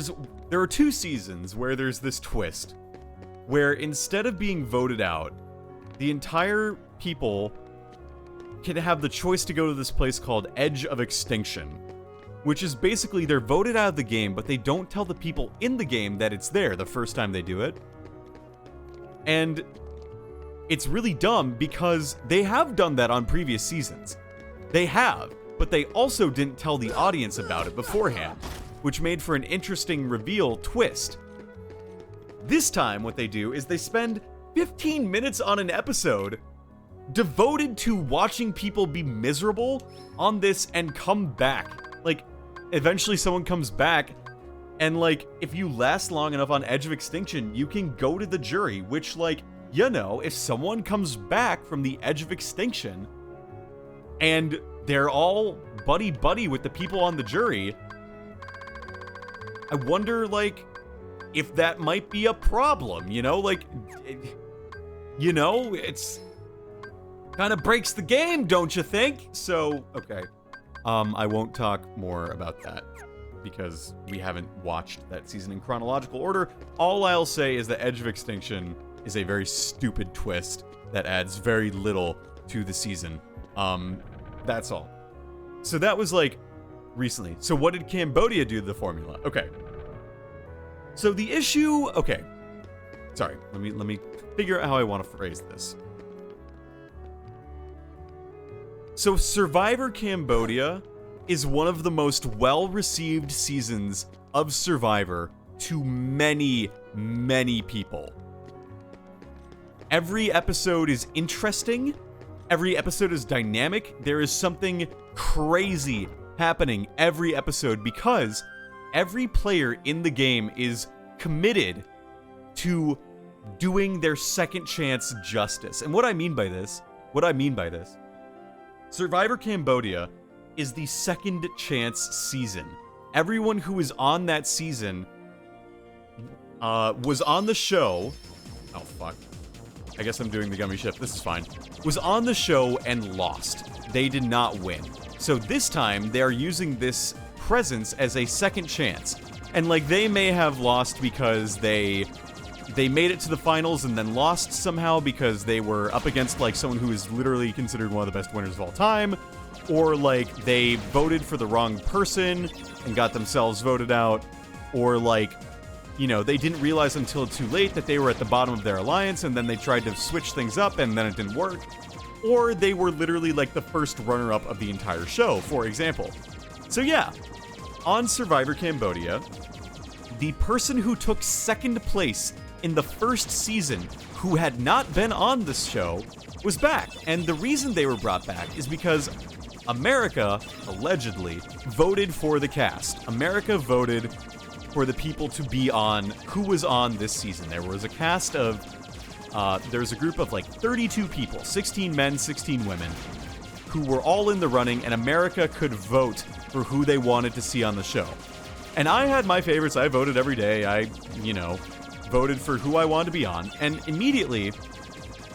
are 2 seasons where there's this twist. Where instead of being voted out, the entire people can have the choice to go to this place called Edge of Extinction. which is basically they're voted out of the game, but they don't tell the people in the game that it's there the first time they do it. And it's really dumb because they have done that on previous seasons. They have, but they also didn't tell the audience about it beforehand, which made for an interesting reveal twist. This time, what they do is they spend 15 minutes on an episode devoted to watching people be miserable on this and come back. Like, eventually someone comes back, and like, if you last long enough on Edge of Extinction, you can go to the jury, which, like, you know, if someone comes back from the Edge of Extinction and they're all buddy-buddy with the people on the jury, I wonder, like, if that might be a problem, you know? Like, you know, it's kind of breaks the game, don't you think? So, okay. I won't talk more about that because we haven't watched that season in chronological order. All I'll say is that Edge of Extinction is a very stupid twist that adds very little to the season. That's all. So that was, like, recently. So what did Cambodia do to the formula? Okay. So the issue... Okay. Sorry. Let me figure out how I want to phrase this. So Survivor Cambodia is one of the most well-received seasons of Survivor to many, many people. Every episode is interesting. Every episode is dynamic. There is something crazy happening every episode because every player in the game is committed to doing their second chance justice. And what I mean by this, Survivor Cambodia is the second chance season. Everyone who is on that season was on the show. Oh, fuck. I guess I'm doing the gummy shift. This is fine. Was on the show and lost. They did not win. So this time, they're using this presence as a second chance. And, like, they may have lost because they made it to the finals and then lost somehow because they were up against, like, someone who is literally considered one of the best winners of all time. Or, like, they voted for the wrong person and got themselves voted out. Or, like, you know, they didn't realize until too late that they were at the bottom of their alliance and then they tried to switch things up and then it didn't work. Or they were literally, like, the first runner-up of the entire show, for example. So, yeah. On Survivor Cambodia, the person who took second place in the first season, who had not been on this show, was back. And the reason they were brought back is because America, allegedly, voted for the cast. America voted for the people to be on who was on this season. There was a cast of, there was a group of like 32 people, 16 men, 16 women, who were all in the running, and America could vote for who they wanted to see on the show. And I had my favorites. I voted every day. I, you know, voted for who I wanted to be on. And immediately,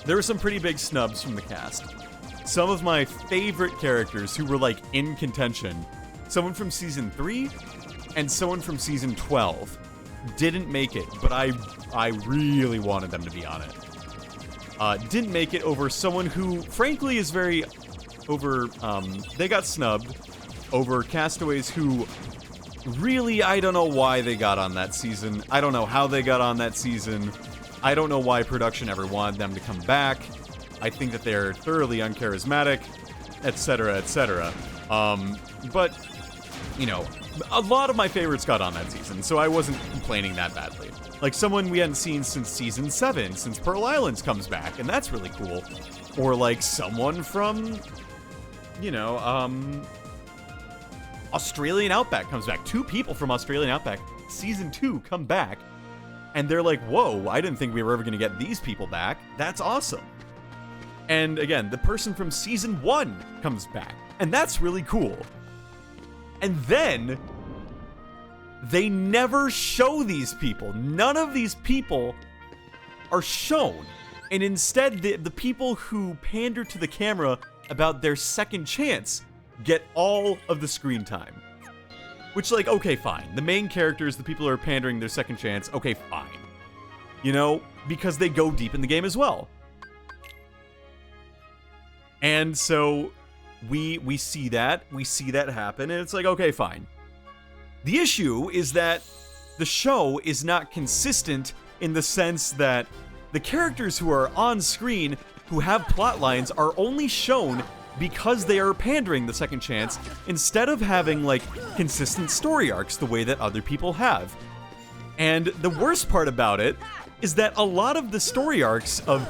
there were some pretty big snubs from the cast. Some of my favorite characters who were, like, in contention, someone from Season 3 and someone from Season 12 didn't make it, but I really wanted them to be on it. Didn't make it over someone who, frankly, is very over... they got snubbed over castaways who... Really, I don't know why they got on that season. I don't know how they got on that season. I don't know why production ever wanted them to come back. I think that they're thoroughly uncharismatic, etc., etc. But, you know, a lot of my favorites got on that season, so I wasn't complaining that badly. Like someone we hadn't seen since Season 7, since Pearl Islands comes back, and that's really cool. Or like someone from, you know, Australian Outback comes back. 2 people from Australian Outback, Season 2, come back. And they're like, whoa, I didn't think we were ever going to get these people back. That's awesome. And again, the person from Season 1 comes back. And that's really cool. And then, they never show these people. None of these people are shown. And instead, the people who pander to the camera about their second chance get all of the screen time. Which, like, okay, fine. The main characters, the people who are pandering their second chance, okay, fine. You know, because they go deep in the game as well. And so, we see that happen, and it's like, okay, fine. The issue is that the show is not consistent in the sense that the characters who are on screen who have plot lines are only shown because they are pandering the second chance instead of having like consistent story arcs the way that other people have. And the worst part about it is that a lot of the story arcs of,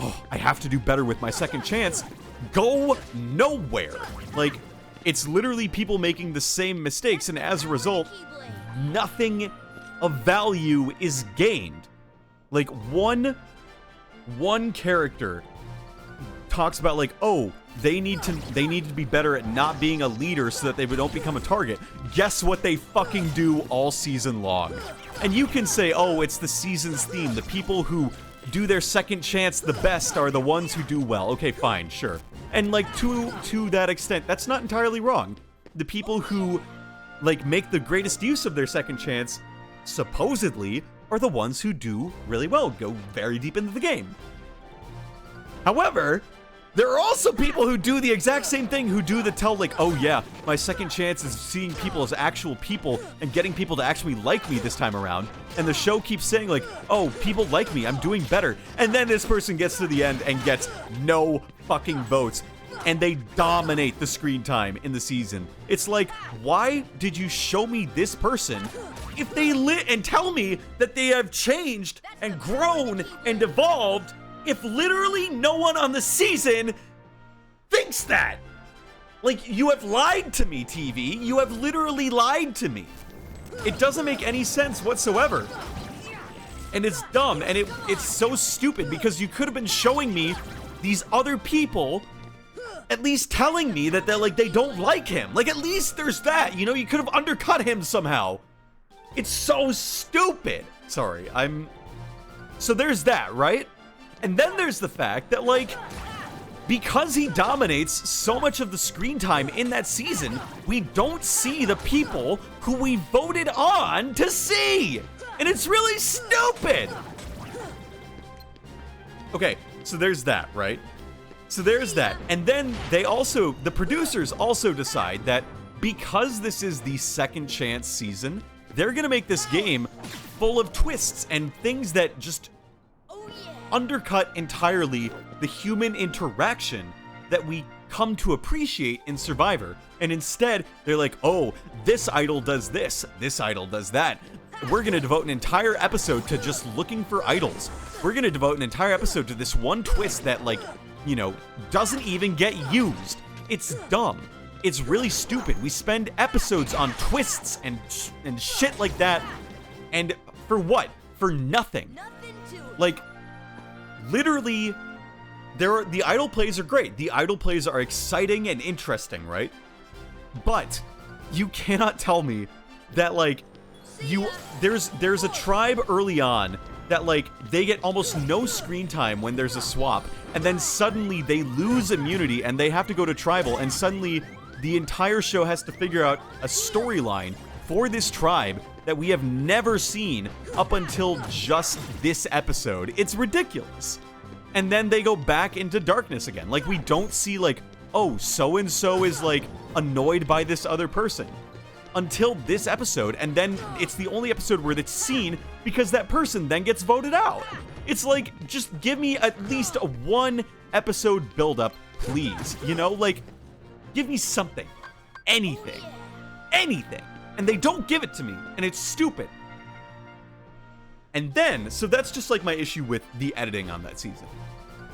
oh, I have to do better with my second chance, go nowhere. Like, it's literally people making the same mistakes, and as a result, nothing of value is gained. Like, one character talks about like, oh, they need to be better at not being a leader so that they don't become a target. Guess what they fucking do all season long? And you can say, oh, it's the season's theme. The people who do their second chance the best are the ones who do well. Okay, fine, sure. And like to that extent, that's not entirely wrong. The people who like make the greatest use of their second chance, supposedly, are the ones who do really well, go very deep into the game. However, there are also people who do the exact same thing, who do the tell like, oh yeah, my second chance is seeing people as actual people and getting people to actually like me this time around. And the show keeps saying like, oh, people like me, I'm doing better. And then this person gets to the end and gets no fucking votes. And they dominate the screen time in the season. It's like, why did you show me this person if they and tell me that they have changed and grown and evolved if literally no one on the season thinks that? Like, you have lied to me, TV. You have literally lied to me. It doesn't make any sense whatsoever. And it's dumb, and it's so stupid because you could have been showing me these other people at least telling me that they don't like him. Like, at least there's that, you know? You could have undercut him somehow. It's so stupid. Sorry, so there's that, right? And then there's the fact that, like, because he dominates so much of the screen time in that season, we don't see the people who we voted on to see. And it's really stupid. Okay, so there's that, right? So there's that. And then the producers also decide that because this is the second chance season, they're gonna make this game full of twists and things that just undercut entirely the human interaction that we come to appreciate in Survivor. And instead, they're like, oh, this idol does this idol does that. We're gonna devote an entire episode to just looking for idols. We're gonna devote an entire episode to this one twist that, like, you know, doesn't even get used. It's dumb. It's really stupid. We spend episodes on twists and shit like that. And for what? For nothing. Like, literally, the idol plays are great. The idol plays are exciting and interesting, right? But you cannot tell me that, like, there's a tribe early on that, like, they get almost no screen time when there's a swap, and then suddenly they lose immunity and they have to go to tribal, and suddenly the entire show has to figure out a storyline for this tribe that we have never seen up until just this episode. It's ridiculous. And then they go back into darkness again. Like, we don't see, like, oh, so-and-so is, like, annoyed by this other person until this episode, and then it's the only episode where it's seen because that person then gets voted out. It's like, just give me at least a one episode buildup, please. You know, like, give me something. Anything. Anything. And they don't give it to me, and it's stupid. And then, so that's just like my issue with the editing on that season.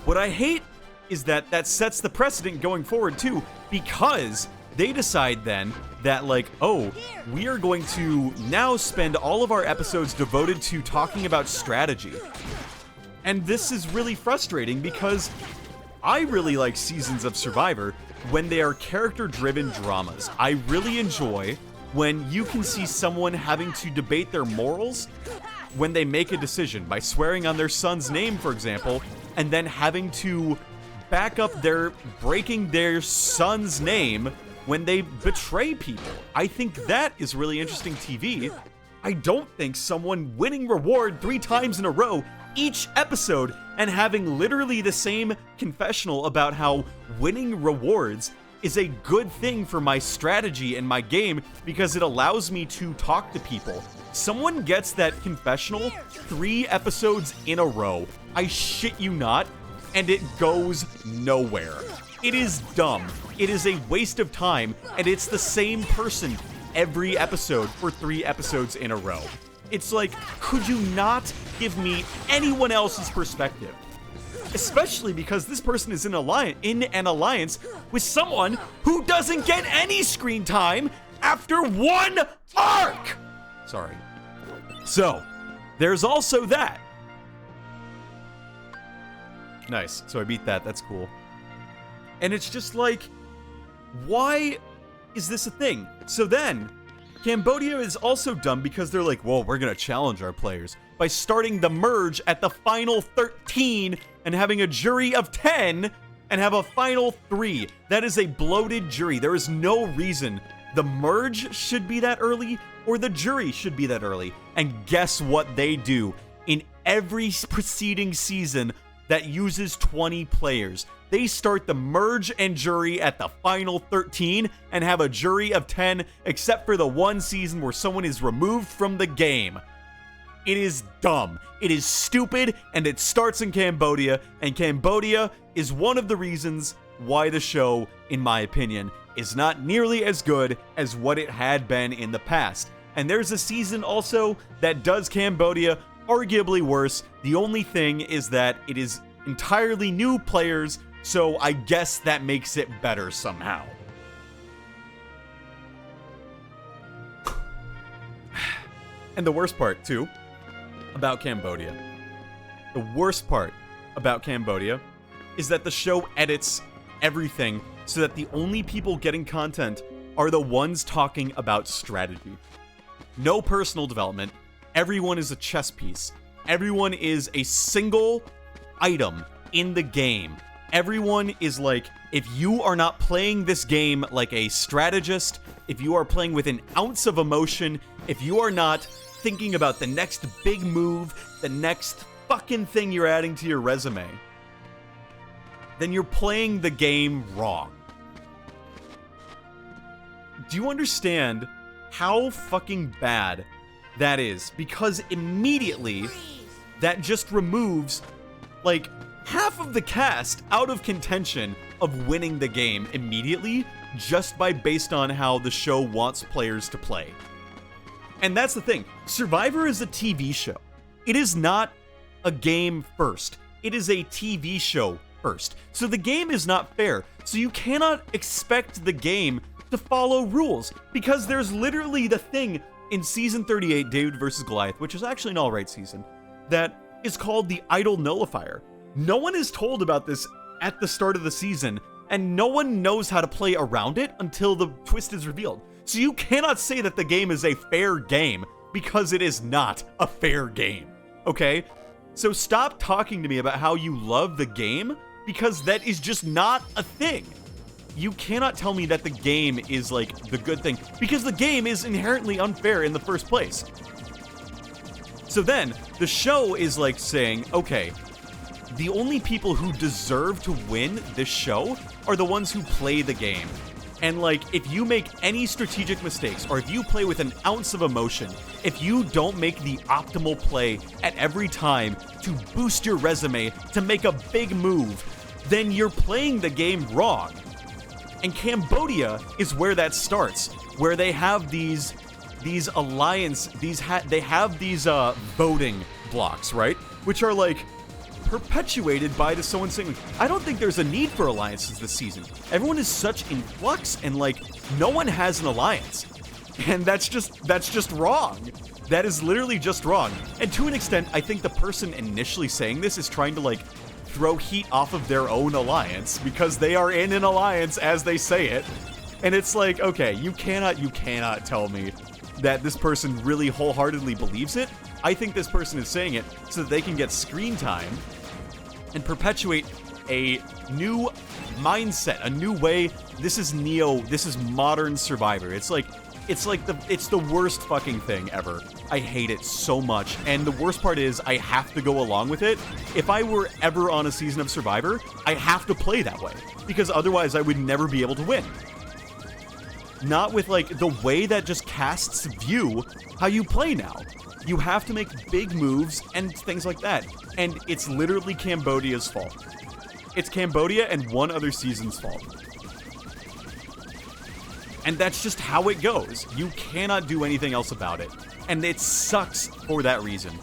What I hate is that sets the precedent going forward too, because they decide then that, like, oh, we are going to now spend all of our episodes devoted to talking about strategy. And this is really frustrating because I really like seasons of Survivor when they are character-driven dramas. I really enjoy when you can see someone having to debate their morals when they make a decision by swearing on their son's name, for example, and then having to back up their breaking their son's name when they betray people. I think that is really interesting TV. I don't think someone winning reward 3 times in a row each episode and having literally the same confessional about how winning rewards is a good thing for my strategy and my game because it allows me to talk to people. Someone gets that confessional 3 episodes in a row. I shit you not, and it goes nowhere. It is dumb. It is a waste of time, and it's the same person every episode for 3 episodes in a row. It's like, could you not give me anyone else's perspective? Especially because this person is in an alliance with someone who doesn't get any screen time after 1 arc! Sorry. So, there's also that. Nice. So I beat that. That's cool. And it's just like, why is this a thing? So then, Cambodia is also dumb because they're like, well, we're going to challenge our players by starting the merge at the final 13 and having a jury of 10 and have a final 3. That is a bloated jury. There is no reason the merge should be that early or the jury should be that early. And guess what they do in every preceding season that uses 20 players? They start the merge and jury at the final 13 and have a jury of 10, except for the one season where someone is removed from the game. It is dumb. It is stupid, and it starts in Cambodia, and Cambodia is one of the reasons why the show, in my opinion, is not nearly as good as what it had been in the past. And there's a season also that does Cambodia arguably worse. The only thing is that it is entirely new players, so I guess that makes it better somehow. And the worst part, too, about Cambodia. The worst part about Cambodia is that the show edits everything so that the only people getting content are the ones talking about strategy. No personal development. Everyone is a chess piece. Everyone is a single item in the game. Everyone is like, if you are not playing this game like a strategist, if you are playing with an ounce of emotion, if you are not thinking about the next big move, the next fucking thing you're adding to your resume, then you're playing the game wrong. Do you understand how fucking bad that is? Because immediately, that just removes, like, half of the cast out of contention of winning the game immediately, just based on how the show wants players to play. And that's the thing. Survivor is a TV show. It is not a game first. It is a TV show first. So the game is not fair. So you cannot expect the game to follow rules, because there's literally the thing in season 38, David vs. Goliath, which is actually an alright season, that is called the idle nullifier. No one is told about this at the start of the season, and no one knows how to play around it until the twist is revealed. So you cannot say that the game is a fair game, because it is not a fair game, okay? So stop talking to me about how you love the game, because that is just not a thing. You cannot tell me that the game is, like, the good thing, because the game is inherently unfair in the first place. So then, the show is, like, saying, okay, the only people who deserve to win this show are the ones who play the game. And, like, if you make any strategic mistakes, or if you play with an ounce of emotion, if you don't make the optimal play at every time to boost your resume, to make a big move, then you're playing the game wrong. And Cambodia is where that starts, where they have these alliance, they have these voting blocks, right? Which are, like, perpetuated by someone saying, I don't think there's a need for alliances this season. Everyone is such in flux, and, like, no one has an alliance. And that's just wrong. That is literally just wrong. And to an extent, I think the person initially saying this is trying to, like, throw heat off of their own alliance, because they are in an alliance as they say it. And it's like, okay, you cannot tell me that this person really wholeheartedly believes it. I think this person is saying it so that they can get screen time and perpetuate a new mindset, a new way. This is this is modern Survivor. It's like, It's like it's the worst fucking thing ever. I hate it so much. And the worst part is I have to go along with it. If I were ever on a season of Survivor, I have to play that way. Because otherwise I would never be able to win. Not with, like, the way that just casts view how you play now. You have to make big moves and things like that. And it's literally Cambodia's fault. It's Cambodia and one other season's fault. And that's just how it goes. You cannot do anything else about it. And it sucks for that reason.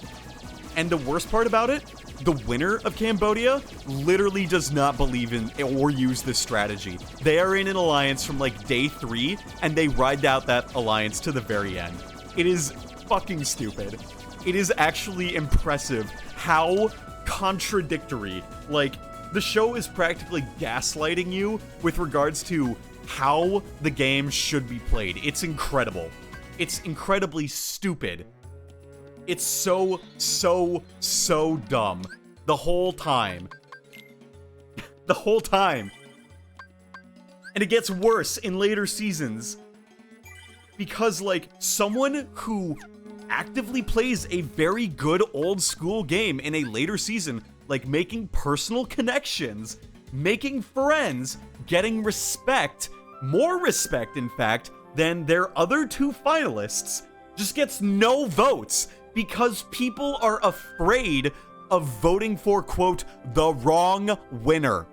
And the worst part about it, the winner of Cambodia literally does not believe in or use this strategy. They are in an alliance from like day 3, and they ride out that alliance to the very end. It is fucking stupid. It is actually impressive how contradictory, like, the show is practically gaslighting you with regards to how the game should be played. It's incredible. It's incredibly stupid. It's so dumb. The whole time. The whole time. And it gets worse in later seasons. Because, like, someone who actively plays a very good old school game in a later season, like making personal connections, making friends, getting respect, more respect, in fact, than their other 2 finalists, just gets no votes because people are afraid of voting for, quote, the wrong winner.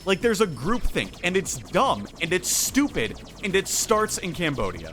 Like, there's a groupthink, and it's dumb, and it's stupid, and it starts in Cambodia.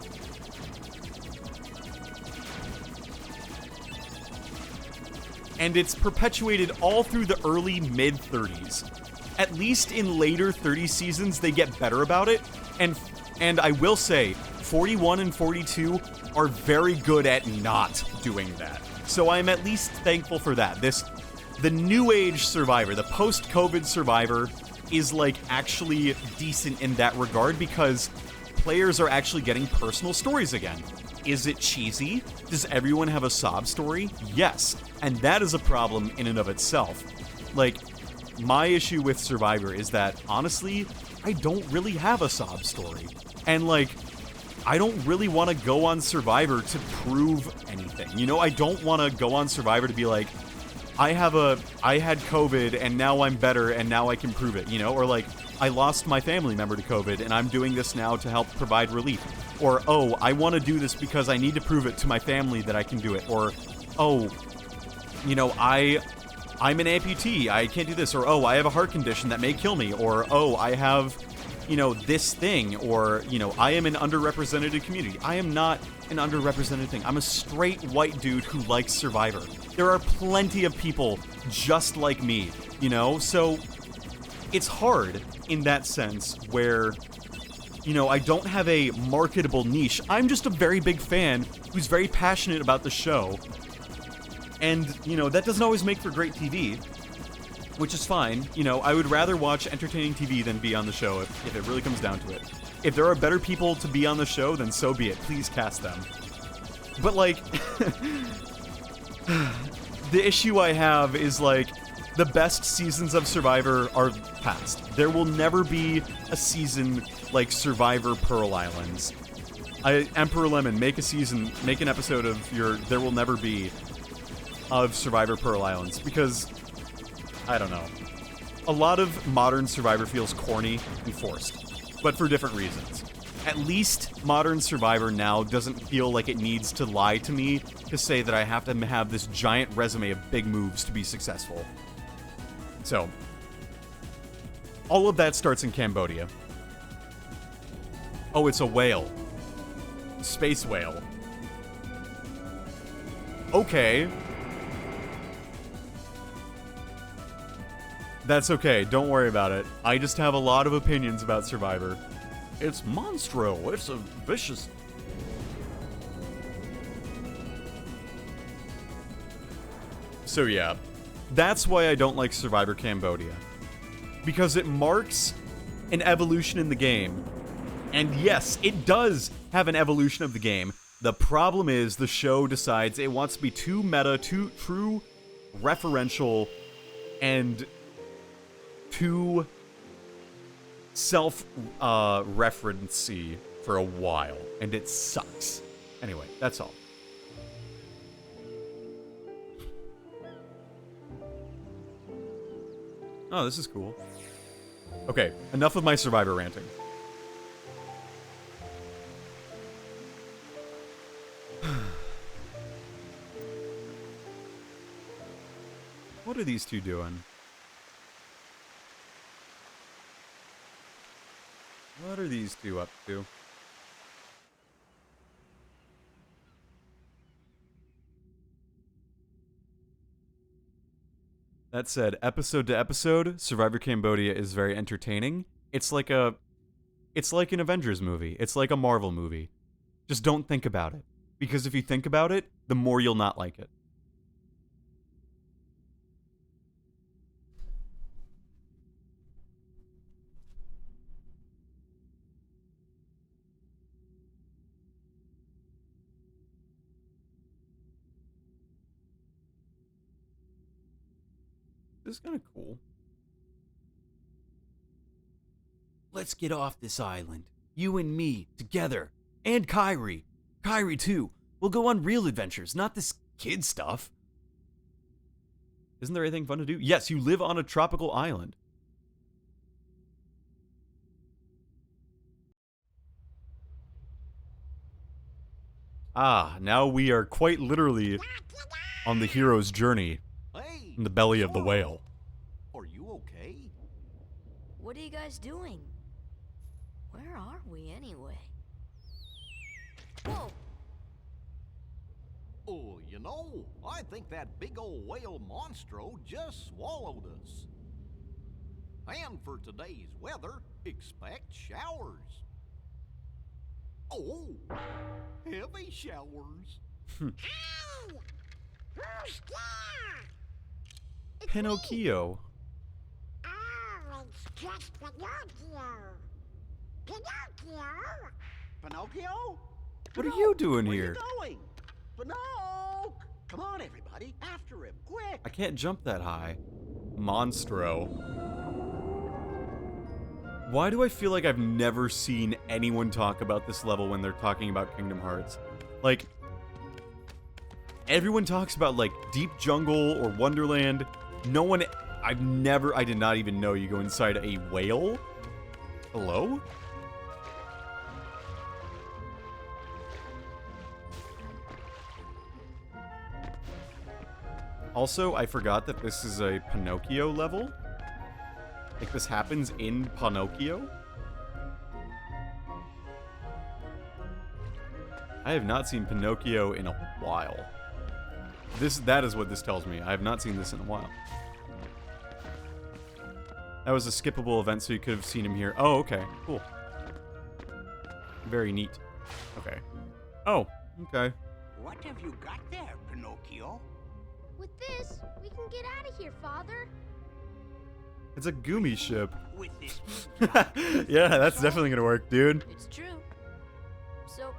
And it's perpetuated all through the early mid-30s. At least in later 30 seasons, they get better about it, and I will say, 41 and 42 are very good at not doing that. So I'm at least thankful for that. The new age Survivor, the post-COVID Survivor, is like actually decent in that regard because players are actually getting personal stories again. Is it cheesy? Does everyone have a sob story? Yes. And that is a problem in and of itself. Like, my issue with Survivor is that, honestly, I don't really have a sob story. And, like, I don't really want to go on Survivor to prove anything. You know, I don't want to go on Survivor to be like, I had COVID and now I'm better and now I can prove it, you know? Or like, I lost my family member to COVID and I'm doing this now to help provide relief. Or, oh, I want to do this because I need to prove it to my family that I can do it. Or, oh, you know, I'm an amputee, I can't do this. Or, oh, I have a heart condition that may kill me. Or, oh, I have, you know, this thing. Or, you know, I am an underrepresented community. I am not an underrepresented thing. I'm a straight white dude who likes Survivor. There are plenty of people just like me, you know? So it's hard in that sense where, you know, I don't have a marketable niche. I'm just a very big fan who's very passionate about the show. And, you know, that doesn't always make for great TV, which is fine. You know, I would rather watch entertaining TV than be on the show if it really comes down to it. If there are better people to be on the show, then so be it. Please cast them. But, like, the issue I have is, like, the best seasons of Survivor are past. There will never be a season like Survivor Pearl Islands. Emperor Lemon, make an episode of your There Will Never Be of Survivor Pearl Islands, because, I don't know. A lot of modern Survivor feels corny and forced, but for different reasons. At least modern Survivor now doesn't feel like it needs to lie to me to say that I have to have this giant resume of big moves to be successful. So, all of that starts in Cambodia. Oh, it's a whale. Space whale. Okay. That's okay, don't worry about it. I just have a lot of opinions about Survivor. It's monstro, it's a vicious... So yeah, that's why I don't like Survivor Cambodia. Because it marks an evolution in the game. And yes, it does have an evolution of the game. The problem is the show decides it wants to be too meta, too true, referential, and too self-referencey. for a while, and it sucks. Anyway, that's all. Oh, this is cool. Okay, enough of my Survivor ranting. What are these two doing? What are these two up to? That said, episode to episode, Survivor Cambodia is very entertaining. It's like an Avengers movie. It's like a Marvel movie. Just don't think about it. Because if you think about it, the more you'll not like it. This is kind of cool. Let's get off this island. You and me, together. And Kyrie. Kyrie, too. We'll go on real adventures, not this kid stuff. Isn't there anything fun to do? Yes, you live on a tropical island. Ah, now we are quite literally on the hero's journey in the belly of the whale. Are you okay? What are you guys doing? Where are we anyway? Whoa! Oh, you know, I think that big old whale monstro just swallowed us. And for today's weather, expect showers. Oh, heavy showers. Ow! Who's there? Pinocchio. Oh, it's just Pinocchio. Pinocchio? Pinocchio? What are you doing Where here? you going? Pinocchio! Come on, everybody, after him, quick! I can't jump that high. Monstro. Why do I feel like I've never seen anyone talk about this level when they're talking about Kingdom Hearts? Like, everyone talks about, like, Deep Jungle or Wonderland. No one... I did not even know you go inside a whale? Hello? Also, I forgot that this is a Pinocchio level. Like, this happens in Pinocchio. I have not seen Pinocchio in a while. That is what this tells me. I have not seen this in a while. That was a skippable event, so you could have seen him here. Oh, okay. Cool. Very neat. Okay. Oh, okay. What have you got there, Pinocchio? With this, we can get out of here, Father. It's a Goomy ship. With this Yeah, that's definitely gonna work, dude. It's true. So,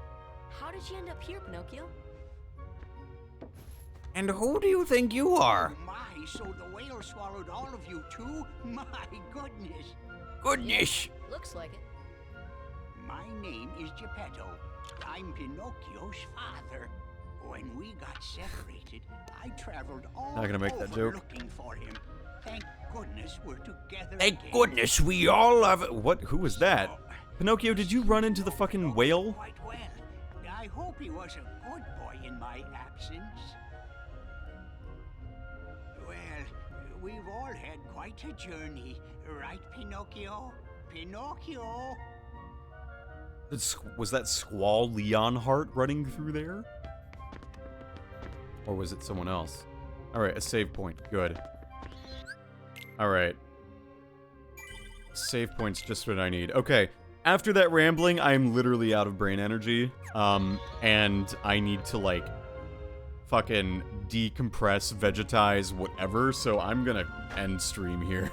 how did you end up here, Pinocchio? And who do you think you are? Oh my, so the whale swallowed all of you too? My goodness. Goodness. Looks like it. My name is Geppetto. I'm Pinocchio's father. When we got separated, I traveled all Not gonna make that over joke. looking for him. Thank goodness we're together Thank again. goodness we all have it. What? Who was that? Pinocchio, did you run into the fucking whale? Quite well. I hope he was a good boy in my absence. Well, we've all had quite a journey, right, Pinocchio? Pinocchio? Was that Squall Leonhart running through there? Or was it someone else? Alright, a save point. Good. Alright. Save point's just what I need. Okay. After that rambling, I'm literally out of brain energy. And I need to, like, fucking decompress, vegetize, whatever, so I'm gonna end stream here.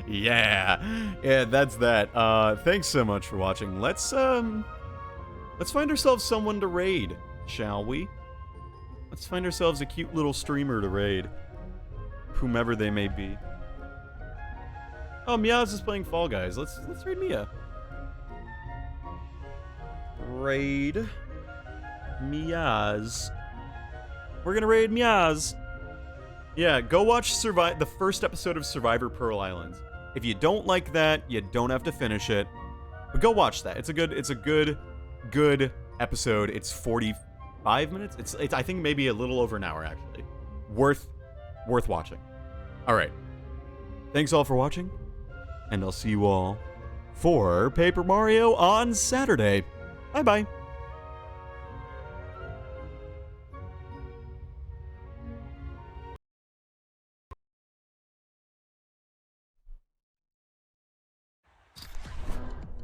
Yeah, that's that. Thanks so much for watching. Let's find ourselves someone to raid, shall we? Let's find ourselves a cute little streamer to raid. Whomever they may be. Oh, Meow's is playing Fall Guys. Let's raid Mia. raid Miaz. We're gonna raid Miaz. Yeah, go watch the first episode of Survivor Pearl Islands. If you don't like that, you don't have to finish it. But go watch that. It's a good episode. It's 45 minutes. It's I think maybe a little over an hour actually. Worth watching. All right. Thanks all for watching, and I'll see you all for Paper Mario on Saturday. Bye-bye.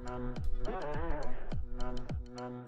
Nom, nom, nom.